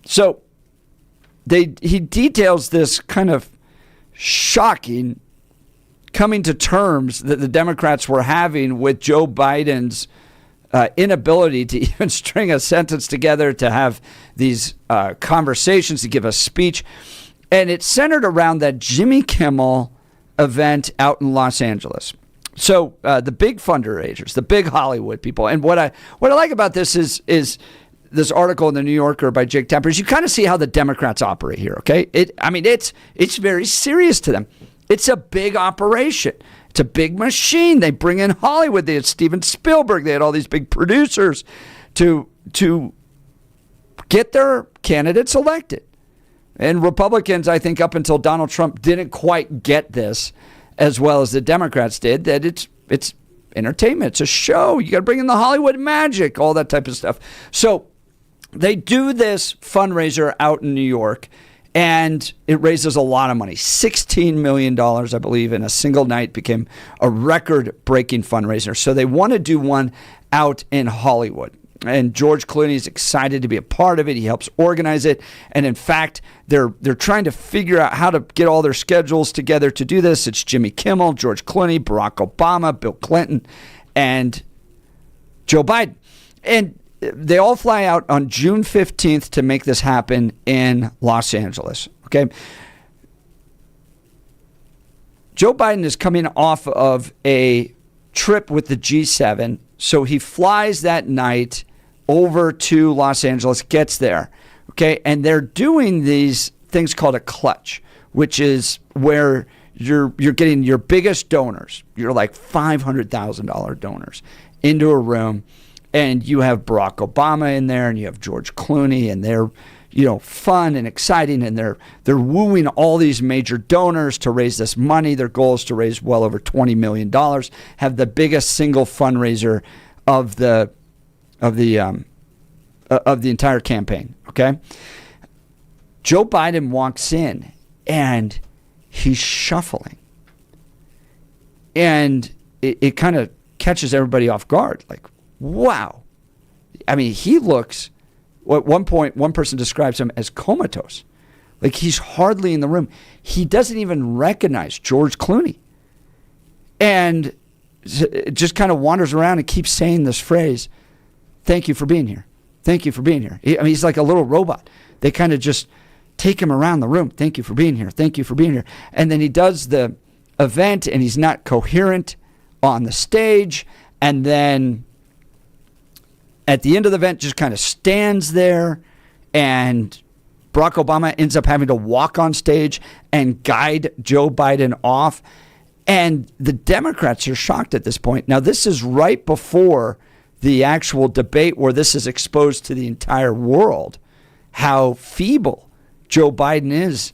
Speaker 1: So he details this kind of shocking coming to terms that the Democrats were having with Joe Biden's inability to even string a sentence together, to have these conversations, to give a speech. And it's centered around that Jimmy Kimmel event out in Los Angeles. So the big fundraisers, the big Hollywood people. And what I like about this is this article in the New Yorker by Jake Tapper is you kind of see how the Democrats operate here, okay? It's very serious to them. It's a big operation. It's a big machine. They bring in Hollywood. They had Steven Spielberg. They had all these big producers to get their candidates elected. And Republicans, I think, up until Donald Trump, didn't quite get this as well as the Democrats did, that it's entertainment. It's a show. You got to bring in the Hollywood magic, all that type of stuff. So they do this fundraiser out in New York, and it raises a lot of money. $16 million, I believe, in a single night. Became a record-breaking fundraiser. So they want to do one out in Hollywood. And George Clooney is excited to be a part of it. He helps organize it. And in fact, they're trying to figure out how to get all their schedules together to do this. It's Jimmy Kimmel, George Clooney, Barack Obama, Bill Clinton, and Joe Biden. And they all fly out on June 15th to make this happen in Los Angeles. Okay. Joe Biden is coming off of a trip with the G7. So he flies that night over to Los Angeles, gets there. Okay. And they're doing these things called a clutch, which is where you're getting your biggest donors, your like $500,000 donors, into a room. And you have Barack Obama in there, and you have George Clooney, and they're, fun and exciting, and they're wooing all these major donors to raise this money. Their goal is to raise well over $20 million, have the biggest single fundraiser of the entire campaign. Okay, Joe Biden walks in, and he's shuffling, and it kind of catches everybody off guard, like, wow. I mean, he looks, at one point, one person describes him as comatose. Like, he's hardly in the room. He doesn't even recognize George Clooney. And it just kind of wanders around and keeps saying this phrase, "Thank you for being here. Thank you for being here." He's like a little robot. They kind of just take him around the room. "Thank you for being here. Thank you for being here." And then he does the event, and he's not coherent on the stage. And then at the end of the event, just kind of stands there, and Barack Obama ends up having to walk on stage and guide Joe Biden off. And the Democrats are shocked at this point. Now, this is right before the actual debate where this is exposed to the entire world, how feeble Joe Biden is.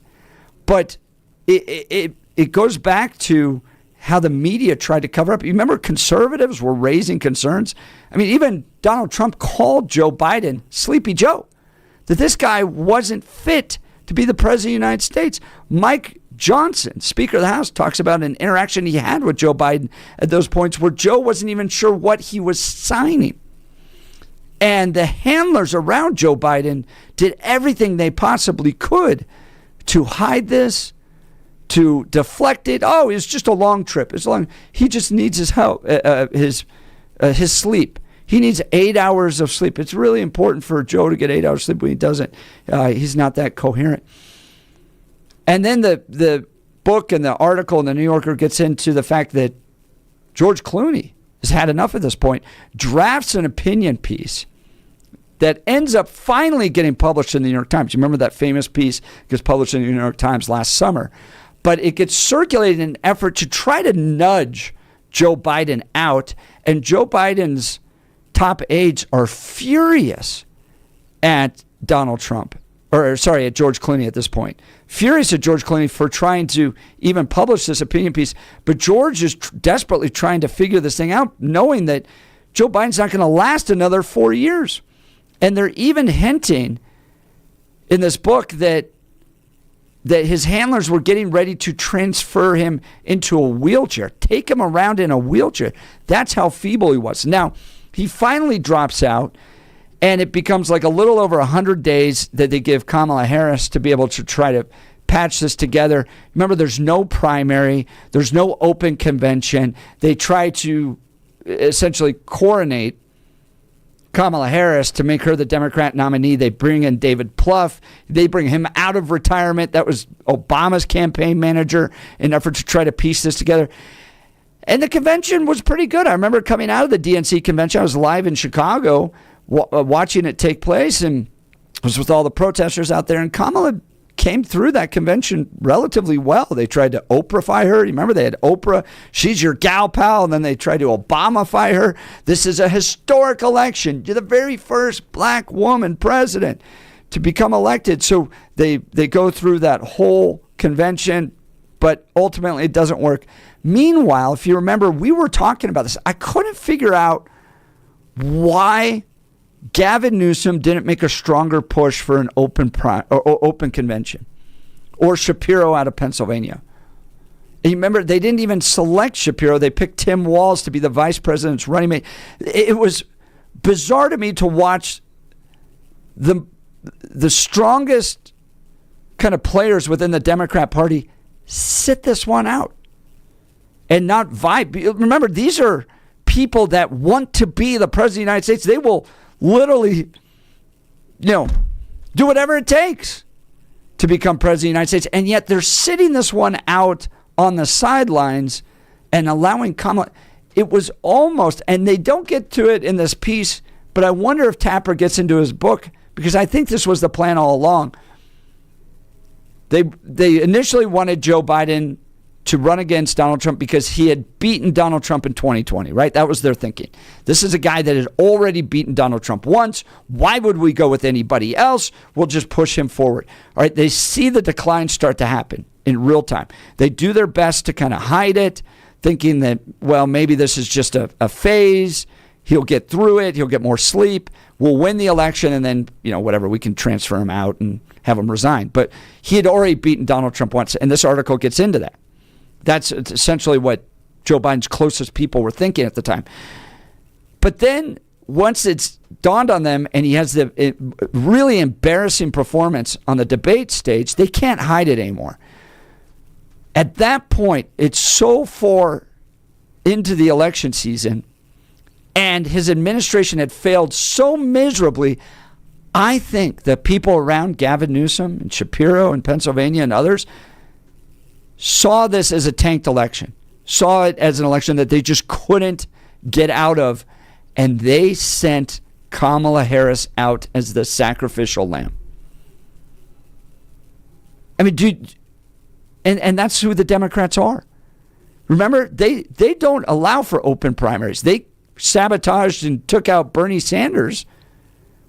Speaker 1: But it goes back to how the media tried to cover up. You remember conservatives were raising concerns? I mean, even Donald Trump called Joe Biden Sleepy Joe, that this guy wasn't fit to be the president of the United States. Mike Johnson, Speaker of the House, talks about an interaction he had with Joe Biden at those points where Joe wasn't even sure what he was signing. And the handlers around Joe Biden did everything they possibly could to hide this, to deflect it. Oh, it's just a long trip. He just needs his help, his sleep. He needs 8 hours of sleep. It's really important for Joe to get 8 hours of sleep. When he doesn't, he's not that coherent. And then the book and the article in the New Yorker gets into the fact that George Clooney has had enough at this point, drafts an opinion piece that ends up finally getting published in the New York Times. You remember that famous piece gets published in the New York Times last summer. but it gets circulated in an effort to try to nudge Joe Biden out. And Joe Biden's top aides are furious at Donald Trump, at George Clooney at this point. Furious at George Clooney for trying to even publish this opinion piece. But George is desperately trying to figure this thing out, knowing that Joe Biden's not going to last another 4 years. And they're even hinting in this book that his handlers were getting ready to transfer him into a wheelchair, take him around in a wheelchair. That's how feeble he was. Now, he finally drops out, and it becomes like a little over 100 days that they give Kamala Harris to be able to try to patch this together. Remember, there's no primary. There's no open convention. They try to essentially coronate Kamala Harris to make her the Democrat nominee. They bring in David Plouffe. They bring him out of retirement. That was Obama's campaign manager in an effort to try to piece this together. And the convention was pretty good. I remember coming out of the DNC convention. I was live in Chicago watching it take place, and was with all the protesters out there. And Kamala came through that convention relatively well. They tried to Oprah-fy her. You remember they had Oprah, she's your gal pal, and then they tried to Obama-fy her. This is a historic election. You're the very first black woman president to become elected. So they go through that whole convention, but ultimately it doesn't work. Meanwhile, if you remember, we were talking about this. I couldn't figure out why Gavin Newsom didn't make a stronger push for an open convention, or Shapiro out of Pennsylvania. And you remember, they didn't even select Shapiro. They picked Tim Walz to be the vice president's running mate. It was bizarre to me to watch the strongest kind of players within the Democrat Party sit this one out and not vibe. Remember, these are people that want to be the president of the United States. They will literally, do whatever it takes to become president of the United States. And yet they're sitting this one out on the sidelines and allowing Kamala. It was almost, and they don't get to it in this piece, but I wonder if Tapper gets into his book, because I think this was the plan all along. They initially wanted Joe Biden to run against Donald Trump because he had beaten Donald Trump in 2020, right? That was their thinking. This is a guy that had already beaten Donald Trump once. Why would we go with anybody else? We'll just push him forward. All right, they see the decline start to happen in real time. They do their best to kind of hide it, thinking that, well, maybe this is just a phase. He'll get through it. He'll get more sleep. We'll win the election, and then, whatever, we can transfer him out and have him resign. But he had already beaten Donald Trump once, and this article gets into that. That's essentially what Joe Biden's closest people were thinking at the time. But then once it's dawned on them and he has the really embarrassing performance on the debate stage, they can't hide it anymore. At that point, it's so far into the election season and his administration had failed so miserably, I think that people around Gavin Newsom and Shapiro in Pennsylvania and others saw this as a tanked election, saw it as an election that they just couldn't get out of, and they sent Kamala Harris out as the sacrificial lamb. I mean, dude, and that's who the Democrats are. Remember, they don't allow for open primaries. They sabotaged and took out Bernie Sanders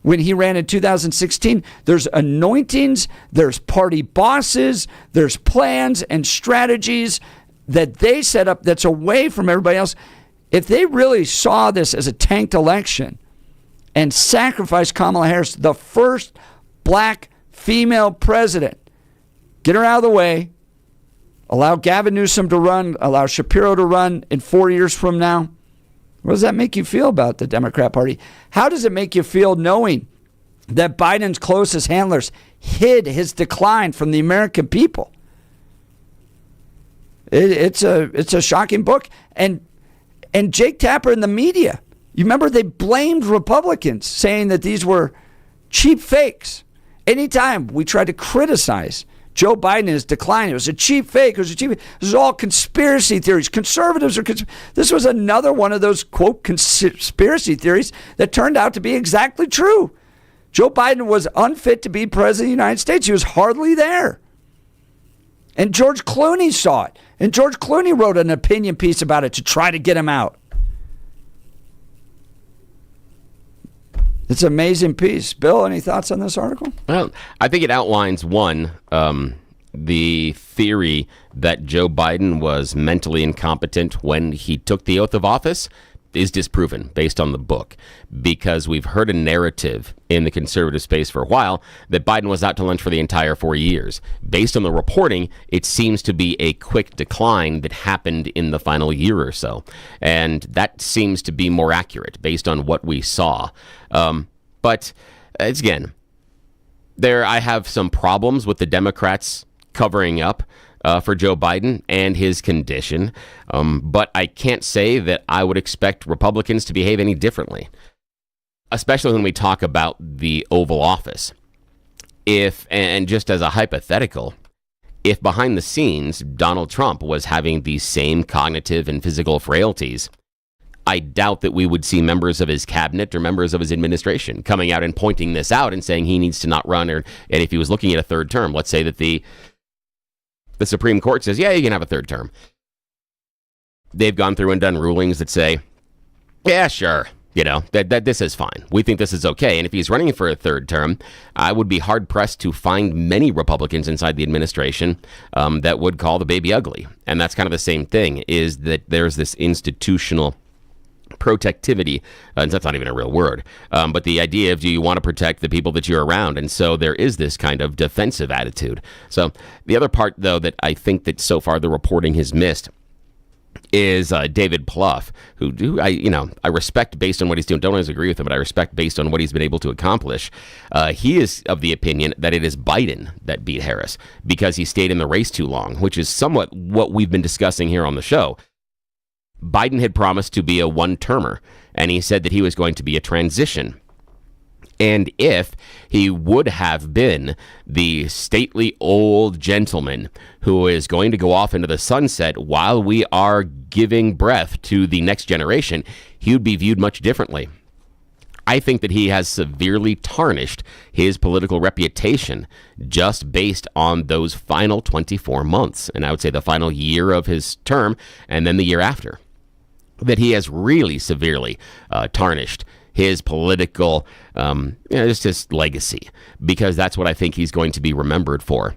Speaker 1: when he ran in 2016. There's anointings, there's party bosses, there's plans and strategies that they set up that's away from everybody else. If they really saw this as a tanked election and sacrificed Kamala Harris, the first black female president, get her out of the way, allow Gavin Newsom to run, allow Shapiro to run in 4 years from now, what does that make you feel about the Democrat Party? How does it make you feel knowing that Biden's closest handlers hid his decline from the American people? It's a shocking book. And Jake Tapper and the media, you remember they blamed Republicans, saying that these were cheap fakes. Anytime we tried to criticize Joe Biden and his decline, it was a cheap fake. This is all conspiracy theories. Conservatives are. This was another one of those, quote, conspiracy theories that turned out to be exactly true. Joe Biden was unfit to be president of the United States. He was hardly there. And George Clooney saw it. And George Clooney wrote an opinion piece about it to try to get him out. It's an amazing piece. Bill, any thoughts on this article?
Speaker 7: Well, I think it outlines, one, the theory that Joe Biden was mentally incompetent when he took the oath of office is disproven based on the book, because we've heard a narrative in the conservative space for a while that Biden was out to lunch for the entire 4 years. Based on the reporting, it seems to be a quick decline that happened in the final year or so. And that seems to be more accurate based on what we saw. But again, I have some problems with the Democrats covering up for Joe Biden and his condition. But I can't say that I would expect Republicans to behave any differently, especially when we talk about the Oval Office. And just as a hypothetical, if behind the scenes Donald Trump was having these same cognitive and physical frailties, I doubt that we would see members of his cabinet or members of his administration coming out and pointing this out and saying he needs to not run. And if he was looking at a third term, let's say that the Supreme Court says, yeah, you can have a third term. They've gone through and done rulings that say, yeah, sure, that this is fine. We think this is okay. And if he's running for a third term, I would be hard-pressed to find many Republicans inside the administration that would call the baby ugly. And that's kind of the same thing, is that there's this institutional protectivity, and that's not even a real word, but the idea of, do you want to protect the people that you're around? And so there is this kind of defensive attitude. So the other part, though, that I think that so far the reporting has missed is David Plouffe, who I respect based on what he's doing. Don't always agree with him, but I respect based on what he's been able to accomplish. He is of the opinion that it is Biden that beat Harris because he stayed in the race too long, which is somewhat what we've been discussing here on the show. Biden had promised to be a one-termer, and he said that he was going to be a transition. And if he would have been the stately old gentleman who is going to go off into the sunset while we are giving breath to the next generation, he would be viewed much differently. I think that he has severely tarnished his political reputation just based on those final 24 months. And I would say the final year of his term and then the year after. That he has really severely tarnished his political, just his legacy, because that's what I think he's going to be remembered for.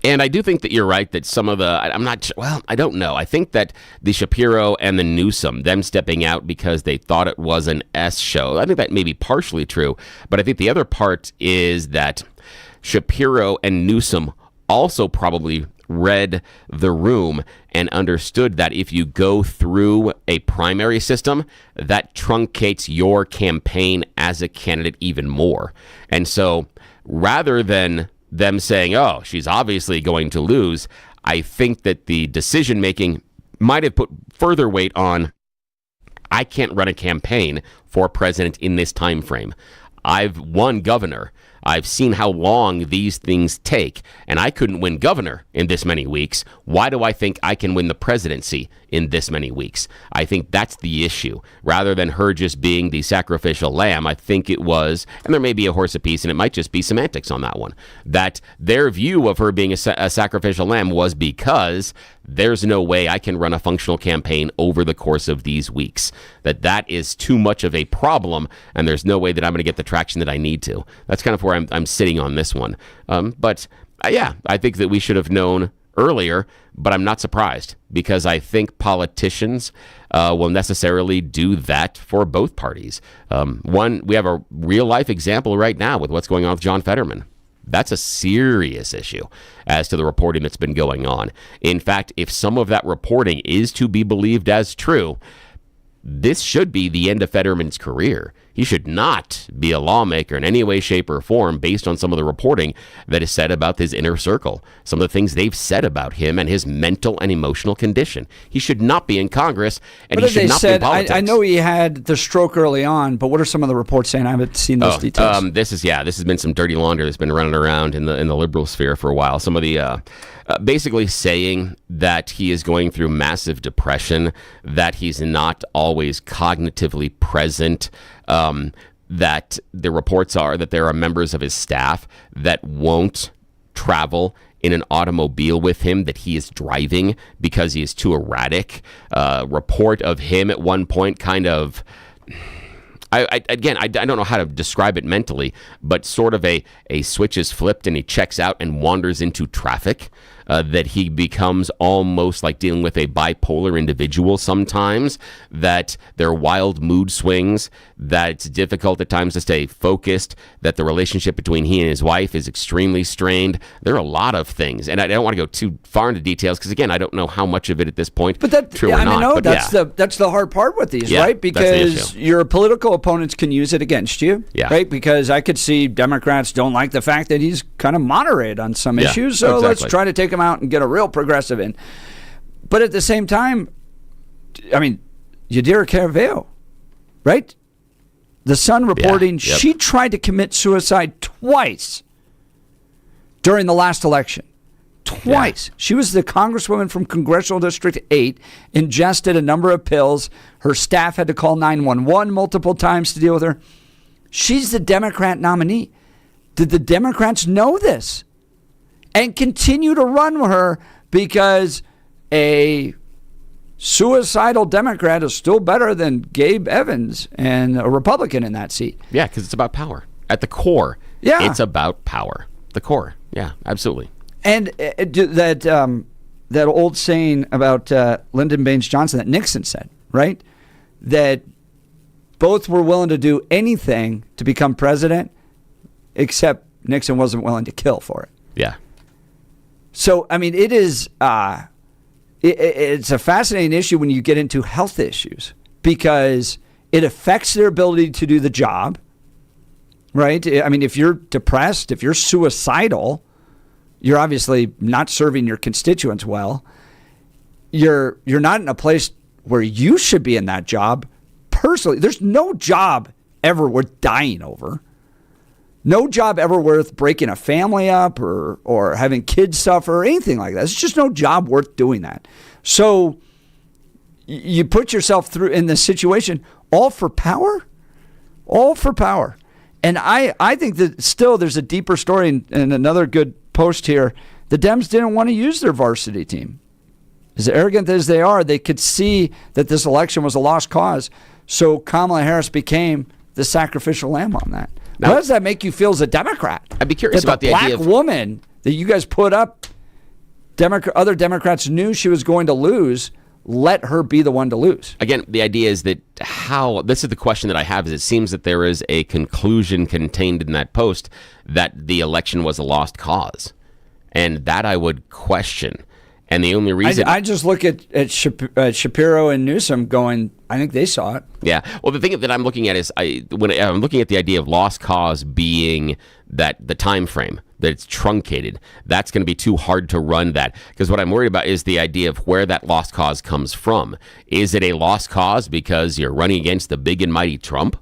Speaker 7: And I do think that you're right that some of I don't know. I think that the Shapiro and the Newsom, them stepping out because they thought it was an S show, I think that may be partially true. But I think the other part is that Shapiro and Newsom also probably read the room and understood that if you go through a primary system, that truncates your campaign as a candidate even more. And so rather than them saying, oh, she's obviously going to lose, I think that the decision making might have put further weight on, I can't run a campaign for president in this time frame. I've won governor. I've seen how long these things take, and I couldn't win governor in this many weeks. Why do I think I can win the presidency in this many weeks? I think that's the issue. Rather than her just being the sacrificial lamb, I think it was, and there may be a horse apiece, and it might just be semantics on that one, that their view of her being a sacrificial lamb was because there's no way I can run a functional campaign over the course of these weeks. That is too much of a problem, and there's no way that I'm going to get the traction that I need to. That's kind of where I'm sitting on this one. But I think that we should have known earlier, but I'm not surprised because I think politicians will necessarily do that for both parties. We have a real life example right now with what's going on with John Fetterman. That's a serious issue as to the reporting that's been going on. In fact, if some of that reporting is to be believed as true, this should be the end of Fetterman's career. He should not be a lawmaker in any way, shape, or form based on some of the reporting that is said about his inner circle, some of the things they've said about him and his mental and emotional condition. He should not be in Congress, and he should not be in politics.
Speaker 1: I know he had the stroke early on, but what are some of the reports saying? I haven't seen those details.
Speaker 7: This has been some dirty laundry that's been running around in the liberal sphere for a while. Some of the basically saying that he is going through massive depression, that he's not always cognitively present, that the reports are that there are members of his staff that won't travel in an automobile with him that he is driving because he is too erratic. Report of him at one point kind of... I don't know how to describe it mentally, but sort of a switch is flipped and he checks out and wanders into traffic, that he becomes almost like dealing with a bipolar individual sometimes, that there are wild mood swings, that it's difficult at times to stay focused, that the relationship between he and his wife is extremely strained. There are a lot of things, and I don't want to go too far into details because, again, I don't know how much of it at this point true or not.
Speaker 1: That's the hard part with these, right? Because your political opponents can use it against you, right? Because I could see Democrats don't like the fact that he's kind of moderate on some issues, so let's try to take him out and get a real progressive in. But at the same time, I mean, Yadira Caraveo, right? The Sun reporting she tried to commit suicide twice during the last election. Twice. She was the congresswoman from Congressional District 8, ingested a number of pills. Her staff had to call 911 multiple times to deal with her. She's the Democrat nominee. Did the Democrats know this and continue to run with her because a suicidal Democrat is still better than Gabe Evans and a Republican in that seat?
Speaker 7: Yeah, because it's about power. At the core, it's about power. The core, yeah, absolutely.
Speaker 1: And that old saying about Lyndon Baines Johnson that Nixon said, right? That both were willing to do anything to become president, except Nixon wasn't willing to kill for it.
Speaker 7: Yeah.
Speaker 1: So, I mean, it is it's a fascinating issue when you get into health issues because it affects their ability to do the job, right? I mean, if you're depressed, if you're suicidal, you're obviously not serving your constituents well. You're not in a place where you should be in that job. Personally, there's no job ever worth dying over. No job ever worth breaking a family up or having kids suffer or anything like that. It's just no job worth doing that. So you put yourself through in this situation all for power? All for power. And I think that still there's a deeper story and another good post here. The Dems didn't want to use their varsity team. As arrogant as they are, they could see that this election was a lost cause. So Kamala Harris became the sacrificial lamb on that. Now, what does that make you feel as a Democrat?
Speaker 7: I'd be curious about the idea of
Speaker 1: black woman that you guys put up, other Democrats knew she was going to lose, let her be the one to lose.
Speaker 7: Again, the idea is that this is the question that I have, is it seems that there is a conclusion contained in that post that the election was a lost cause. And that I would question. And the only reason...
Speaker 1: I just look at Shapiro and Newsom going, I think they saw it.
Speaker 7: Yeah. Well, the thing that I'm looking at is when I'm looking at the idea of lost cause being that the time frame, that it's truncated, that's going to be too hard to run that. Because what I'm worried about is the idea of where that lost cause comes from. Is it a lost cause because you're running against the big and mighty Trump?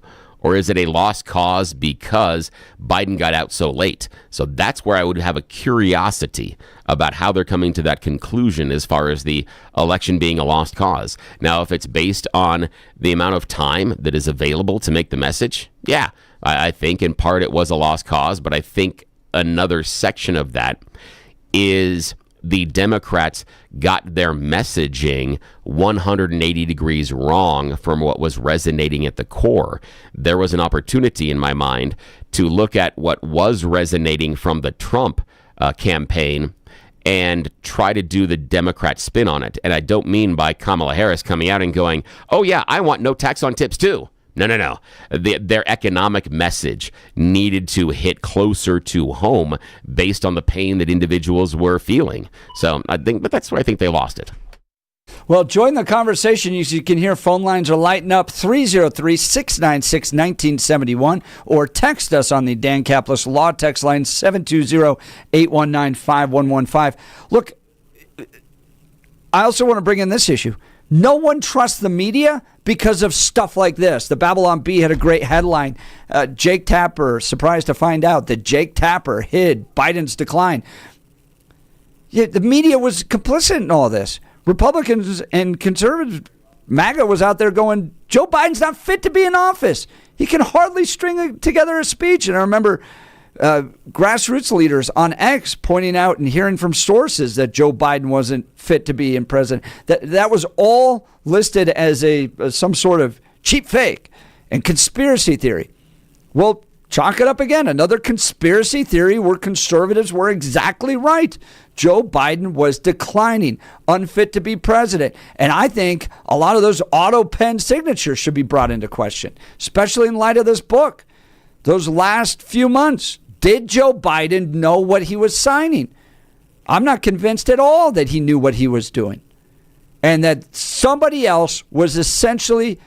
Speaker 7: Or is it a lost cause because Biden got out so late? So that's where I would have a curiosity about how they're coming to that conclusion as far as the election being a lost cause. Now, if it's based on the amount of time that is available to make the message, yeah, I think in part it was a lost cause, but I think another section of that is the Democrats got their messaging 180 degrees wrong from what was resonating at the core. There was an opportunity in my mind to look at what was resonating from the Trump campaign and try to do the Democrat spin on it. And I don't mean by Kamala Harris coming out and going, oh yeah, I want no tax on tips too. No. Their economic message needed to hit closer to home based on the pain that individuals were feeling. So but that's where I think they lost it.
Speaker 1: Well, join the conversation. You can hear phone lines are lighting up 303-696-1971 or text us on the Dan Caplis Law text line 720-819-5115. Look, I also want to bring in this issue. No one trusts the media because of stuff like this. The Babylon Bee had a great headline. Jake Tapper, surprised to find out that Jake Tapper hid Biden's decline. Yeah, the media was complicit in all this. Republicans and conservatives, MAGA was out there going, Joe Biden's not fit to be in office. He can hardly string together a speech. And I remember grassroots leaders on X pointing out and hearing from sources that Joe Biden wasn't fit to be in president. That was all listed as some sort of cheap fake and conspiracy theory. Well, chalk it up again. Another conspiracy theory where conservatives were exactly right. Joe Biden was declining, unfit to be president. And I think a lot of those auto-pen signatures should be brought into question, especially in light of this book. Those last few months, did Joe Biden know what he was signing? I'm not convinced at all that he knew what he was doing. And that somebody else was essentially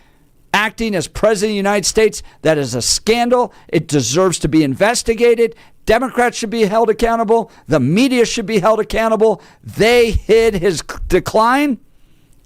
Speaker 1: acting as president of the United States. That is a scandal. It deserves to be investigated. Democrats should be held accountable. The media should be held accountable. They hid his decline,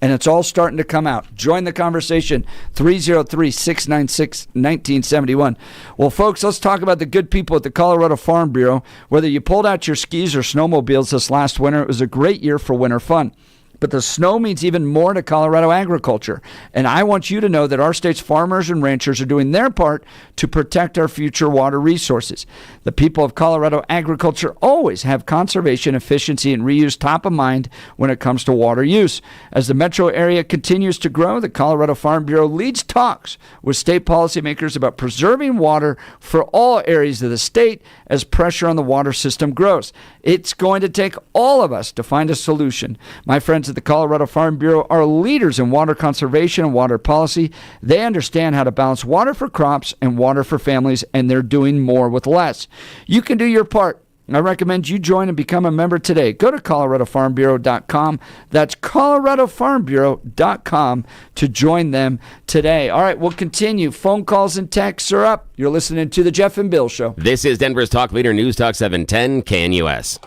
Speaker 1: and it's all starting to come out. Join the conversation, 303-696-1971. Well, folks, let's talk about the good people at the Colorado Farm Bureau. Whether you pulled out your skis or snowmobiles this last winter, it was a great year for winter fun. But the snow means even more to Colorado agriculture. And I want you to know that our state's farmers and ranchers are doing their part to protect our future water resources. The people of Colorado agriculture always have conservation, efficiency, and reuse top of mind when it comes to water use. As the metro area continues to grow, the Colorado Farm Bureau leads talks with state policymakers about preserving water for all areas of the state as pressure on the water system grows. It's going to take all of us to find a solution. My friends at the Colorado Farm Bureau are leaders in water conservation and water policy. They understand how to balance water for crops and water for families, and they're doing more with less. You can do your part. I recommend you join and become a member today. Go to coloradofarmbureau.com. That's coloradofarmbureau.com to join them today. All right, we'll continue. Phone calls and texts are up. You're listening to The Jeff and Bill Show.
Speaker 7: This is Denver's Talk Leader, News Talk 710 KNUS.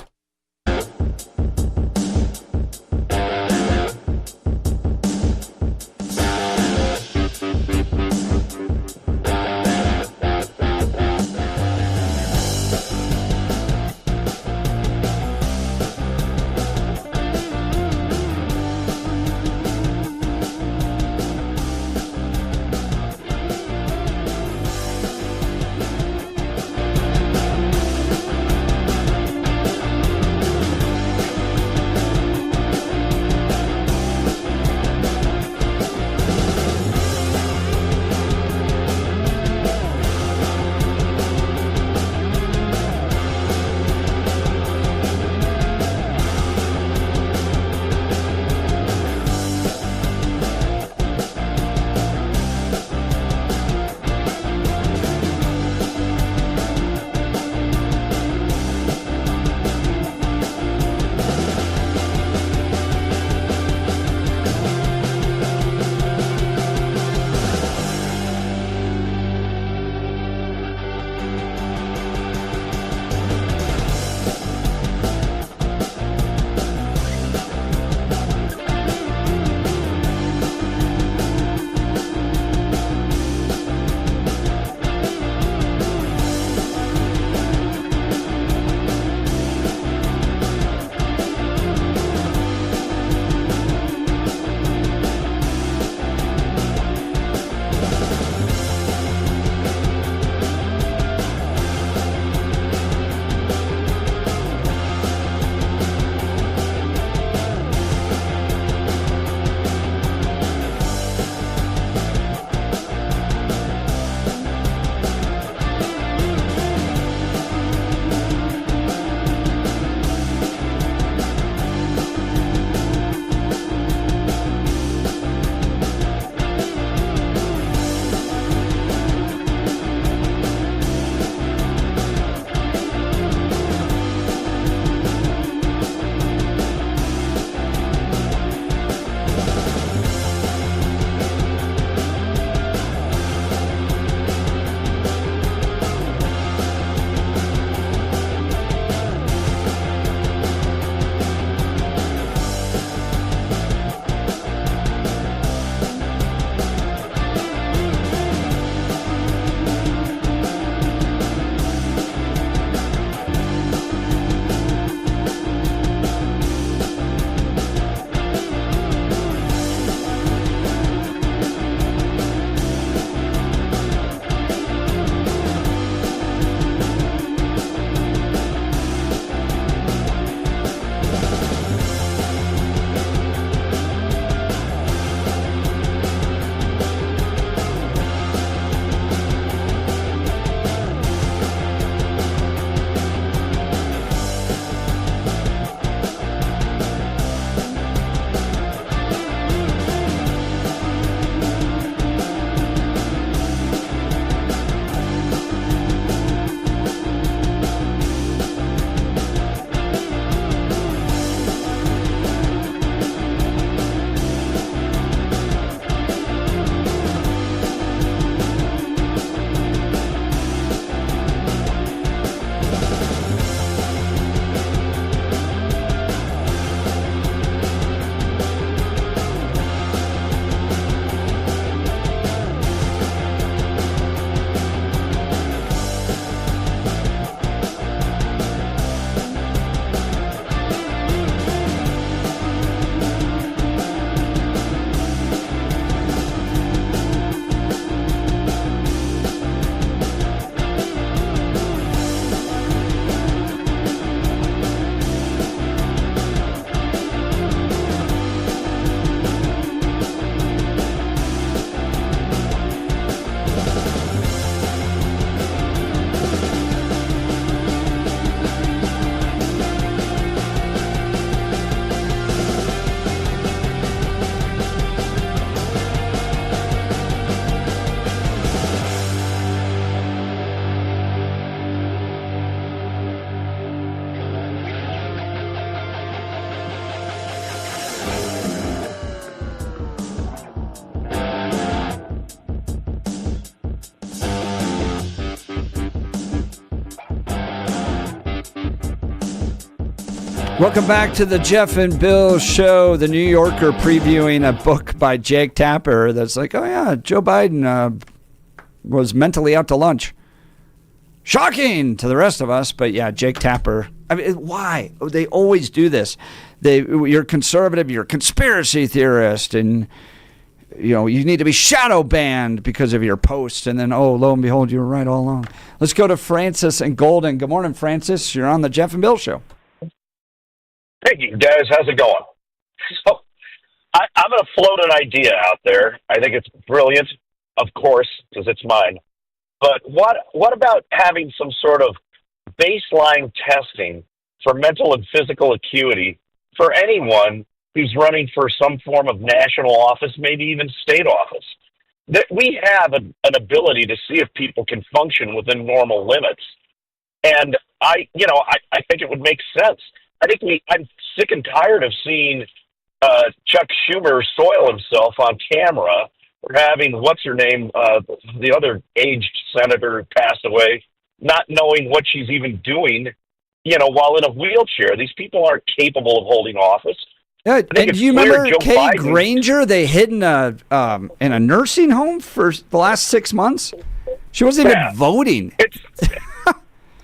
Speaker 1: Welcome back to the Jeff and Bill Show. The New Yorker previewing a book by Jake Tapper that's like, oh yeah, Joe Biden was mentally out to lunch. Shocking to the rest of us, but yeah, Jake Tapper. I mean, why? They always do this. You're conservative, you're a conspiracy theorist, and you need to be shadow banned because of your post. And then, oh, lo and behold, you were right all along. Let's go to Francis and Golden. Good morning, Francis. You're on the Jeff and Bill Show.
Speaker 3: Hey, you guys, how's it going? So, I'm going to float an idea out there. I think it's brilliant, of course, because it's mine. But what about having some sort of baseline testing for mental and physical acuity for anyone who's running for some form of national office, maybe even state office? That we have an ability to see if people can function within normal limits. And I think it would make sense. I'm sick and tired of seeing Chuck Schumer soil himself on camera, or having, what's her name, the other aged senator who passed away, not knowing what she's even doing, while in a wheelchair. These people aren't capable of holding office.
Speaker 1: Yeah, and do you remember Kay Granger? They hid in a nursing home for the last 6 months. She wasn't even voting.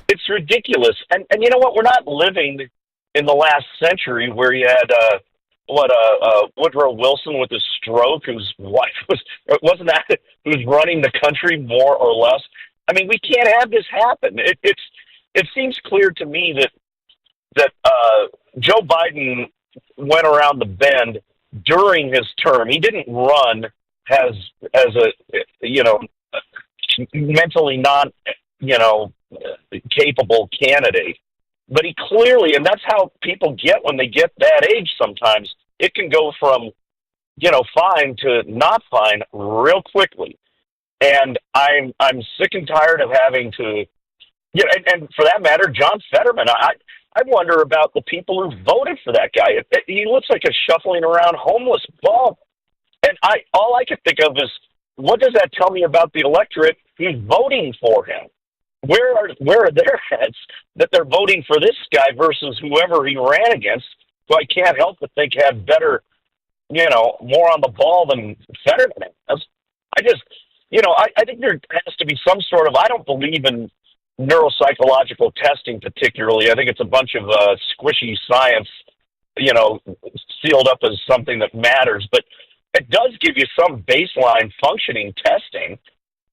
Speaker 3: It's ridiculous. And you know what? We're not living in the last century where you had Woodrow Wilson with his stroke, whose wife wasn't that who's running the country more or less. I mean, we can't have this happen. It seems clear to me that Joe Biden went around the bend during his term. He didn't run as a mentally not capable candidate. But he clearly, and that's how people get when they get that age sometimes, it can go from, fine to not fine real quickly. And I'm sick and tired of having to, and for that matter, John Fetterman, I wonder about the people who voted for that guy. He looks like a shuffling around homeless bum. And all I can think of is, what does that tell me about the electorate who's voting for him? Where are their heads that they're voting for this guy versus whoever he ran against, who I can't help but think had better, more on the ball than Fetterman has? I think there has to be some sort of, I don't believe in neuropsychological testing particularly. I think it's a bunch of squishy science, sealed up as something that matters. But it does give you some baseline functioning testing.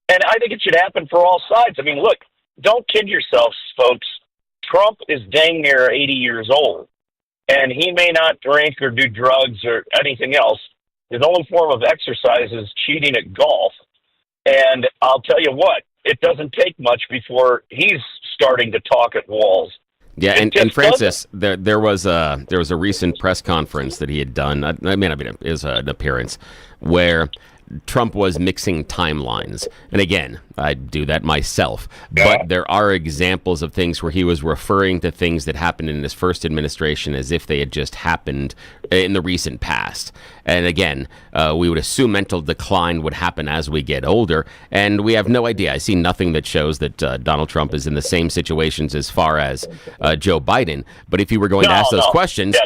Speaker 3: And I think it should happen for all sides. I mean, look, don't kid yourselves, folks. Trump is dang near 80 years old, and he may not drink or do drugs or anything else. His only form of exercise is cheating at golf. And I'll tell you what, it doesn't take much before he's starting to talk at walls.
Speaker 7: Yeah, and Francis, there was a recent press conference that he had done. It was an appearance where Trump was mixing timelines. And again, I do that myself. But there are examples of things where he was referring to things that happened in his first administration as if they had just happened in the recent past. And again, we would assume mental decline would happen as we get older. And we have no idea. I see nothing that shows that Donald Trump is in the same situations as far as Joe Biden. But if you were going to ask those questions,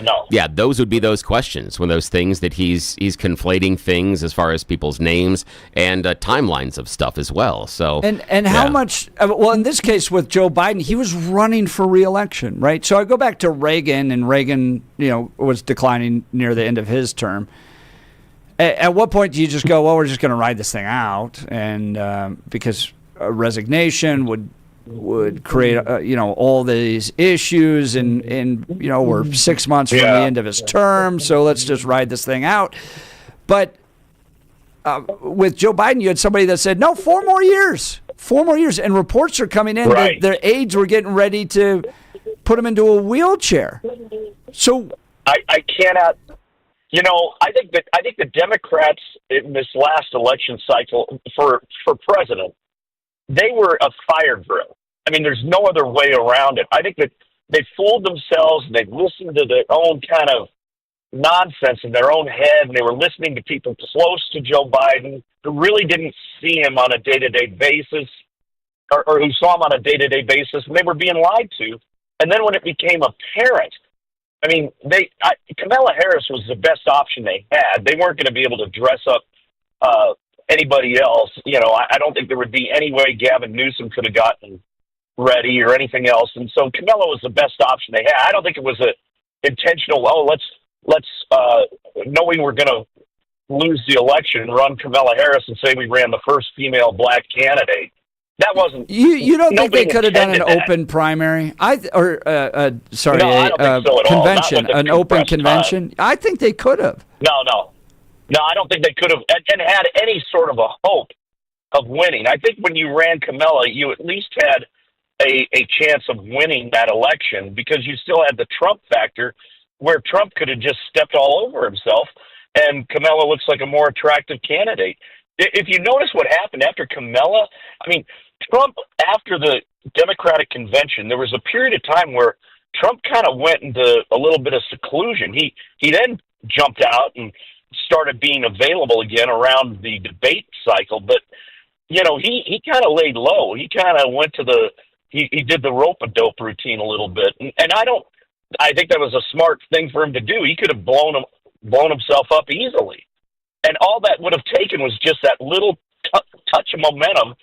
Speaker 7: those would be those questions, when those things that he's conflating things as far as people's names and timelines of stuff as well. So
Speaker 1: and how much? Well, in this case with Joe Biden, he was running for re-election, right? So I go back to Reagan, and Reagan, was declining near the end of his term. At what point do you just go, well, we're just going to ride this thing out, and because a resignation would create all these issues, and we're 6 months from the end of his term, so let's just ride this thing out. But with Joe Biden, you had somebody that said, no, 4 more years, and reports are coming in that their aides were getting ready to put him into a wheelchair. So
Speaker 3: I cannot. I think the Democrats in this last election cycle for president, they were a fire drill. I mean, there's no other way around it. I think that they fooled themselves, and they listened to their own kind of nonsense in their own head, and they were listening to people close to Joe Biden who really didn't see him on a day-to-day basis, or who saw him on a day-to-day basis, and they were being lied to. And then when it became apparent I mean, Kamala Harris was the best option they had. They weren't going to be able to dress up anybody else. I don't think there would be any way Gavin Newsom could have gotten ready or anything else. And so Kamala was the best option they had. I don't think it was a intentional, let's knowing we're going to lose the election, run Kamala Harris and say we ran the first female black candidate. That wasn't.
Speaker 1: You don't think they could have done an open primary?
Speaker 3: No, I don't think so at all.
Speaker 1: Convention, an open convention?
Speaker 3: Time.
Speaker 1: I think they could have.
Speaker 3: No, I don't think they could have and had any sort of a hope of winning. I think when you ran Kamala, you at least had a chance of winning that election because you still had the Trump factor where Trump could have just stepped all over himself and Kamala looks like a more attractive candidate. If you notice what happened after Kamala, I mean, Trump, after the Democratic convention, there was a period of time where Trump kind of went into a little bit of seclusion. He then jumped out and started being available again around the debate cycle. But, he kind of laid low. He kind of went to he did the rope-a-dope routine a little bit. And I think that was a smart thing for him to do. He could have blown himself up easily. And all that would have taken was just that little touch of momentum,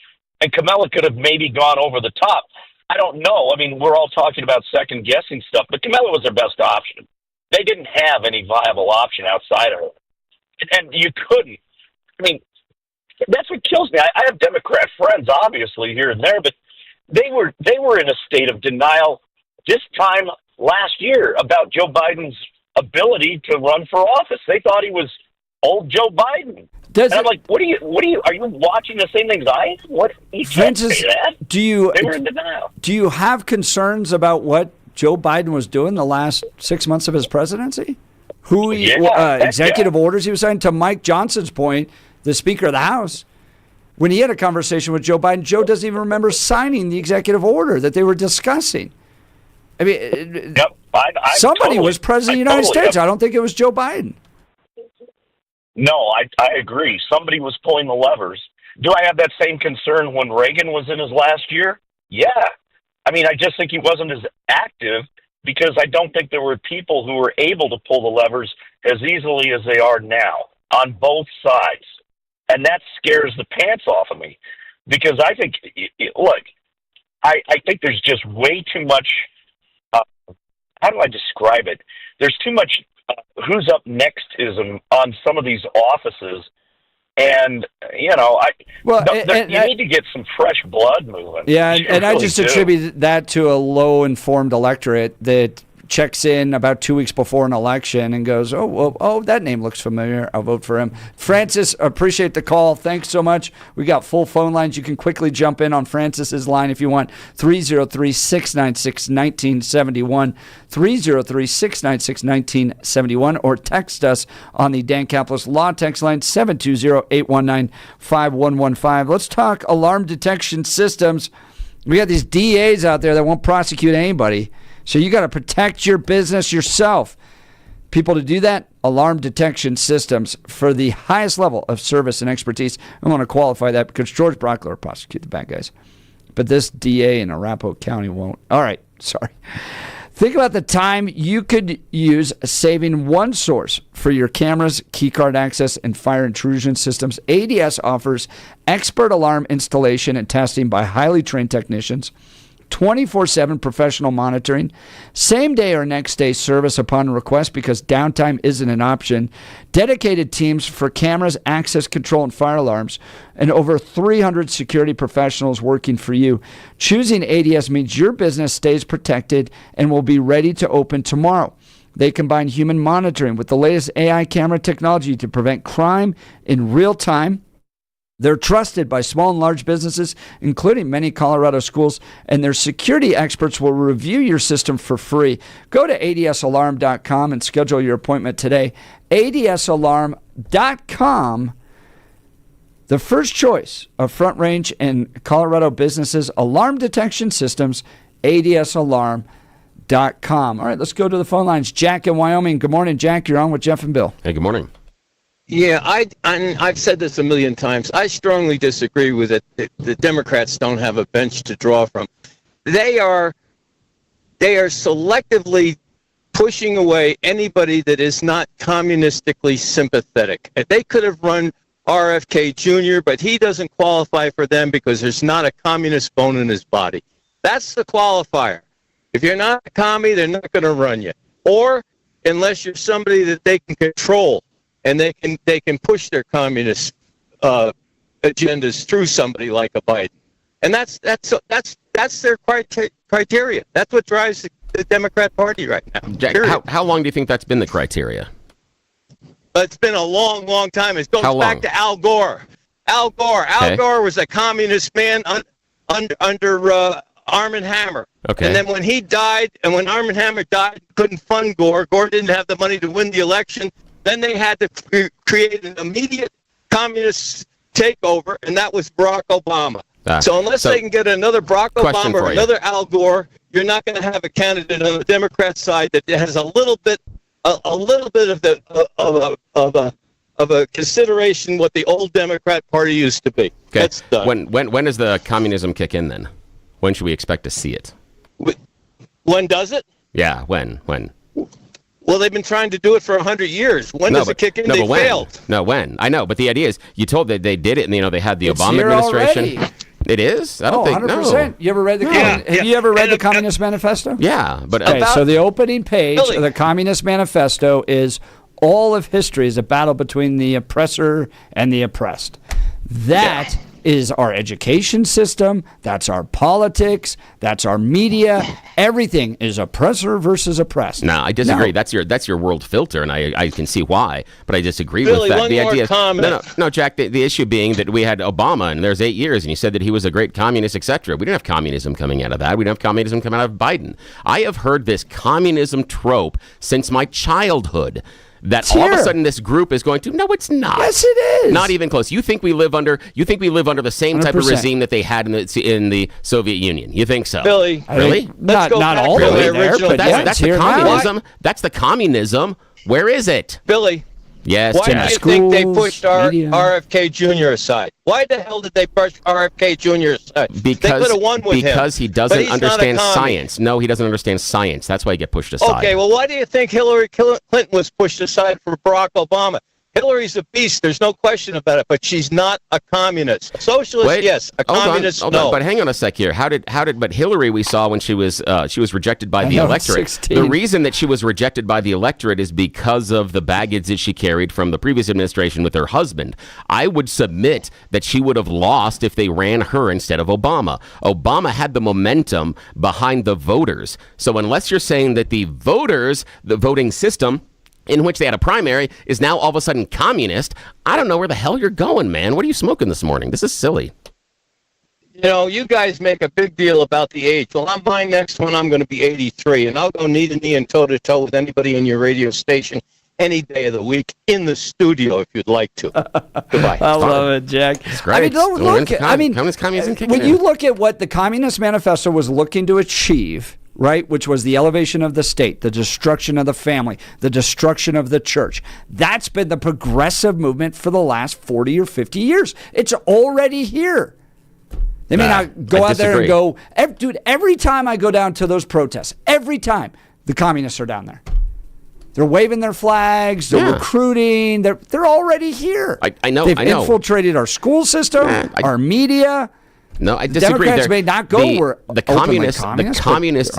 Speaker 3: and Kamala could have maybe gone over the top. I don't know. I mean, we're all talking about second-guessing stuff, but Kamala was their best option. They didn't have any viable option outside of her. And you couldn't. I mean, that's what kills me. I have Democrat friends, obviously, here and there, but they were in a state of denial this time last year about Joe Biden's ability to run for office. They thought he was old Joe Biden. And I'm like, are you watching the same things I am? What? You can't say that. They were in denial.
Speaker 1: Do you have concerns about what Joe Biden was doing the last 6 months of his presidency? Executive orders he was signing? To Mike Johnson's point, the Speaker of the House, when he had a conversation with Joe Biden, Joe doesn't even remember signing the executive order that they were discussing. I mean, somebody was president of the United States. I don't think it was Joe Biden.
Speaker 3: No, I agree. Somebody was pulling the levers. Do I have that same concern when Reagan was in his last year? Yeah. I mean, I just think he wasn't as active because I don't think there were people who were able to pull the levers as easily as they are now on both sides. And that scares the pants off of me because I think, look, I think there's just way too much, how do I describe it? There's too much who's up nextism on some of these offices. And, you need to get some fresh blood moving.
Speaker 1: Yeah, and I just attribute that to a low-informed electorate that checks in about 2 weeks before an election and goes, oh, that name looks familiar. I'll vote for him. Francis, appreciate the call. Thanks so much. We got full phone lines. You can quickly jump in on Francis's line if you want. 303-696-1971. 303-696-1971. Or text us on the Dan Caplis Law text line 720-819-5115. Let's talk alarm detection systems. We got these DAs out there that won't prosecute anybody. So you got to protect your business yourself. People to do that, alarm detection systems for the highest level of service and expertise. I want to qualify that because George Brockler will prosecute the bad guys. But this DA in Arapahoe County won't. All right, sorry. Think about the time you could use saving one source for your cameras, keycard access, and fire intrusion systems. ADS offers expert alarm installation and testing by highly trained technicians, 24/7 professional monitoring, same day or next day service upon request because downtime isn't an option, dedicated teams for cameras, access control, and fire alarms, and over 300 security professionals working for you. Choosing ADS means your business stays protected and will be ready to open tomorrow. They combine human monitoring with the latest AI camera technology to prevent crime in real time. They're trusted by small and large businesses, including many Colorado schools, and their security experts will review your system for free. Go to adsalarm.com and schedule your appointment today. adsalarm.com, the first choice of Front Range and Colorado businesses, alarm detection systems, adsalarm.com. All right, let's go to the phone lines. Jack in Wyoming. Good morning, Jack. You're on with Jeff and Bill.
Speaker 7: Hey, good morning.
Speaker 4: Yeah, I've said this a million times. I strongly disagree with it. The Democrats don't have a bench to draw from. They are selectively pushing away anybody that is not communistically sympathetic. And they could have run RFK Jr., but he doesn't qualify for them because there's not a communist bone in his body. That's the qualifier. If you're not a commie, they're not going to run you. Or unless you're somebody that they can control and they can push their communist agendas through somebody like a Biden. And that's their criteria. That's what drives the Democrat Party right now.
Speaker 7: Jack, how long do you think that's been the criteria?
Speaker 4: It's been a long, long time. It goes back to Al Gore. Al Gore was a communist man under Arm and Hammer.
Speaker 7: Okay.
Speaker 4: And then when he died, and when Arm and Hammer died, couldn't fund Gore. Gore didn't have the money to win the election. Then they had to create an immediate communist takeover, and that was Barack Obama. So unless they can get another Barack Obama or another Al Gore, you're not going to have a candidate on the Democrat side that has a little bit of a consideration what the old Democrat Party used to be.
Speaker 7: Okay.
Speaker 4: That's done.
Speaker 7: When does the communism kick in then? When should we expect to see it?
Speaker 4: When does it?
Speaker 7: Yeah, when?
Speaker 4: Well, they've been trying to do it for 100 years. When does it kick in? They failed.
Speaker 7: No, when? I know, but the idea is you told that they did it, and they had the
Speaker 1: It's
Speaker 7: Obama
Speaker 1: here
Speaker 7: administration.
Speaker 1: already.
Speaker 7: It is? I don't think
Speaker 1: 100%. You ever read the Have you ever read the Communist Manifesto?
Speaker 7: Yeah, but
Speaker 1: okay, so the opening page of the Communist Manifesto is all of history is a battle between the oppressor and the oppressed. That is our education system, that's our politics, that's our media. Everything is oppressor versus oppressed.
Speaker 7: No, I disagree. That's your world filter, and I can see why, but I disagree
Speaker 4: Billy,
Speaker 7: with that.
Speaker 4: one
Speaker 7: The
Speaker 4: more
Speaker 7: idea,
Speaker 4: comment.
Speaker 7: no, Jack. The issue being that we had Obama, and there's 8 years, and you said that he was a great communist, etc. We didn't have communism coming out of that. We didn't have communism coming out of Biden. I have heard this communism trope since my childhood. That all of a sudden this group is going to no, it's not.
Speaker 1: Yes, it is.
Speaker 7: Not even close. You think we live under the same type of
Speaker 1: 100%.
Speaker 7: regime that they had in the Soviet Union? You think so?
Speaker 4: Billy,
Speaker 7: really?
Speaker 1: Not all the way there, but
Speaker 7: that's the communism. That's the communism. Where is it?
Speaker 4: Billy.
Speaker 7: Yes.
Speaker 4: Why do you think they pushed RFK Jr. aside? Why the hell did they push RFK Jr. aside? They could have won with him.
Speaker 7: Because he doesn't understand science. No, he doesn't understand science. That's why he get pushed aside.
Speaker 4: Okay, well, why do you think Hillary Clinton was pushed aside for Barack Obama? Hillary's a beast. There's no question about it, but she's not a communist. A socialist, yes. A communist,
Speaker 7: hold
Speaker 4: no.
Speaker 7: on, but hang on a sec here. But Hillary, we saw when she was rejected by the electorate.
Speaker 1: 16.
Speaker 7: The reason that she was rejected by the electorate is because of the baggage that she carried from the previous administration with her husband. I would submit that she would have lost if they ran her instead of Obama. Obama had the momentum behind the voters. So unless you're saying that the voters, the voting system, in which they had a primary, is now all of a sudden communist, I don't know where the hell you're going, man. What are you smoking this morning? This is silly.
Speaker 4: You know, you guys make a big deal about the age. Well, I'm my next one. I'm going to be 83, and I'll go knee to knee and toe to toe with anybody in your radio station any day of the week in the studio if you'd like to. Goodbye.
Speaker 1: I love it, Jack.
Speaker 7: It's great.
Speaker 1: I mean, when you look at what the Communist Manifesto was looking to achieve, right, which was the elevation of the state, the destruction of the family, the destruction of the church. That's been the progressive movement for the last 40 or 50 years. It's already here. They may not go out there and go, dude, every time I go down to those protests, every time, the communists are down there. They're waving their flags, they're recruiting, they're already here.
Speaker 7: I know.
Speaker 1: They've infiltrated our school system, our media.
Speaker 7: No, I disagree.
Speaker 1: Democrats may not go where
Speaker 7: the communists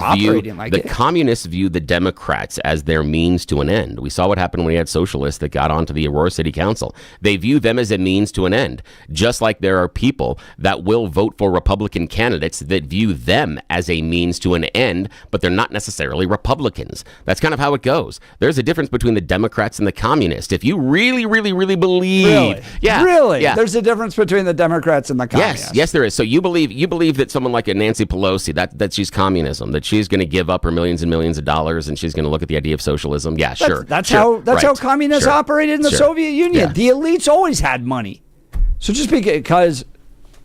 Speaker 7: view the Democrats as their means to an end. We saw what happened when we had socialists that got onto the Aurora City Council. They view them as a means to an end, just like there are people that will vote for Republican candidates that view them as a means to an end, but they're not necessarily Republicans. That's kind of how it goes. There's a difference between the Democrats and the communists. If you really, really, really believe,
Speaker 1: there's a difference between the Democrats and the communists.
Speaker 7: Yes, there is. So you believe that someone like a Nancy Pelosi, that she's communism, that she's going to give up her millions and millions of dollars and she's going to look at the idea of socialism. Yeah, sure.
Speaker 1: That's how communists operated in the Soviet Union. Yeah. The elites always had money. So just because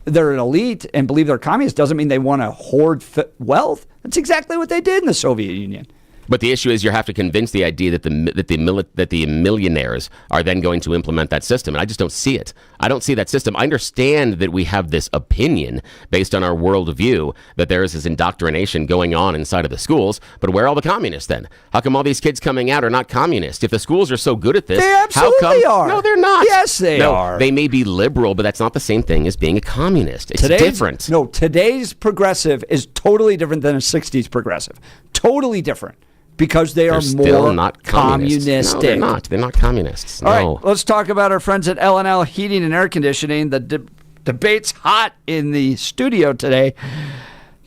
Speaker 1: they're an elite and believe they're communists doesn't mean they want to hoard wealth. That's exactly what they did in the Soviet Union.
Speaker 7: But the issue is you have to convince the idea that the millionaires are then going to implement that system. And I just don't see it. I don't see that system. I understand that we have this opinion based on our worldview that there is this indoctrination going on inside of the schools. But where are all the communists then? How come all these kids coming out are not communists? If the schools are so good at this,
Speaker 1: they absolutely are.
Speaker 7: No, they're not.
Speaker 1: Yes, they are.
Speaker 7: They may be liberal, but that's not the same thing as being a communist. It's different.
Speaker 1: No, today's progressive is totally different than a 60s progressive. Totally different. Because they are
Speaker 7: still not
Speaker 1: communistic.
Speaker 7: No, they're not. They're not communists.
Speaker 1: All right, let's talk about our friends at L&L Heating and Air Conditioning. The debate's hot in the studio today.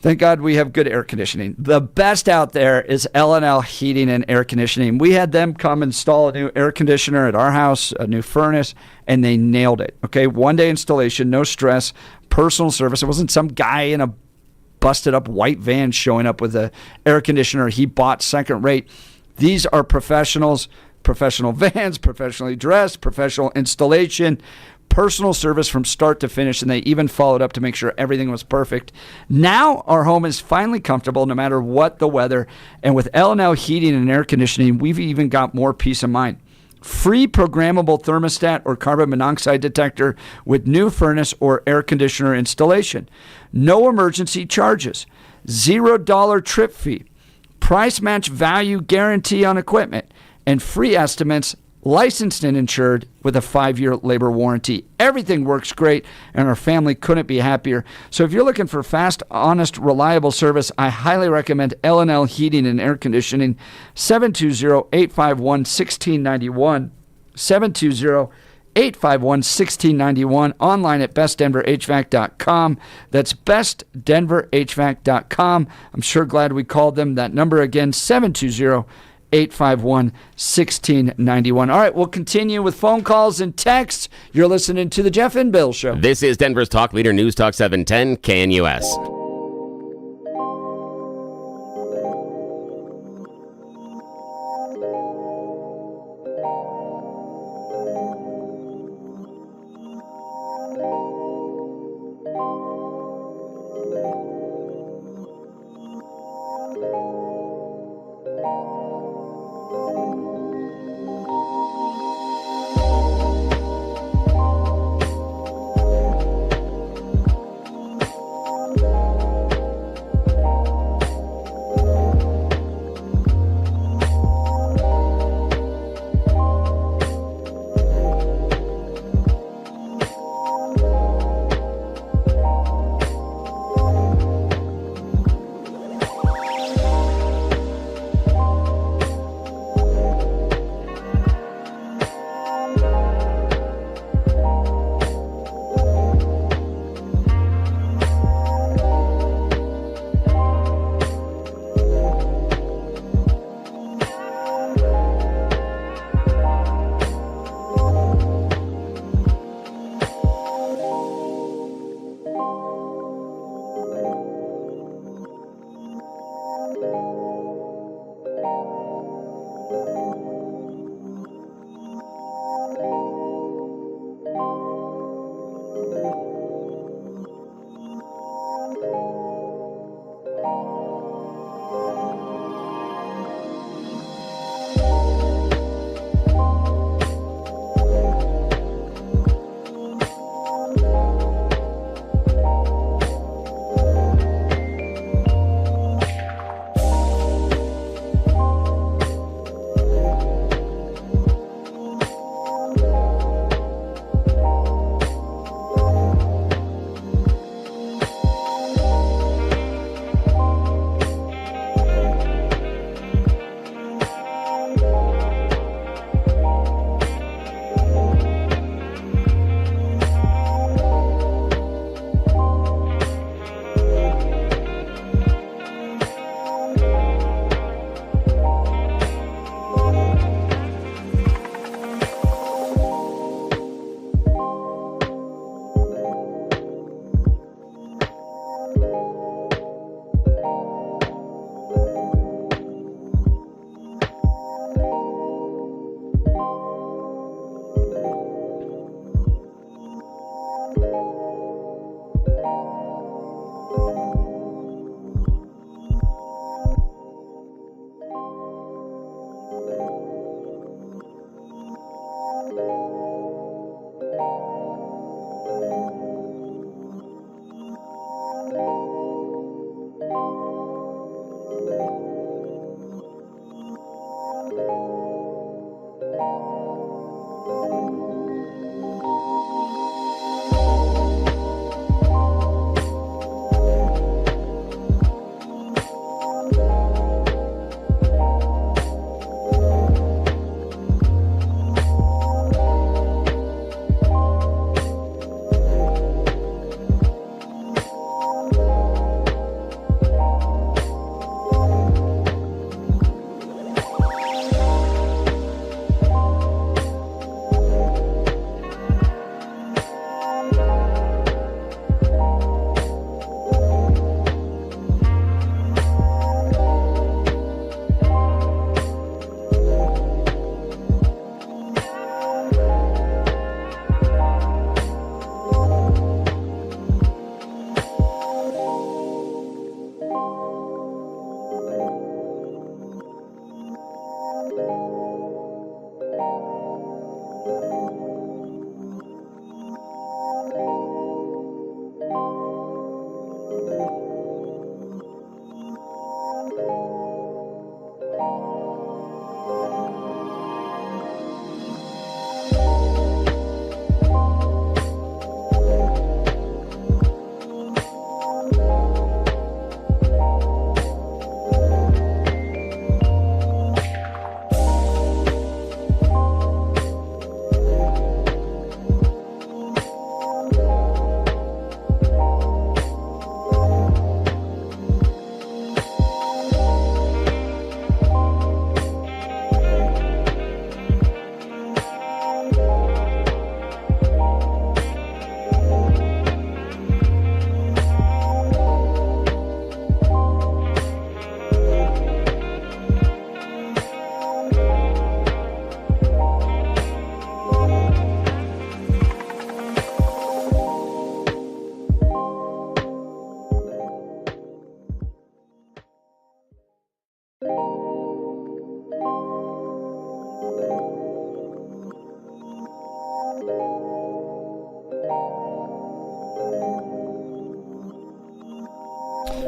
Speaker 1: Thank God we have good air conditioning. The best out there is L&L Heating and Air Conditioning. We had them come install a new air conditioner at our house, a new furnace, and they nailed it. Okay, one-day installation, no stress, personal service. It wasn't some guy in a busted up white van showing up with an air conditioner he bought second rate. These are professionals, professional vans, professionally dressed, professional installation, personal service from start to finish, and they even followed up to make sure everything was perfect. Now our home is finally comfortable no matter what the weather, and with L&L Heating and Air Conditioning, we've even got more peace of mind. Free programmable thermostat or carbon monoxide detector with new furnace or air conditioner installation. No emergency charges. $0 trip fee. Price match value guarantee on equipment. And free estimates, licensed and insured with a 5-year labor warranty. Everything works great, and our family couldn't be happier. So if you're looking for fast, honest, reliable service, I highly recommend L&L Heating and Air Conditioning. 720-851-1691. 720-851-1691. Online at bestdenverhvac.com. That's bestdenverhvac.com. I'm sure glad we called them. That number again, 720-851-1691. All right, we'll continue with phone calls and texts. You're listening to the Jeff and Bill Show.
Speaker 7: This is Denver's Talk Leader, News Talk 710 KNUS.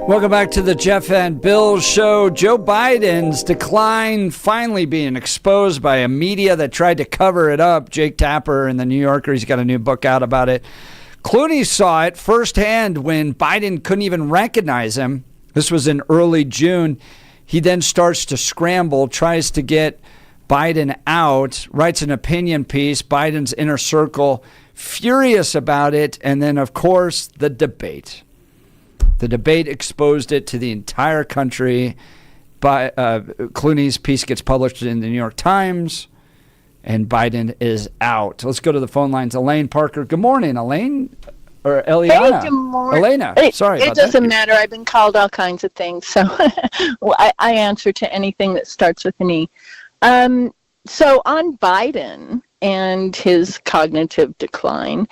Speaker 1: Welcome back to the Jeff and Bill Show. Joe Biden's decline finally being exposed by a media that tried to cover it up. Jake Tapper in the New Yorker, he's got a new book out about it. Clooney saw it firsthand when Biden couldn't even recognize him. This was in early June. He then starts to scramble, tries to get Biden out, writes an opinion piece, Biden's inner circle, furious about it, and then, of course, the debate. The debate exposed it to the entire country. Clooney's piece gets published in the New York Times, and Biden is out. Let's go to the phone lines. Elaine Parker. Good morning, Elaine. Or Eliana.
Speaker 6: Hey, good morning.
Speaker 1: Elena. Sorry about
Speaker 6: that. It doesn't matter. I've been called all kinds of things, so well, I answer to anything that starts with an E. So on Biden and his cognitive decline,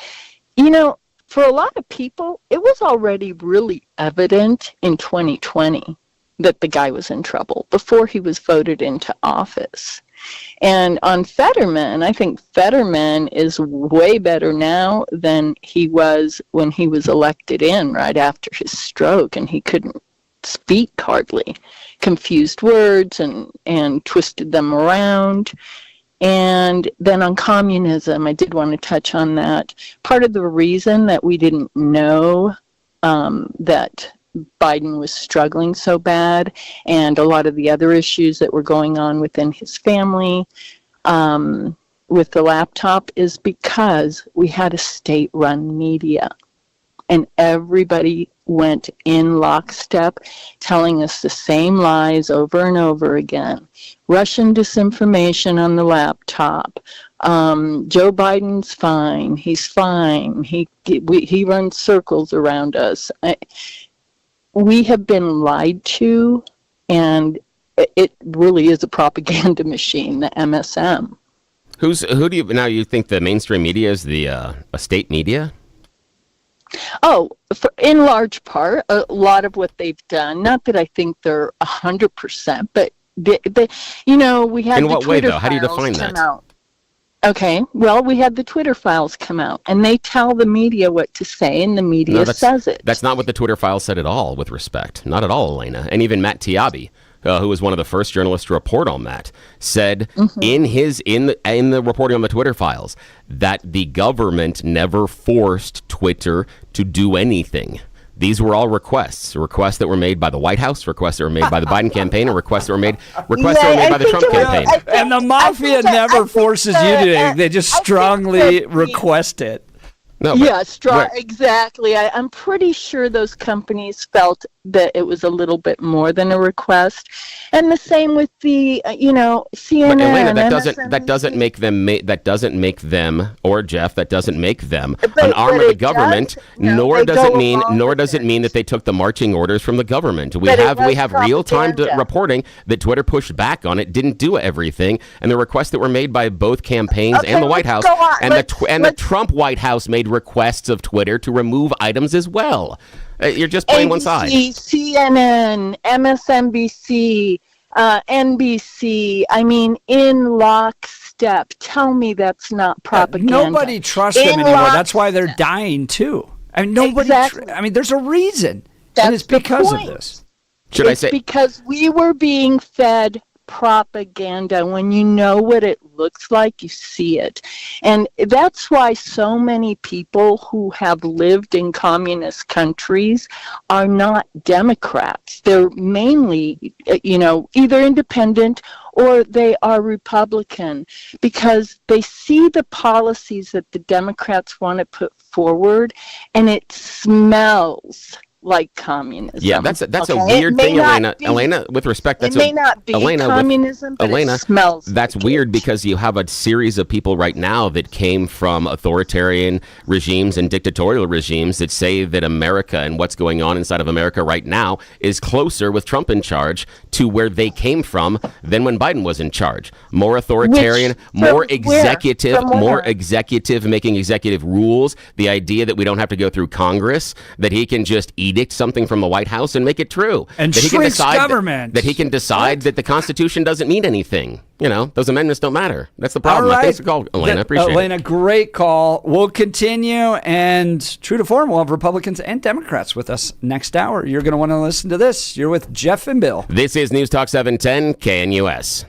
Speaker 6: for a lot of people, it was already really evident in 2020 that the guy was in trouble before he was voted into office. And on Fetterman, I think Fetterman is way better now than he was when he was elected in right after his stroke, and he couldn't speak hardly, confused words and twisted them around. And then on communism, I did want to touch on that. Part of the reason that we didn't know that Biden was struggling so bad, and a lot of the other issues that were going on within his family with the laptop, is because we had a state-run media. And everybody went in lockstep, telling us the same lies over and over again. Russian disinformation on the laptop. Joe Biden's fine. He's fine. He runs circles around us. We have been lied to, and it really is a propaganda machine, the MSM.
Speaker 7: Who do you think the mainstream media is a state media?
Speaker 6: Oh, in large part, a lot of what they've done. Not that I think they're 100%, but we had
Speaker 7: in
Speaker 6: the
Speaker 7: what
Speaker 6: Twitter
Speaker 7: way though? How do you
Speaker 6: files
Speaker 7: define
Speaker 6: come
Speaker 7: that?
Speaker 6: out. Okay, well, we had the Twitter files come out, and they tell the media what to say, and the media says it.
Speaker 7: That's not what the Twitter files said at all. With respect, not at all, Elena. And even Matt Tiabi, who was one of the first journalists to report on that, said in the reporting on the Twitter files that the government never forced Twitter to do anything. These were all requests that were made by the White House, requests that were made by the Biden campaign, and requests that were made by the Trump campaign.
Speaker 1: And the mafia never forces you to do anything. They just strongly request it.
Speaker 7: No,
Speaker 6: exactly. I'm pretty sure those companies felt that it was a little bit more than a request, and the same with the CNN.
Speaker 7: But Elena, that doesn't make them or Jeff. That doesn't make them an arm of the government. Nor does it mean that they took the marching orders from the government. We have real time reporting that Twitter pushed back on it, didn't do everything, and the requests that were made by both campaigns and the White House and the Trump White House made requests of Twitter to remove items as well. You're just playing one side.
Speaker 6: CNN, MSNBC, NBC. I mean, in lockstep. Tell me that's not propaganda.
Speaker 1: Nobody trusts them anymore. That's why they're dying too. I mean, nobody.
Speaker 6: Exactly.
Speaker 1: There's a reason,
Speaker 6: and
Speaker 1: it's because of this.
Speaker 6: Because we were being fed propaganda. When you know what it looks like, you see it. And that's why so many people who have lived in communist countries are not Democrats. They're mainly, either independent or they are Republican, because they see the policies that the Democrats want to put forward, and it smells like communism.
Speaker 7: Yeah, that's a weird thing, Elena. Elena, with respect,
Speaker 6: it may not be communism, but it smells.
Speaker 7: That's weird because you have a series of people right now that came from authoritarian regimes and dictatorial regimes that say that America and what's going on inside of America right now is closer with Trump in charge to where they came from than when Biden was in charge. More authoritarian, more executive, making executive rules. The idea that we don't have to go through Congress, that he can just edict something from the White House and make it true.
Speaker 1: And
Speaker 7: that he can
Speaker 1: shrinks
Speaker 7: decide
Speaker 1: government.
Speaker 7: that he can decide that the Constitution doesn't mean anything. You know, those amendments don't matter. That's the problem.
Speaker 1: All right.
Speaker 7: Thanks for calling, Elena. Appreciate
Speaker 1: Elena,
Speaker 7: it.
Speaker 1: great call. We'll continue, and true to form, we'll have Republicans and Democrats with us next hour. You're going to want to listen to this. You're with Jeff and Bill.
Speaker 7: This is News Talk 710 KNUS.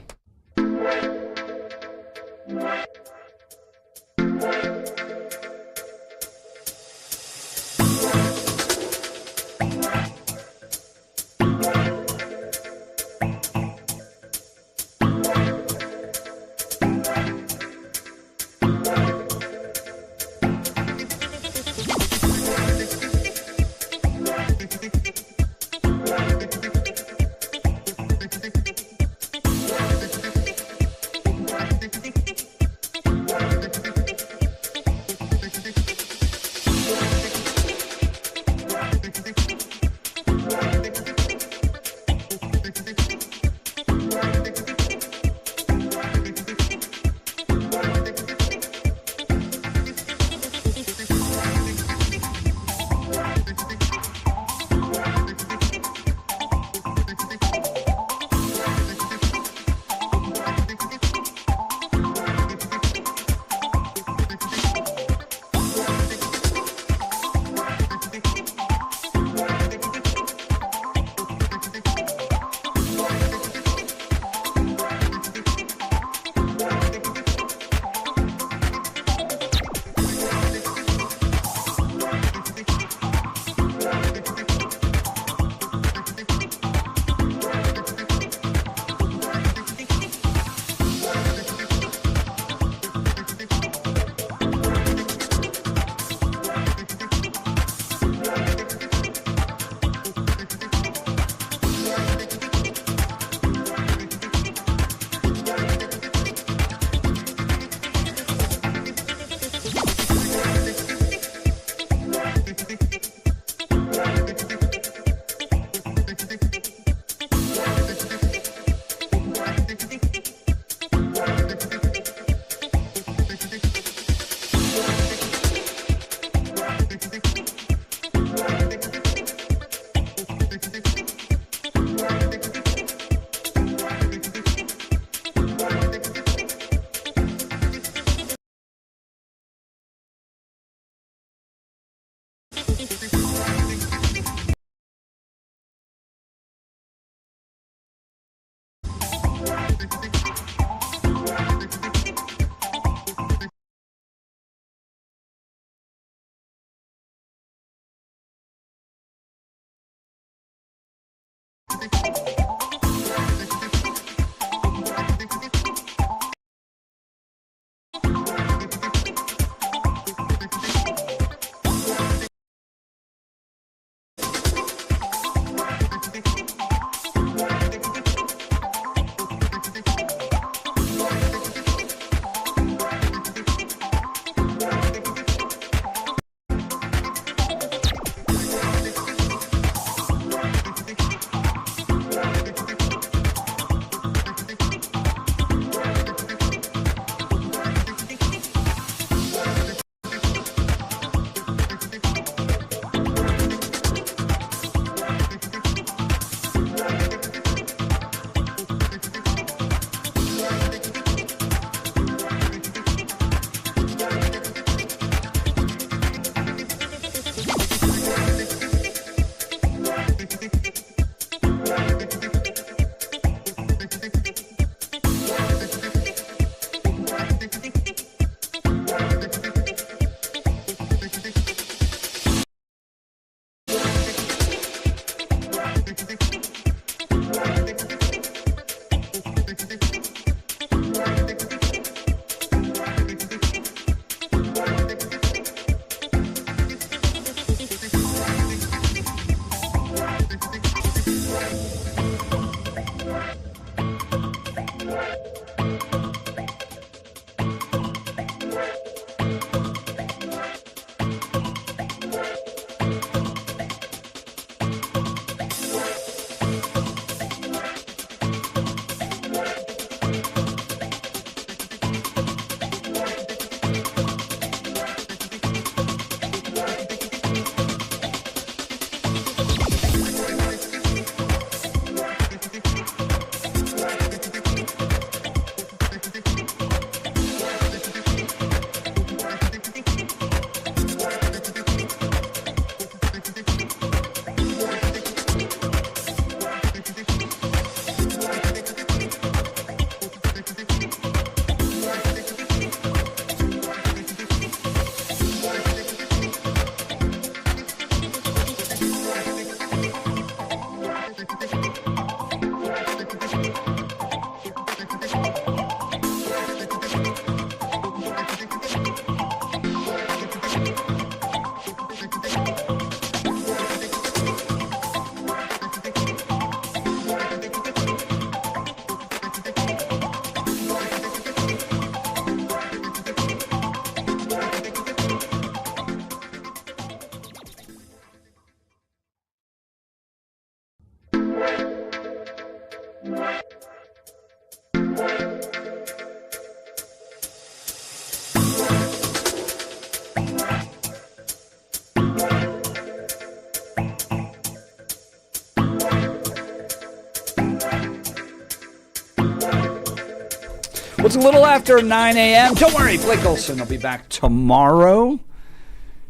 Speaker 1: It's a little after 9 a.m. Don't worry, Blake Olson will be back tomorrow.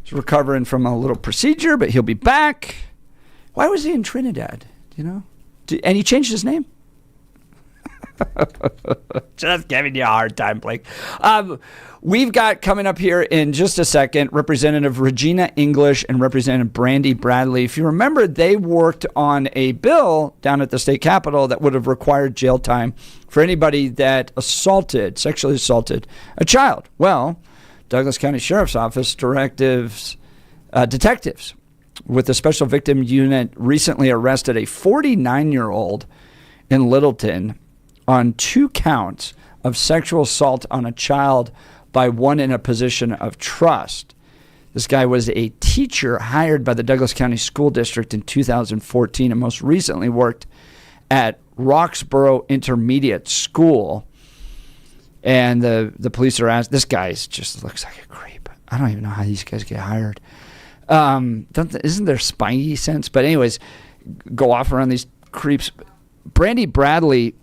Speaker 1: He's recovering from a little procedure, but he'll be back. Why was he in Trinidad? Do you know? And he changed his name? Just giving you a hard time, Blake. We've got coming up here in just a second Representative Regina English and Representative Brandi Bradley. If you remember, they worked on a bill down at the state capitol that would have required jail time for anybody that sexually assaulted a child. Well, Douglas County Sheriff's Office detectives with the Special Victim Unit recently arrested a 49-year-old in Littleton on 2 counts of sexual assault on a child by one in a position of trust. This guy was a teacher hired by the Douglas County School District in 2014 and most recently worked at Roxborough Intermediate School. And the police are asked, this guy just looks like a creep. I don't even know how these guys get hired. Isn't there spidey sense? But anyways, go off around these creeps. Brandi Bradley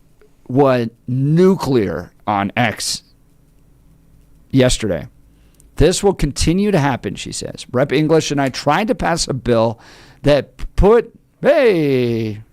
Speaker 1: was nuclear on X yesterday. This will continue to happen, she says. Rep. English and I tried to pass a bill that put, hey.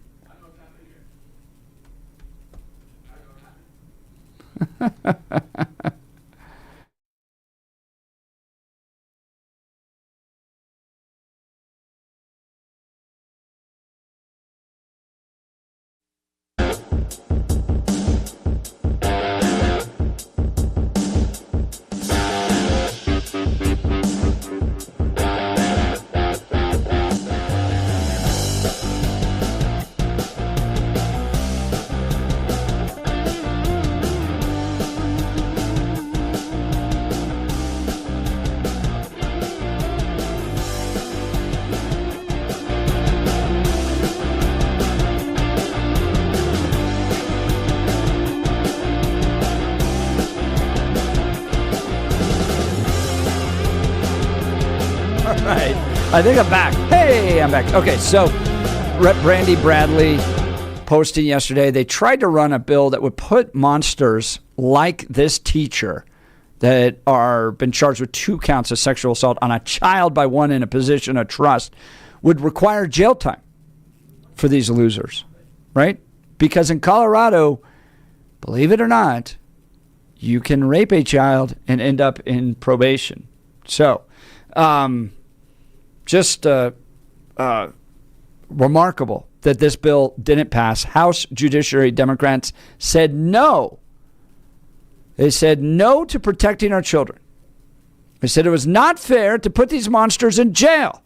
Speaker 1: I think I'm back. Hey, I'm back. Okay, so Rep. Brandi Bradley posting yesterday, they tried to run a bill that would put monsters like this teacher that are been charged with 2 counts of sexual assault on a child by one in a position of trust would require jail time for these losers, right? Because in Colorado, believe it or not, you can rape a child and end up in probation. So, just remarkable that this bill didn't pass. House Judiciary Democrats said no. They said no to protecting our children. They said it was not fair to put these monsters in jail.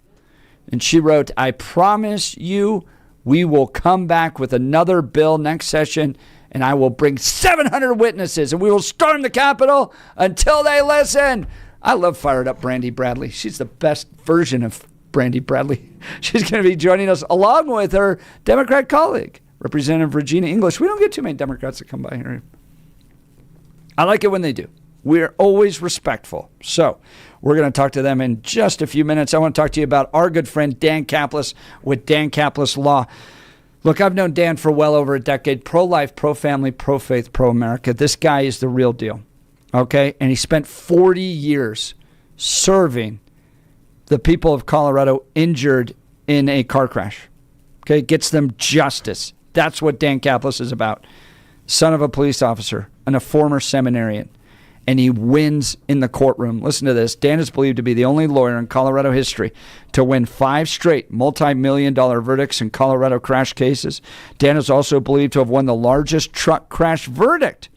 Speaker 1: And she wrote, I promise you we will come back with another bill next session, and I will bring 700 witnesses, and we will storm the Capitol until they listen. I love fired up Brandi Bradley. She's the best version of Brandi Bradley. She's going to be joining us along with her Democrat colleague, Representative Regina English. We don't get too many Democrats that come by here. I like it when they do. We're always respectful. So we're going to talk to them in just a few minutes. I want to talk to you about our good friend Dan Kaplis with Dan Kaplis Law. Look, I've known Dan for well over a decade. Pro-life, pro-family, pro-faith, pro-America. This guy is the real deal. Okay? And he spent 40 years serving the people of Colorado injured in a car crash. Okay? Gets them justice. That's what Dan Kaplis is about. Son of a police officer and a former seminarian. And he wins in the courtroom. Listen to this. Dan is believed to be the only lawyer in Colorado history to win 5 straight multi-million-dollar verdicts in Colorado crash cases. Dan is also believed to have won the largest truck crash verdict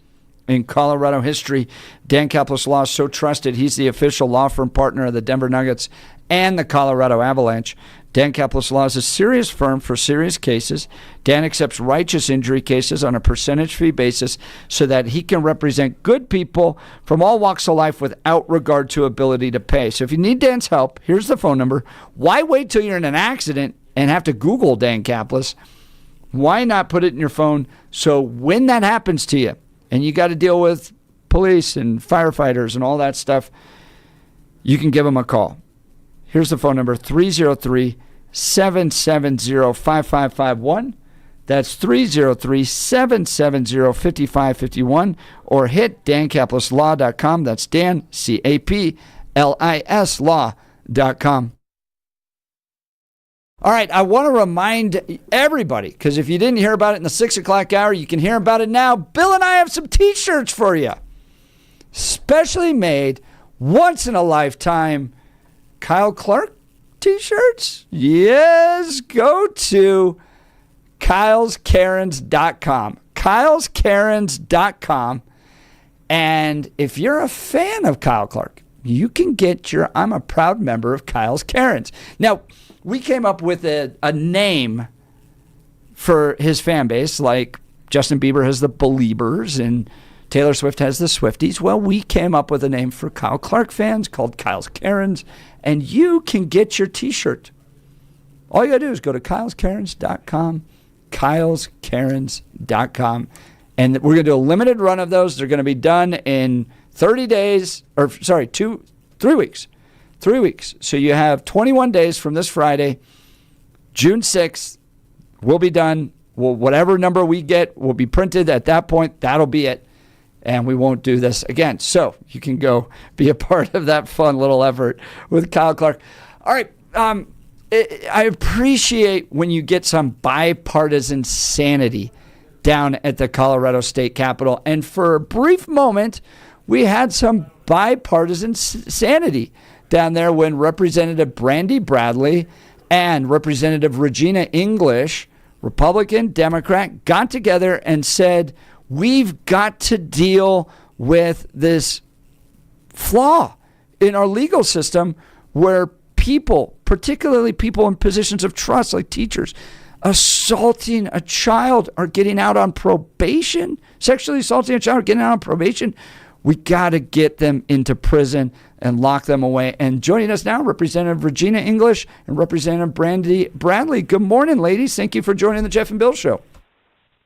Speaker 1: in Colorado history. Dan Kaplis Law is so trusted, he's the official law firm partner of the Denver Nuggets and the Colorado Avalanche. Dan Kaplis Law is a serious firm for serious cases. Dan accepts righteous injury cases on a percentage fee basis so that he can represent good people from all walks of life without regard to ability to pay. So if you need Dan's help, here's the phone number. Why wait till you're in an accident and have to Google Dan Kaplis? Why not put it in your phone so when that happens to you and you got to deal with police and firefighters and all that stuff, you can give him a call. Here's the phone number, 303-770-5551. That's 303-770-5551, or hit dancaplisLaw.com. That's Dan, C-A-P-L-I-S law.com. All right, I want to remind everybody, because if you didn't hear about it in the 6 o'clock hour, you can hear about it now. Bill and I have some T-shirts for you. Specially made, once in a lifetime, Kyle Clark T-shirts. Yes, go to KylesKarens.com. KylesKarens.com. And if you're a fan of Kyle Clark, you can get your I'm a proud member of Kyle's Karens. Now, we came up with a name for his fan base, like Justin Bieber has the Beliebers and Taylor Swift has the Swifties. Well, we came up with a name for Kyle Clark fans called Kyle's Karens, and you can get your T-shirt. All you got to do is go to KylesKarens.com, KylesKarens.com, and we're going to do a limited run of those. They're going to be done in 3 weeks. 3 weeks. So you have 21 days from this Friday, June 6th. We'll be done. Whatever number we get will be printed at that point. That'll be it. And we won't do this again. So you can go be a part of that fun little effort with Kyle Clark. All right. I appreciate when you get some bipartisan sanity down at the Colorado State Capitol. And for a brief moment, we had some bipartisan sanity down there when Representative Brandi Bradley and Representative Regina English, Republican, Democrat, got together and said, we've got to deal with this flaw in our legal system where people, particularly people in positions of trust like teachers, assaulting a child are getting out on probation, sexually assaulting a child are getting out on probation. We got to get them into prison and lock them away. And joining us now, Representative Regina English and Representative Brandi Bradley. Good morning, ladies. Thank you for joining the Jeff and Bill Show.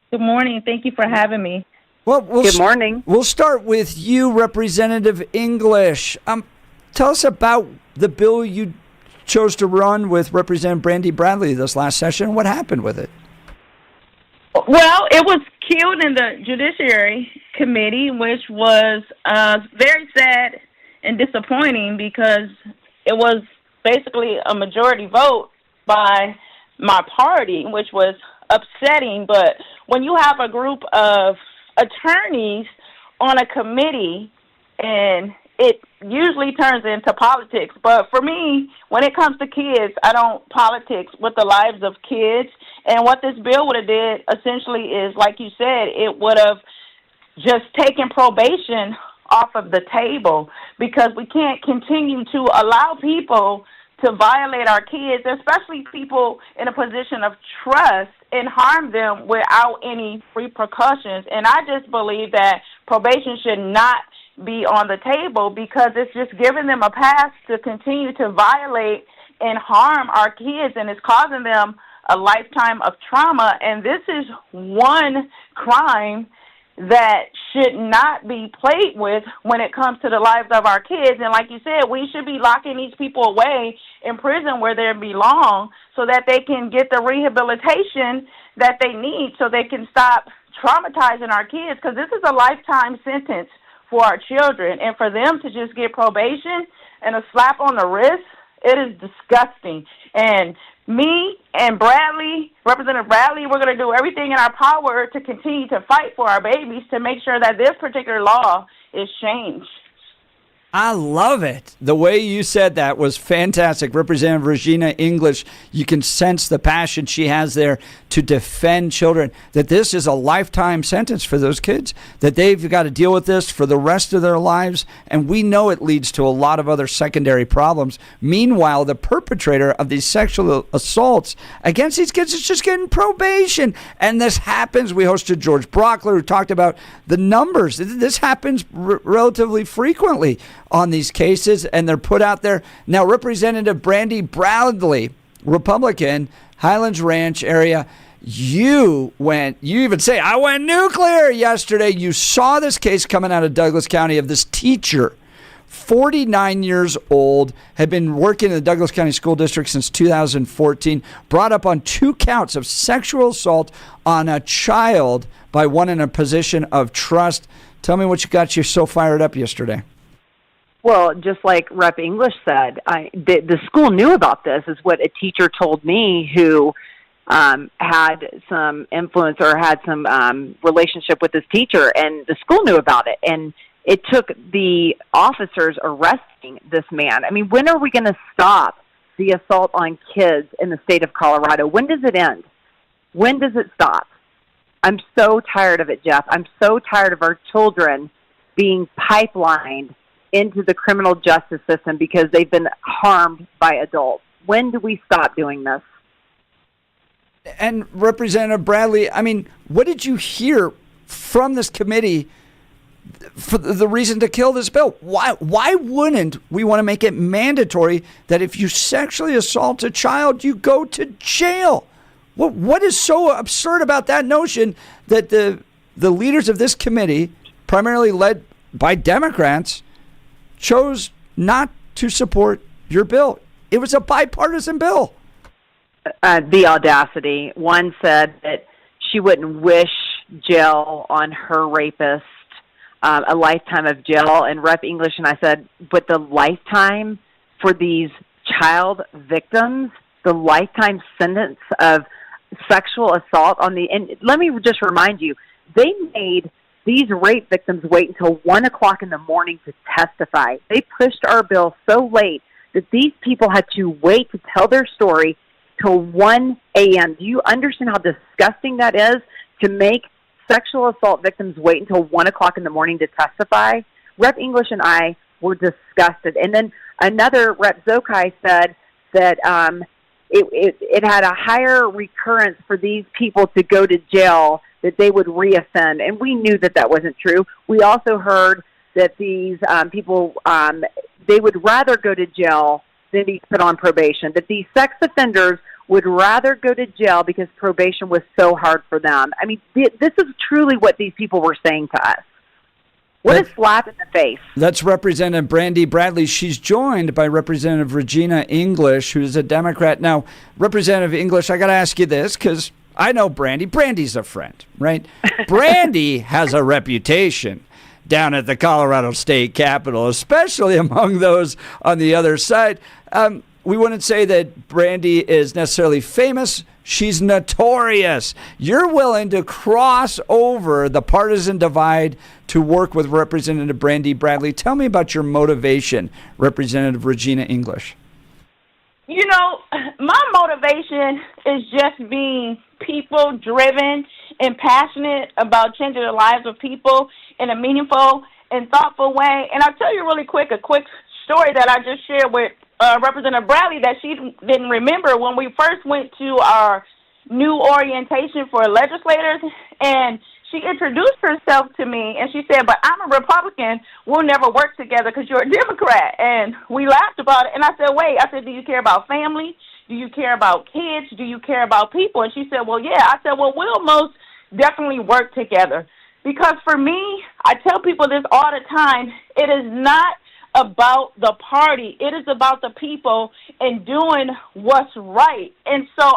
Speaker 8: Good morning. Thank you for having me.
Speaker 1: Well,
Speaker 8: Good morning.
Speaker 1: We'll start with you, Representative English. Tell us about the bill you chose to run with Representative Brandi Bradley this last session. What happened with it?
Speaker 8: Well, it was killed in the Judiciary Committee, which was very sad and disappointing because it was basically a majority vote by my party, which was upsetting. But when you have a group of attorneys on a committee, and it usually turns into politics. But for me, when it comes to kids, I don't politics with the lives of kids. And what this bill would have did essentially is, like you said, it would have just taken probation off of the table, because we can't continue to allow people to violate our kids, especially people in a position of trust, and harm them without any repercussions. And I just believe that probation should not be on the table, because it's just giving them a pass to continue to violate and harm our kids, and it's causing them a lifetime of trauma. And this is one crime that should not be played with when it comes to the lives of our kids. And like you said, we should be locking these people away in prison where they belong, so that they can get the rehabilitation that they need, so they can stop traumatizing our kids, because this is a lifetime sentence for our children. And for them to just get probation and a slap on the wrist, it is disgusting. And me and Bradley, Representative Bradley, we're going to do everything in our power to continue to fight for our babies, to make sure that this particular law is changed.
Speaker 1: I love it. The way you said that was fantastic. Representative Regina English, you can sense the passion she has there to defend children, that this is a lifetime sentence for those kids, that they've got to deal with this for the rest of their lives. And we know it leads to a lot of other secondary problems. Meanwhile, the perpetrator of these sexual assaults against these kids is just getting probation. And this happens. We hosted George Brockler, who talked about the numbers. This happens relatively frequently on these cases, and they're put out there. Now, Representative Brandi Bradley, Republican, Highlands Ranch area, you even say, I went nuclear yesterday. You saw this case coming out of Douglas County of this teacher 49 years old, had been working in the Douglas County School District since 2014, brought up on 2 counts of sexual assault on a child by one in a position of trust. Tell me what got you so fired up yesterday.
Speaker 9: Well, just like Rep. English said, the school knew about this, is what a teacher told me who had some influence or had some relationship with this teacher, and the school knew about it. And it took the officers arresting this man. I mean, when are we going to stop the assault on kids in the state of Colorado? When does it end? When does it stop? I'm so tired of it, Jeff. I'm so tired of our children being pipelined into the criminal justice system because they've been harmed by adults. When do we stop doing this?
Speaker 1: And Representative Bradley, I mean, what did you hear from this committee for the reason to kill this bill? Why wouldn't we want to make it mandatory that if you sexually assault a child, you go to jail? What is so absurd about that notion that the leaders of this committee, primarily led by Democrats, chose not to support your bill? It was a bipartisan bill.
Speaker 9: The audacity. One said that she wouldn't wish jail on her rapist, a lifetime of jail. And Rep. English and I said, but the lifetime for these child victims, the lifetime sentence of sexual assault on the, and let me just remind you, they made these rape victims wait until 1 o'clock in the morning to testify. They pushed our bill so late that these people had to wait to tell their story till 1 a.m. Do you understand how disgusting that is, to make sexual assault victims wait until 1 o'clock in the morning to testify? Rep. English and I were disgusted. And then another Rep. Zokai said that it had a higher recurrence for these people to go to jail, that they would reoffend. And we knew that that wasn't true. We also heard that these people, they would rather go to jail than be put on probation, that these sex offenders would rather go to jail because probation was so hard for them. I mean, this is truly what these people were saying to us. What a slap in the face.
Speaker 1: That's Representative Brandi Bradley. She's joined by Representative Regina English, who's a Democrat. Now, Representative English, I got to ask you this because I know Brandi. Brandi's a friend, right? Brandi has a reputation down at the Colorado State Capitol, especially among those on the other side. We wouldn't say that Brandi is necessarily famous. She's notorious. You're willing to cross over the partisan divide to work with Representative Brandi Bradley. Tell me about your motivation, Representative Regina English.
Speaker 8: You know, my motivation is just being people-driven and passionate about changing the lives of people in a meaningful and thoughtful way. And I'll tell you really quick, a quick story that I just shared with Representative Bradley that she didn't remember when we first went to our new orientation for legislators, and she introduced herself to me, and she said, but I'm a Republican. We'll never work together because you're a Democrat. And we laughed about it, and I said, wait. I said, do you care about family? Do you care about kids? Do you care about people? And she said, well, yeah. I said, well, we'll most definitely work together. Because for me, I tell people this all the time, it is not about the party. It is about the people and doing what's right. And so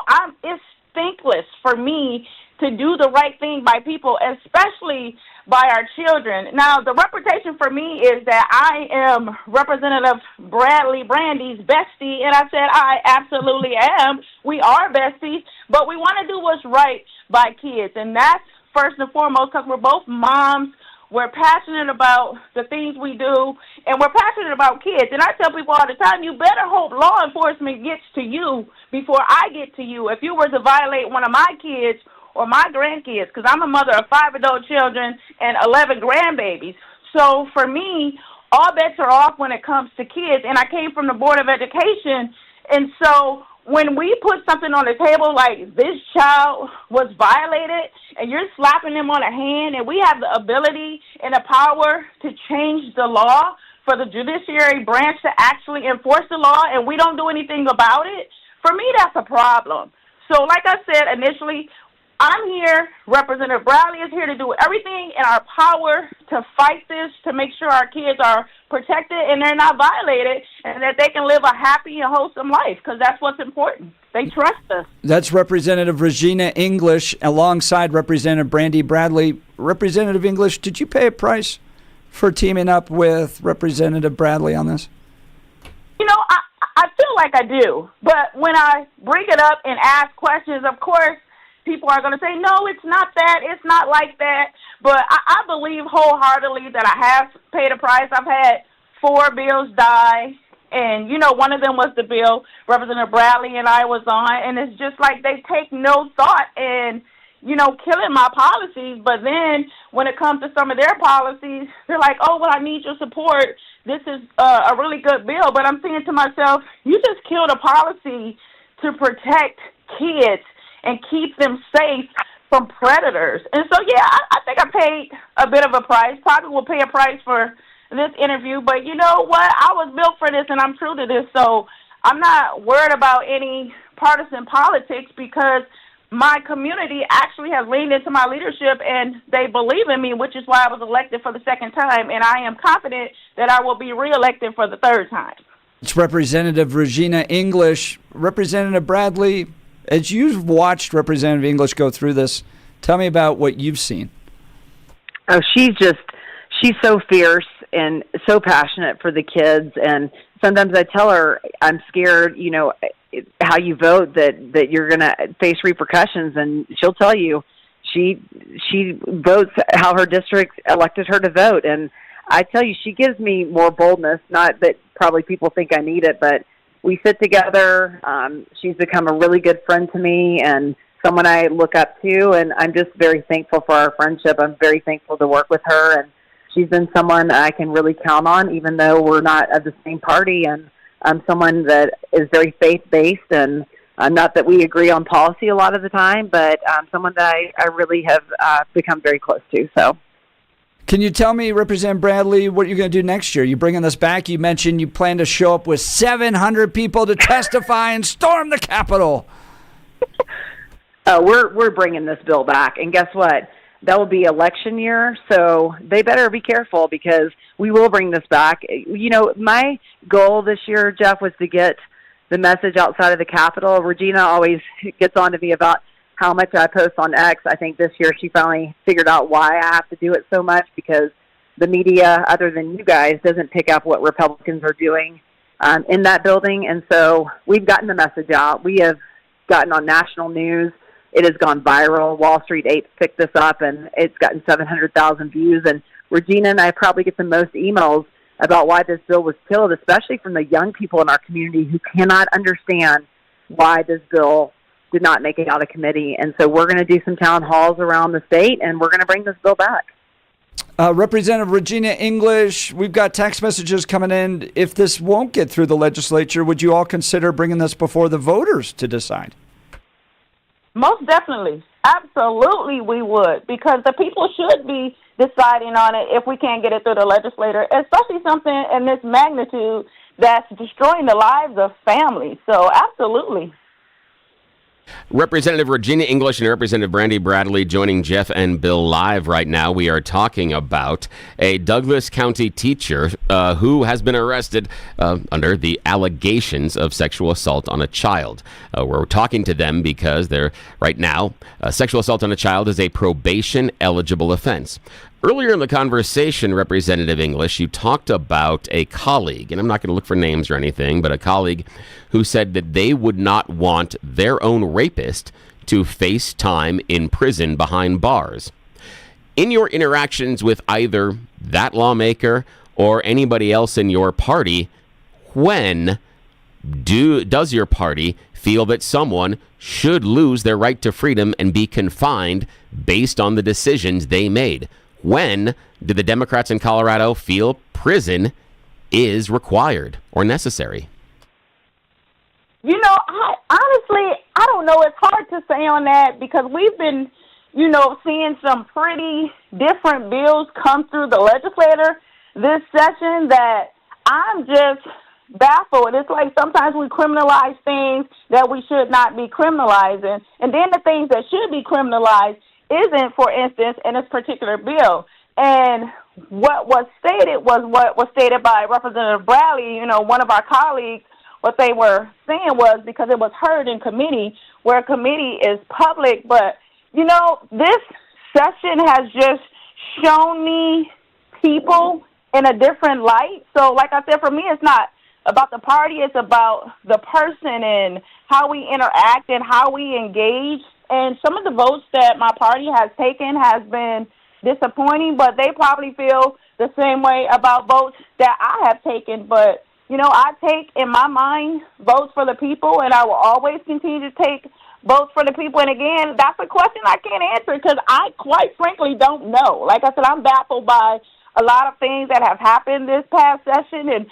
Speaker 8: it's thankless for me to do the right thing by people, especially by our children. Now, the reputation for me is that I am Representative Brandi's bestie, and I said I absolutely am. We are besties, but we want to do what's right by kids, and that's first and foremost because we're both moms. We're passionate about the things we do, and we're passionate about kids. And I tell people all the time, you better hope law enforcement gets to you before I get to you. If you were to violate one of my kids or my grandkids, because I'm a mother of 5 adult children and 11 grandbabies. So for me, all bets are off when it comes to kids. And I came from the Board of Education, and so when we put something on the table like this child was violated and you're slapping them on the hand, and we have the ability and the power to change the law for the judiciary branch to actually enforce the law, and we don't do anything about it, for me that's a problem. So like I said initially, I'm here, Representative Bradley is here to do everything in our power to fight this, to make sure our kids are protected and they're not violated, and that they can live a happy and wholesome life, because that's what's important. They trust us.
Speaker 1: That's Representative Regina English alongside Representative Brandi Bradley. Representative English, did you pay a price for teaming up with Representative Bradley on this?
Speaker 8: You know, I feel like I do, but when I bring it up and ask questions, of course, people are going to say, no, it's not that, it's not like that. But I believe wholeheartedly that I have paid a price. I've had 4 bills die, and, you know, one of them was the bill Representative Bradley and I was on, and it's just like they take no thought in, you know, killing my policies. But then when it comes to some of their policies, they're like, oh, well, I need your support. This is a really good bill. But I'm saying to myself, you just killed a policy to protect kids and keep them safe from predators. And so, yeah, I think I paid a bit of a price. Probably will pay a price for this interview. But you know what? I was built for this, and I'm true to this. So I'm not worried about any partisan politics, because my community actually has leaned into my leadership, and they believe in me, which is why I was elected for the second time. And I am confident that I will be reelected for the third time.
Speaker 1: It's Representative Regina English. Representative Bradley, as you've watched Representative English go through this, tell me about what you've seen.
Speaker 9: Oh, she's so fierce and so passionate for the kids. And sometimes I tell her, I'm scared, you know, how you vote, that you're going to face repercussions. And she'll tell you she votes how her district elected her to vote. And I tell you, she gives me more boldness, not that probably people think I need it, but we sit together. She's become a really good friend to me and someone I look up to, and I'm just very thankful for our friendship. I'm very thankful to work with her, and she's been someone I can really count on, even though we're not of the same party. And I'm someone that is very faith-based, and not that we agree on policy a lot of the time, but someone that I really have become very close to. So.
Speaker 1: Can you tell me, Representative Bradley, what you're going to do next year? You bringing this back? You mentioned you plan to show up with 700 people to testify and storm the Capitol.
Speaker 9: We're bringing this bill back, and guess what? That will be election year, so they better be careful, because we will bring this back. You know, my goal this year, Jeff, was to get the message outside of the Capitol. Regina always gets on to me about how much I post on X. I think this year she finally figured out why I have to do it so much, because the media, other than you guys, doesn't pick up what Republicans are doing in that building. And so we've gotten the message out. We have gotten on national news. It has gone viral. Wall Street Apes picked this up, and it's gotten 700,000 views. And Regina and I probably get the most emails about why this bill was killed, especially from the young people in our community who cannot understand why this bill did not make it out of committee. And so we're going to do some town halls around the state, and we're going to bring this bill back.
Speaker 1: Representative Regina English, we've got text messages coming in. If this won't get through the legislature, would you all consider bringing this before the voters to decide?
Speaker 8: Most definitely. Absolutely we would, because the people should be deciding on it if we can't get it through the legislature, especially something in this magnitude that's destroying the lives of families. So absolutely.
Speaker 7: Representative Regina English and Representative Brandi Bradley joining Jeff and Bill live right now. We are talking about a Douglas County teacher who has been arrested under the allegations of sexual assault on a child. We're talking to them because they're right now, sexual assault on a child is a probation eligible offense. Earlier in the conversation, Representative English, you talked about a colleague, and I'm not going to look for names or anything, but a colleague who said that they would not want their own rapist to face time in prison behind bars. In your interactions with either that lawmaker or anybody else in your party, when does your party feel that someone should lose their right to freedom and be confined based on the decisions they made? When do the Democrats in Colorado feel prison is required or necessary?
Speaker 8: You know, I don't know. It's hard to say on that, because we've been, you know, seeing some pretty different bills come through the legislature this session that I'm just baffled. It's like sometimes we criminalize things that we should not be criminalizing, and then the things that should be criminalized isn't, for instance, in this particular bill. And what was stated was what was stated by Representative Bradley, one of our colleagues. What they were saying was because it was heard in committee, where committee is public. But, this session has just shown me people in a different light. So, like I said, for me, it's not about the party. It's about the person and how we interact and how we engage. And some of the votes that my party has taken has been disappointing, but they probably feel the same way about votes that I have taken. But, I take, in my mind, votes for the people, and I will always continue to take votes for the people. And again, that's a question I can't answer because I quite frankly don't know. Like I said, I'm baffled by a lot of things that have happened this past session, and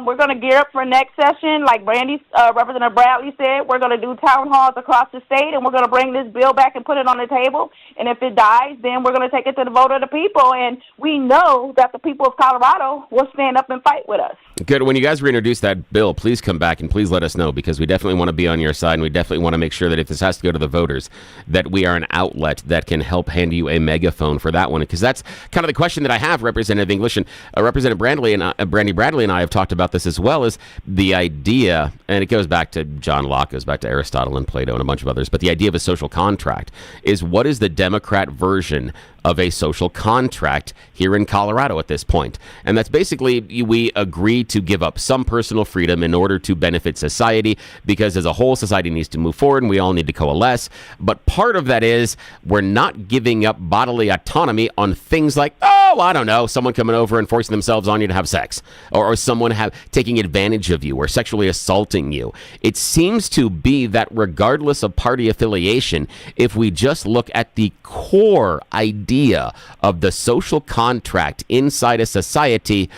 Speaker 8: we're going to gear up for next session. Like Representative Bradley said, we're going to do town halls across the state, and we're going to bring this bill back and put it on the table. And if it dies, then we're going to take it to the vote of the people. And we know that the people of Colorado will stand up and fight with us.
Speaker 7: Good. When you guys reintroduce that bill, please come back and please let us know, because we definitely want to be on your side, and we definitely want to make sure that if this has to go to the voters, that we are an outlet that can help hand you a megaphone for that one. Because that's kind of the question that I have, Representative English, and Representative Brandi Bradley and I have talked about this as well, is the idea, and it goes back to John Locke, goes back to Aristotle and Plato and a bunch of others, but the idea of a social contract is, what is the Democrat version of a social contract here in Colorado at this point? And that's basically, we agree to give up some personal freedom in order to benefit society, because as a whole, society needs to move forward and we all need to coalesce. But part of that is, we're not giving up bodily autonomy on things like, I don't know, someone coming over and forcing themselves on you to have sex, or someone taking advantage of you or sexually assaulting you. It seems to be that regardless of party affiliation, if we just look at the core idea of the social contract inside a society,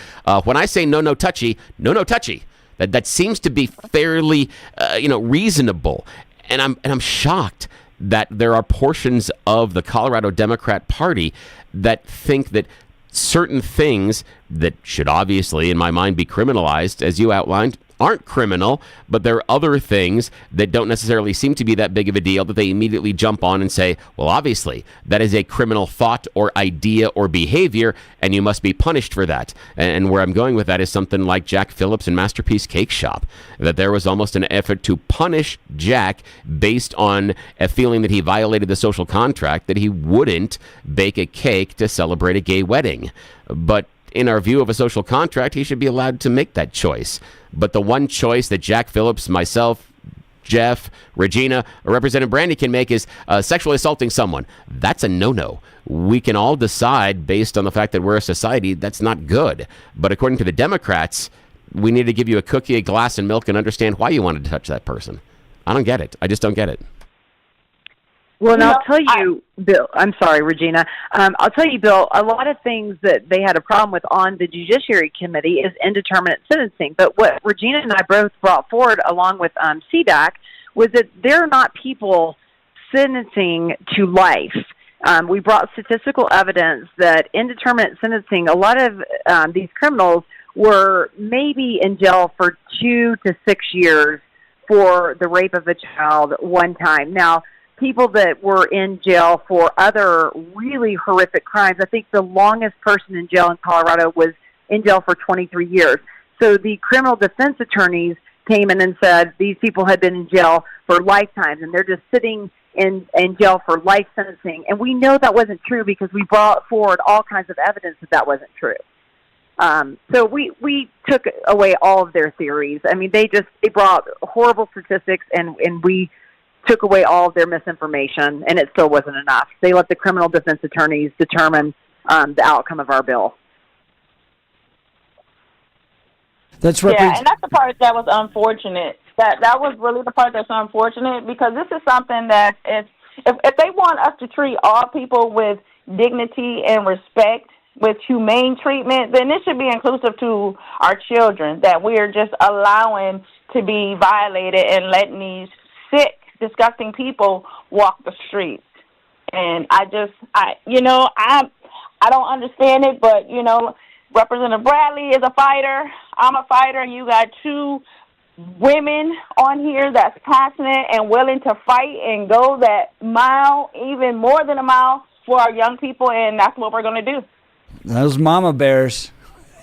Speaker 7: when I say no touchy, that seems to be fairly reasonable. And I'm shocked that there are portions of the Colorado Democrat Party that think that certain things that should obviously, in my mind, be criminalized, as you outlined, aren't criminal, but there are other things that don't necessarily seem to be that big of a deal that they immediately jump on and say, well, obviously, that is a criminal thought or idea or behavior, and you must be punished for that. And where I'm going with that is something like Jack Phillips and Masterpiece Cake Shop, that there was almost an effort to punish Jack based on a feeling that he violated the social contract, that he wouldn't bake a cake to celebrate a gay wedding. But in our view of a social contract, he should be allowed to make that choice. But the one choice that Jack Phillips, myself, Jeff, Regina, or Representative Brandi can make is sexually assaulting someone. That's a no-no. We can all decide based on the fact that we're a society that's not good. But according to the Democrats, we need to give you a cookie, a glass, and milk and understand why you wanted to touch that person. I don't get it. I just don't get it.
Speaker 9: Well, and I'll tell you, Bill, I'm sorry, Regina. I'll tell you, Bill, a lot of things that they had a problem with on the Judiciary Committee is indeterminate sentencing. But what Regina and I both brought forward, along with CDAC, was that they're not people sentencing to life. We brought statistical evidence that indeterminate sentencing, a lot of these criminals were maybe in jail for 2 to 6 years for the rape of a child one time. Now, people that were in jail for other really horrific crimes, I think the longest person in jail in Colorado was in jail for 23 years. So the criminal defense attorneys came in and said these people had been in jail for lifetimes, and they're just sitting in jail for life sentencing. And we know that wasn't true because we brought forward all kinds of evidence that wasn't true. So we took away all of their theories. I mean, they brought horrible statistics, and we took away all of their misinformation, and it still wasn't enough. They let the criminal defense attorneys determine the outcome of our bill.
Speaker 8: And that's the part that was unfortunate. That was really the part that's unfortunate, because this is something that if they want us to treat all people with dignity and respect, with humane treatment, then it should be inclusive to our children, that we're just allowing to be violated and letting these sick, disgusting people walk the streets. And I don't understand it, but Representative Bradley is a fighter. I'm a fighter, and you got two women on here that's passionate and willing to fight and go that mile, even more than a mile, for our young people, and that's what we're going to do.
Speaker 1: Those mama bears.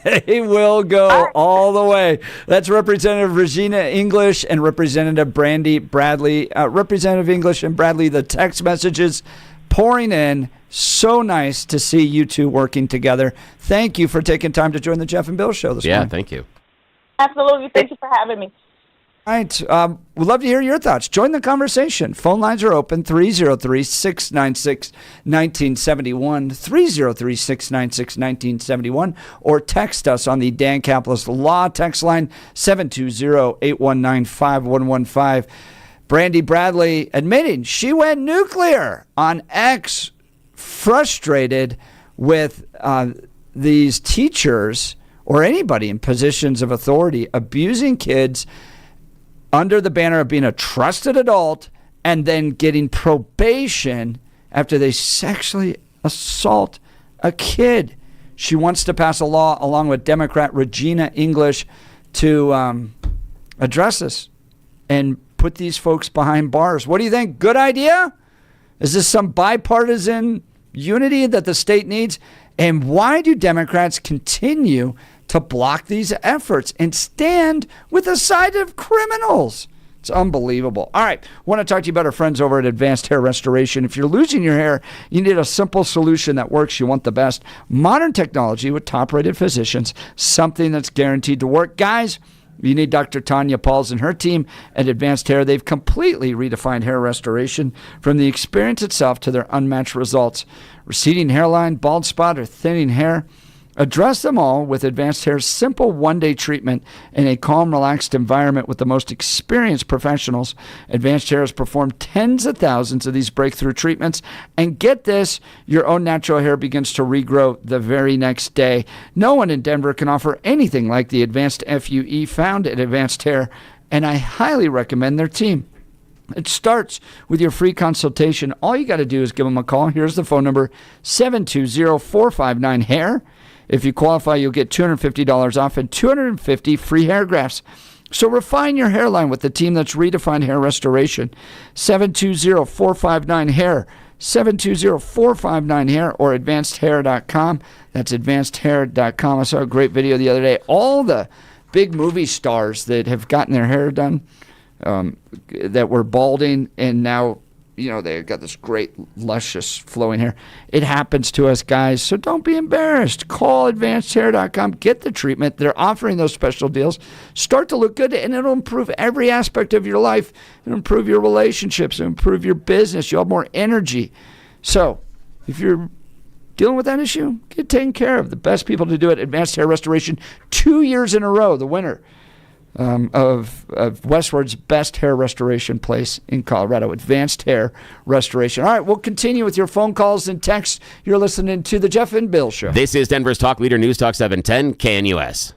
Speaker 1: They will go all the way. That's Representative Regina English and Representative Brandi Bradley. Representative English and Bradley, the text messages pouring in. So nice to see you two working together. Thank you for taking time to join the Jeff and Bill Show this morning.
Speaker 7: Yeah, thank you.
Speaker 8: Absolutely. Thank you for having me.
Speaker 1: All right. We'd love to hear your thoughts. Join the conversation. Phone lines are open, 303-696-1971, 303-696-1971, or text us on the Dan Caplis Law text line, 720-819-5115. Brandi Bradley admitting she went nuclear on X, frustrated with these teachers or anybody in positions of authority abusing kids under the banner of being a trusted adult and then getting probation after they sexually assault a kid. She wants to pass a law along with Democrat Regina English to address this and put these folks behind bars. What do you think? Good idea? Is this some bipartisan unity that the state needs? And why do Democrats continue to block these efforts and stand with the side of criminals? It's unbelievable. All right, want to talk to you about our friends over at Advanced Hair Restoration. If you're losing your hair, you need a simple solution that works. You want the best. Modern technology with top-rated physicians, something that's guaranteed to work. Guys, you need Dr. Tanya Pauls and her team at Advanced Hair. They've completely redefined hair restoration from the experience itself to their unmatched results. Receding hairline, bald spot, or thinning hair, address them all with Advanced Hair's simple one-day treatment in a calm, relaxed environment with the most experienced professionals. Advanced Hair has performed tens of thousands of these breakthrough treatments. And get this, your own natural hair begins to regrow the very next day. No one in Denver can offer anything like the Advanced FUE found at Advanced Hair, and I highly recommend their team. It starts with your free consultation. All you got to do is give them a call. Here's the phone number, 720-459-HAIR. If you qualify, you'll get $250 off and 250 free hair grafts. So refine your hairline with the team that's redefined hair restoration. 720-459-HAIR. 720-459-HAIR or advancedhair.com. That's advancedhair.com. I saw a great video the other day. All the big movie stars that have gotten their hair done that were balding and now, you know, they've got this great, luscious, flowing hair. It happens to us, guys, so don't be embarrassed. Call advancedhair.com. Get the treatment. They're offering those special deals. Start to look good, and it'll improve every aspect of your life. It'll improve your relationships. It'll improve your business. You'll have more energy. So if you're dealing with that issue, get taken care of. The best people to do it, Advanced Hair Restoration, 2 years in a row, the winner of Westward's best hair restoration place in Colorado, Advanced Hair Restoration. All right, we'll continue with your phone calls and texts. You're listening to the Jeff and Bill Show.
Speaker 7: This is Denver's Talk Leader News Talk 710 KNUS.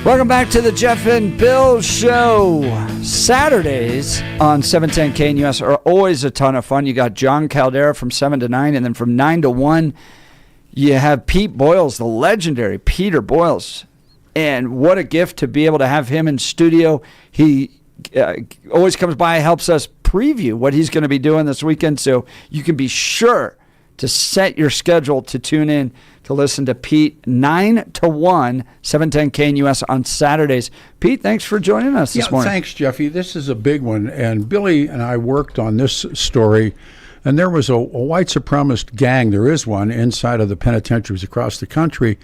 Speaker 1: Welcome back to the Jeff and Bill Show. Saturdays on 710 KNUS are always a ton of fun. You got John Caldera from 7 to 9, and then from 9 to 1, you have Pete Boyles, the legendary Peter Boyles. And what a gift to be able to have him in studio. He always comes by, helps us preview what he's going to be doing this weekend, so you can be sure to set your schedule to tune in to listen to Pete 9 to 1, 710 KNUS on Saturdays. Pete, thanks for joining us this morning.
Speaker 10: Thanks, Jeffy. This is a big one. And Billy and I worked on this story, and there was a white supremacist gang, there is one, inside of the penitentiaries across the country.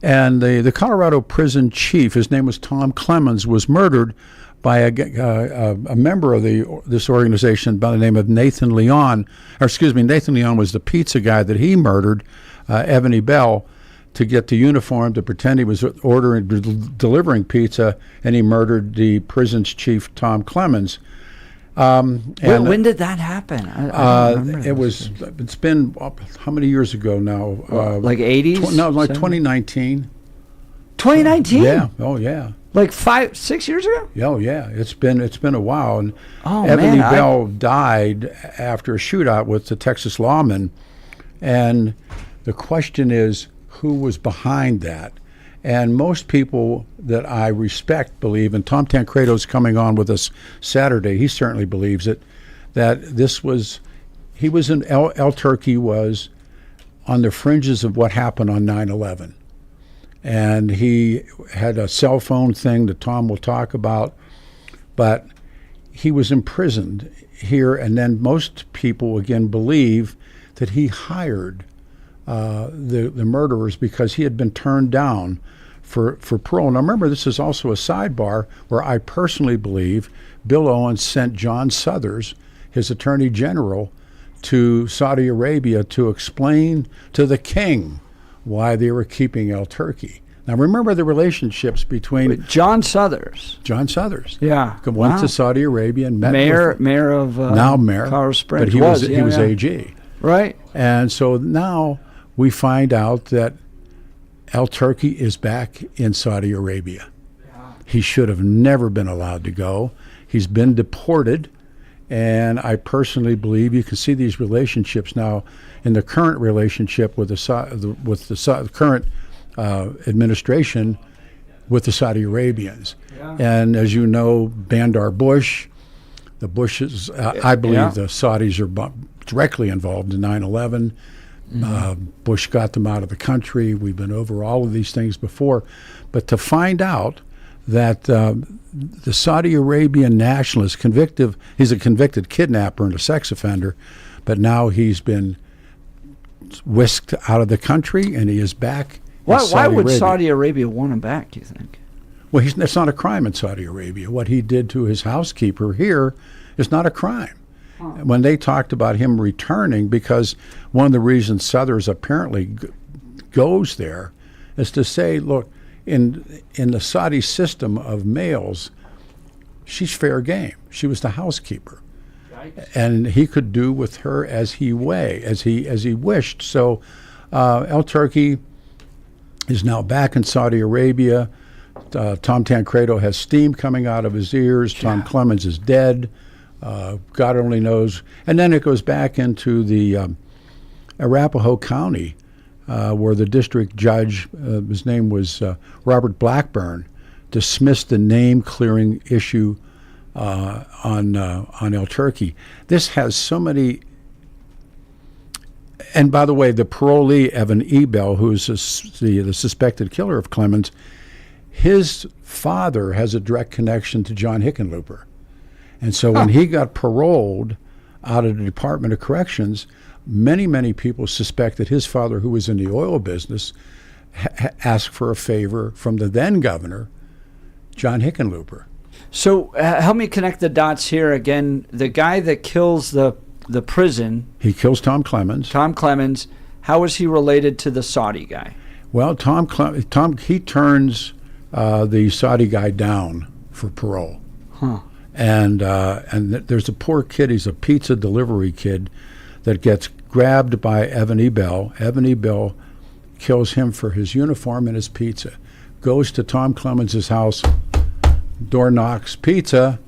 Speaker 10: And the Colorado prison chief, his name was Tom Clemens, was murdered by a member of this organization by the name of Nathan Leon. Nathan Leon was the pizza guy that he murdered, Evan Bell, to get the uniform to pretend he was delivering pizza, and he murdered the prison's chief, Tom Clemens.
Speaker 1: When did that happen? I don't remember.
Speaker 10: It's been how many years ago now?
Speaker 1: Like 80s?
Speaker 10: Like 2019.
Speaker 1: 2019?
Speaker 10: Yeah. Oh, yeah.
Speaker 1: Like 5-6 years ago?
Speaker 10: Oh yeah, it's been a while. And
Speaker 1: Ebony
Speaker 10: Bell died after a shootout with the Texas lawman, and the question is who was behind that. And most people that I respect believe, and Tom Tancredo's coming on with us Saturday, he certainly believes it, that El Turkey was on the fringes of what happened on 9/11. And he had a cell phone thing that Tom will talk about, but he was imprisoned here, and then most people, again, believe that he hired the murderers because he had been turned down for parole. Now remember, this is also a sidebar where I personally believe Bill Owens sent John Suthers, his attorney general, to Saudi Arabia to explain to the king why they were keeping El Turkey. Now remember the relationships between
Speaker 1: John Suthers.
Speaker 10: Yeah, went to Saudi Arabia and met
Speaker 1: mayor of
Speaker 10: now mayor
Speaker 1: Colorado Springs.
Speaker 10: But he was AG,
Speaker 1: right?
Speaker 10: And so now we find out that El Turkey is back in Saudi Arabia. He should have never been allowed to go. He's been deported. And I personally believe you can see these relationships now in the current relationship with the current administration with the Saudi Arabians. Yeah. And as you know, Bandar Bush, the Bushes, I believe the Saudis are directly involved in 9/11. Bush got them out of the country. We've been over all of these things before. But to find out that the Saudi Arabian national is convicted, he's a convicted kidnapper and a sex offender, but now he's been whisked out of the country and he is back.
Speaker 1: Why would Saudi Arabia want him back, do you think?
Speaker 10: Well, it's not a crime in Saudi Arabia. What he did to his housekeeper here is not a crime. When they talked about him returning, because one of the reasons Suthers apparently goes there is to say, look, in the Saudi system of males, she's fair game. She was the housekeeper, and he could do with her as he wished. So El Turkey is now back in Saudi Arabia. Tom Tancredo has steam coming out of his ears. Tom Clemens is dead. God only knows. And then it goes back into the Arapahoe County, where the district judge, his name was Robert Blackburn, dismissed the name-clearing issue on El Turkey. This has so many. And by the way, the parolee, Evan Bell, who is the suspected killer of Clemens, his father has a direct connection to John Hickenlooper. And so when he got paroled out of the Department of Corrections, many, many people suspect that his father, who was in the oil business, asked for a favor from the then governor, John Hickenlooper.
Speaker 1: So help me connect the dots here again. The guy that kills the prison.
Speaker 10: He kills Tom Clemens.
Speaker 1: Tom Clemens. How is he related to the Saudi guy?
Speaker 10: Well, he turns the Saudi guy down for parole.
Speaker 1: Huh.
Speaker 10: And there's a poor kid, he's a pizza delivery kid, that gets grabbed by Evan Bell. Evan Bell kills him for his uniform and his pizza. goes to Tom Clemens' house, door knocks, pizza,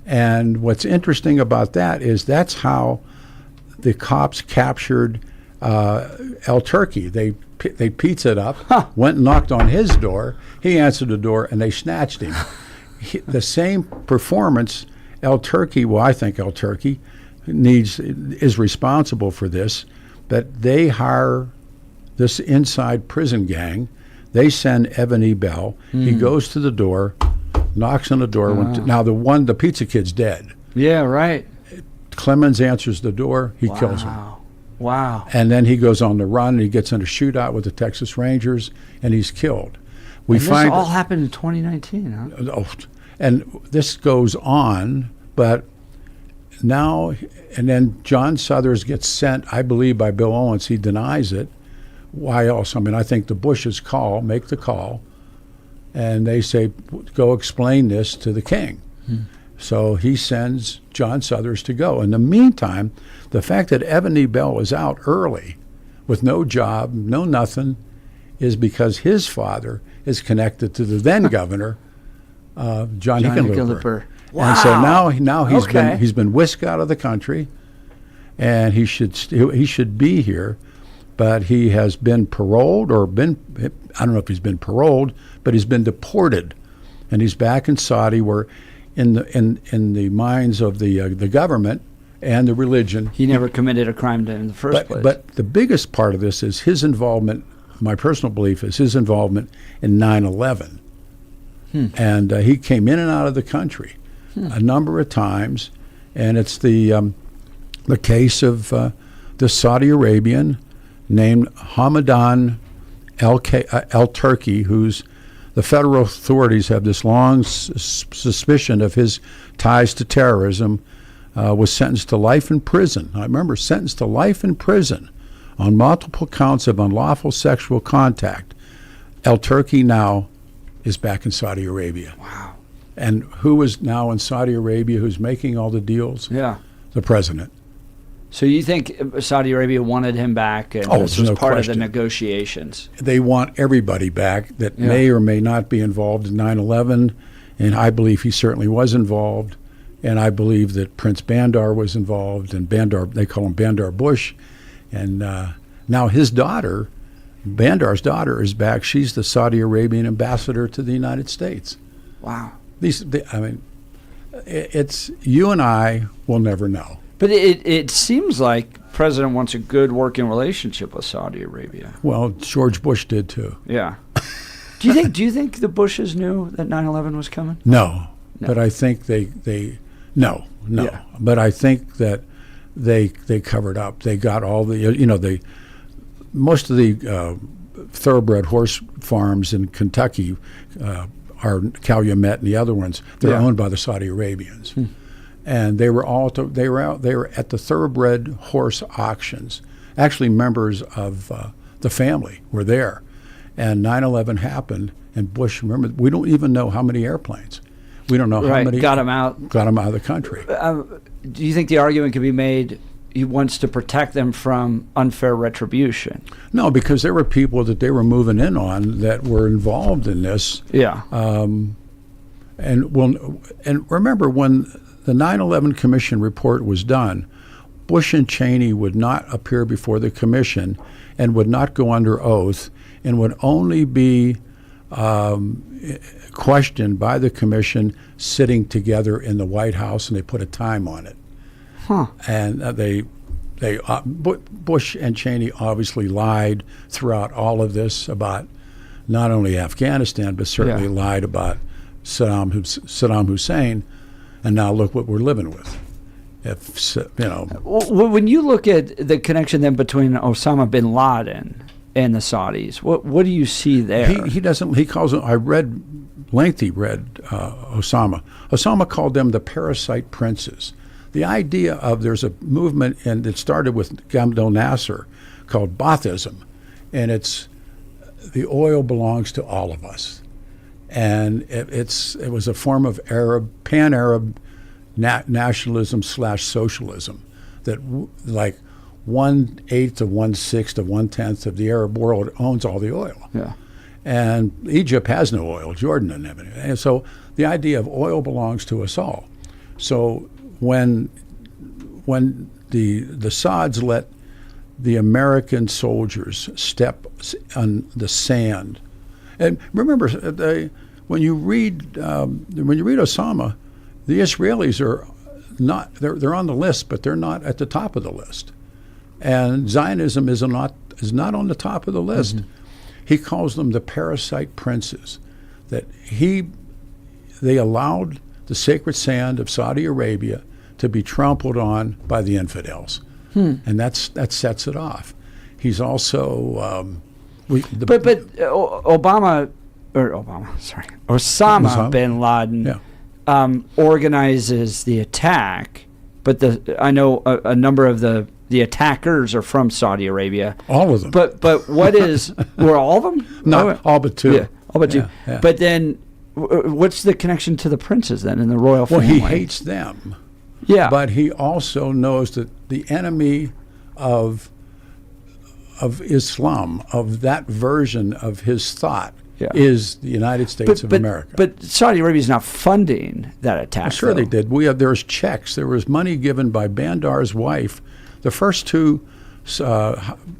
Speaker 10: and what's interesting about that is that's how the cops captured El Turkey. They pizzaed up, went and knocked on his door. He answered the door, and they snatched him. The same performance, El Turkey. Well, I think El Turkey is responsible for this. That they hire this inside prison gang. They send Evan E. Bell. He goes to the door, knocks on the door. Now the pizza kid's dead.
Speaker 1: Yeah, right.
Speaker 10: Clemens answers the door. He kills him.
Speaker 1: Wow.
Speaker 10: And then he goes on the run. And he gets in a shootout with the Texas Rangers, and he's killed.
Speaker 1: This all happened in 2019, huh?
Speaker 10: Oh, and this goes on, but now, and then John Suthers gets sent, I believe, by Bill Owens. He denies it. Why else? I mean, I think the Bushes make the call, and they say, go explain this to the king. So he sends John Suthers to go. In the meantime, the fact that Evan E. Bell was out early with no job, no nothing, is because his father is connected to the then governor, John Hickenlooper.
Speaker 1: Wow.
Speaker 10: And so now he's been whisked out of the country, and he should be here, but he has been paroled I don't know if he's been paroled, but he's been deported, and he's back in Saudi, where in the minds of the government and the religion,
Speaker 1: he never committed a crime in the first place.
Speaker 10: But the biggest part of this is his involvement. My personal belief is his involvement in 9/11, and he came in and out of the country a number of times, and it's the case of the Saudi Arabian named Hamadan El Turkey, who's the federal authorities have this long suspicion of his ties to terrorism, was sentenced to life in prison. I remember, sentenced to life in prison on multiple counts of unlawful sexual contact. El Turkey now is back in Saudi Arabia.
Speaker 1: Wow.
Speaker 10: And who is now in Saudi Arabia, who's making all the deals?
Speaker 1: Yeah.
Speaker 10: The president.
Speaker 1: So you think Saudi Arabia wanted him back, and this was part of the negotiations?
Speaker 10: They want everybody back that may or may not be involved in 9/11, and I believe he certainly was involved, and I believe that Prince Bandar was involved, and they call him Bandar Bush, and now his daughter, Bandar's daughter, is back. She's the Saudi Arabian ambassador to the United States.
Speaker 1: Wow.
Speaker 10: It's you and I will never know.
Speaker 1: But it seems like the president wants a good working relationship with Saudi Arabia.
Speaker 10: Well, George Bush did too.
Speaker 1: Yeah. Do you think the Bushes knew that 9/11 was coming?
Speaker 10: No. But I think no. Yeah. But I think that they covered up. They got all the most of the thoroughbred horse farms in Kentucky are Calumet and the other ones. They're owned by the Saudi Arabians. And they were at the thoroughbred horse auctions. Actually, members of the family were there, and 9/11 happened. And Bush, remember, we don't even know how many airplanes. We don't know how many
Speaker 1: got him out
Speaker 10: of the country.
Speaker 1: Do you think the argument could be made? He wants to protect them from unfair retribution.
Speaker 10: No, because there were people that they were moving in on that were involved in this.
Speaker 1: Yeah.
Speaker 10: And remember when the 9/11 Commission report was done, Bush and Cheney would not appear before the commission and would not go under oath and would only be questioned by the commission sitting together in the White House, and they put a time on it. And Bush and Cheney obviously lied throughout all of this about not only Afghanistan, but certainly lied about Saddam Hussein. And now look what we're living with.
Speaker 1: When you look at the connection then between Osama bin Laden and the Saudis, what do you see there?
Speaker 10: He doesn't. He calls them. I read Osama. Osama called them the parasite princes. The idea of there's a movement, and it started with Gamal Nasser, called Baathism, and it's the oil belongs to all of us. And it was a form of pan-Arab nationalism / socialism that like 1/8 of 1/6 of 1/10 of the Arab world owns all the oil.
Speaker 1: Yeah.
Speaker 10: And Egypt has no oil. Jordan doesn't have any. And so the idea of oil belongs to us all. So when the Saudis let the American soldiers step on the sand, and remember when you read Osama, the Israelis are not they're on the list, but they're not at the top of the list, and Zionism is not on the top of the list. Mm-hmm. He calls them the parasite princes, that they allowed the sacred sand of Saudi Arabia to be trampled on by the infidels, and that sets it off. He's also Osama
Speaker 1: bin Laden organizes the attack, but I know a number of the attackers are from Saudi Arabia.
Speaker 10: All of them.
Speaker 1: But were all of them?
Speaker 10: Not all but two.
Speaker 1: Yeah, all but two. Yeah. But then, what's the connection to the princes then in the royal family?
Speaker 10: Well, he hates them.
Speaker 1: Yeah.
Speaker 10: But he also knows that the enemy of Islam, of that version of his thought, is the United States of America.
Speaker 1: But Saudi Arabia is not funding that attack.
Speaker 10: Sure, they did. There's checks. There was money given by Bandar's wife. The first two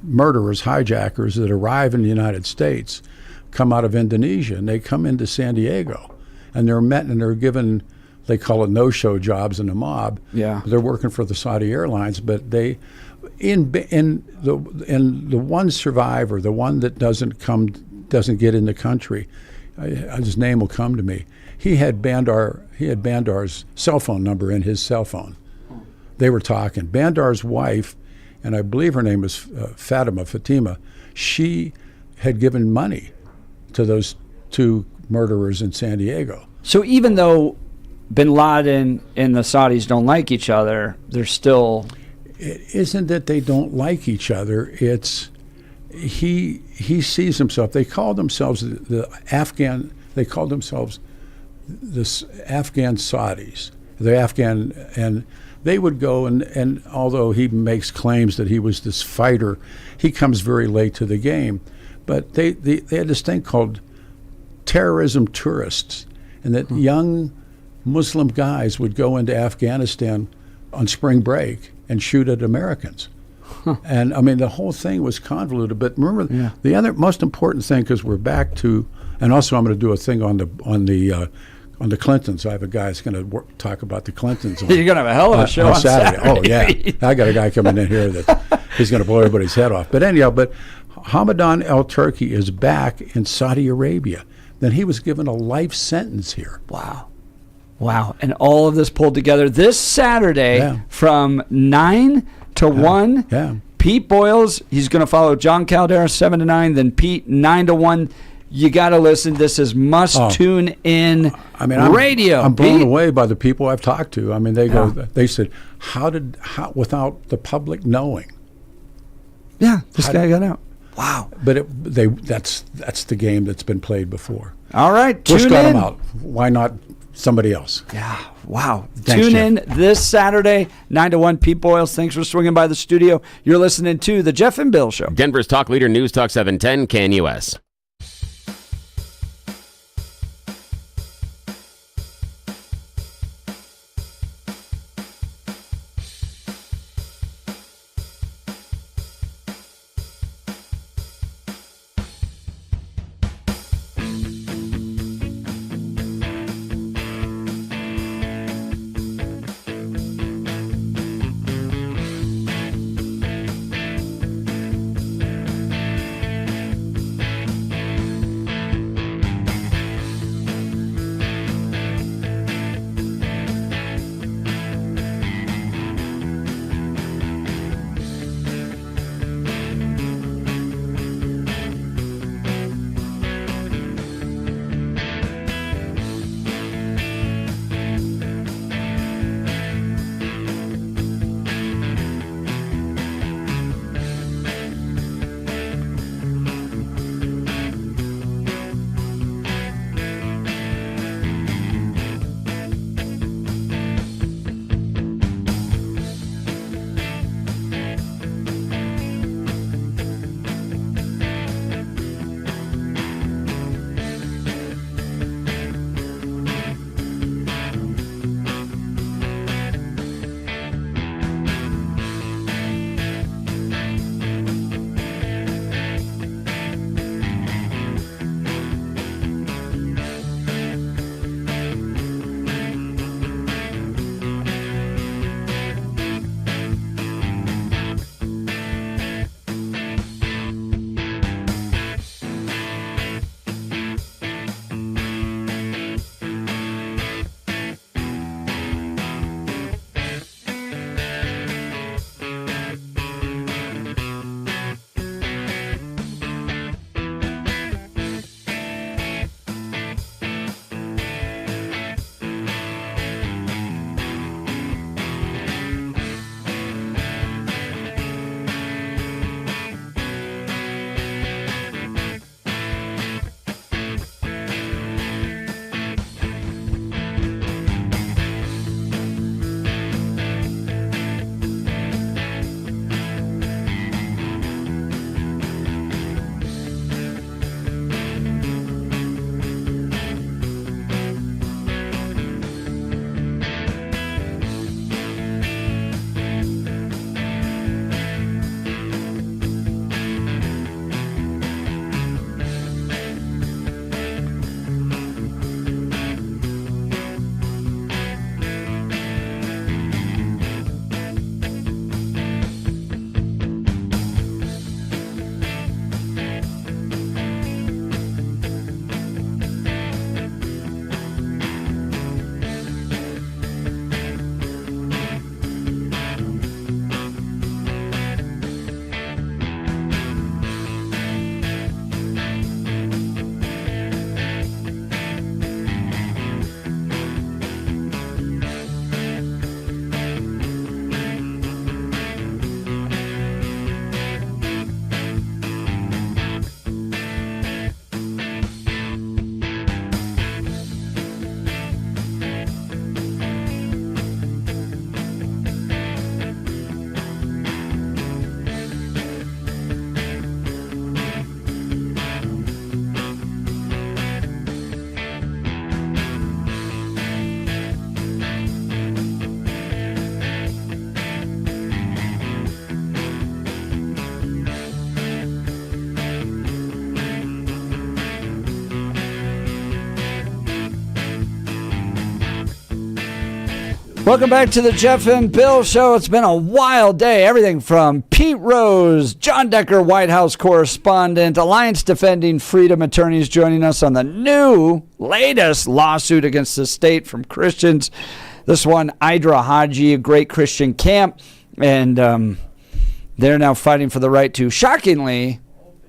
Speaker 10: murderers, hijackers that arrive in the United States come out of Indonesia, and they come into San Diego, and they're met and they're given, they call it no-show jobs in the mob.
Speaker 1: Yeah,
Speaker 10: they're working for the Saudi Airlines, but the one survivor, the one that doesn't get in the country, his name will come to me. He had Bandar's cell phone number in his cell phone. They were talking. Bandar's wife, and I believe her name was Fatima, she had given money to those two murderers in San Diego.
Speaker 1: So even though bin Laden and the Saudis don't like each other, they're still...
Speaker 10: It isn't that they don't like each other. It's he sees himself. They call themselves the Afghan Saudis. The Afghan, and they would go and although he makes claims that he was this fighter, he comes very late to the game. But they had this thing called terrorism tourists, and that young Muslim guys would go into Afghanistan on spring break and shoot at Americans. And I mean, the whole thing was convoluted. But remember, the other most important thing, because we're back to, and also I'm going to do a thing on the Clintons. I have a guy that's going to talk about the Clintons.
Speaker 1: You're going to have a hell of a show on Saturday.
Speaker 10: Oh yeah, I got a guy coming in here that he's going to blow everybody's head off. But anyhow, Hamadan al-Turki is back in Saudi Arabia. Then he was given a life sentence here.
Speaker 1: Wow. And all of this pulled together this Saturday from 9 to 1.
Speaker 10: Yeah.
Speaker 1: Pete Boyles, he's going to follow John Caldera 7 to 9, then Pete 9 to 1. You got to listen. This is tune in radio.
Speaker 10: I'm blown away by the people I've talked to. I mean, they said, how without the public knowing?
Speaker 1: Yeah, this guy got out. Wow.
Speaker 10: But that's the game that's been played before.
Speaker 1: All right,
Speaker 10: Bush got him out. Why not somebody else?
Speaker 1: Yeah, wow.
Speaker 10: Thanks,
Speaker 1: Tune in this Saturday, 9 to 1. Pete Boyles, thanks for swinging by the studio. You're listening to The Jeff and Bill Show.
Speaker 7: Denver's talk leader, News Talk 710, KNUS.
Speaker 1: Welcome back to the Jeff and Bill Show. It's been a wild day. Everything from Pete Rose, John Decker, White House correspondent, Alliance Defending Freedom attorneys joining us on the latest lawsuit against the state from Christians. This one, Arapahoe, a great Christian camp, and they're now fighting for the right to, shockingly,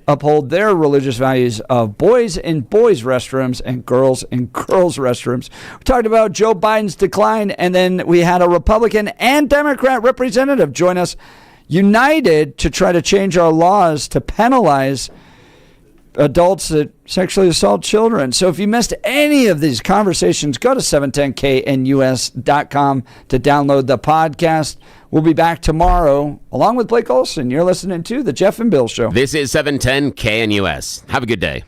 Speaker 1: uphold their religious values of boys in boys' restrooms and girls in girls' restrooms. We talked about Joe Biden's decline, and then we had a Republican and Democrat representative join us, united to try to change our laws to penalize adults that sexually assault children. So if you missed any of these conversations, go to 710knus.com to download the podcast. We'll be back tomorrow along with Blake Olson. You're listening to The Jeff and Bill Show.
Speaker 7: This is 710 KNUS. Have a good day.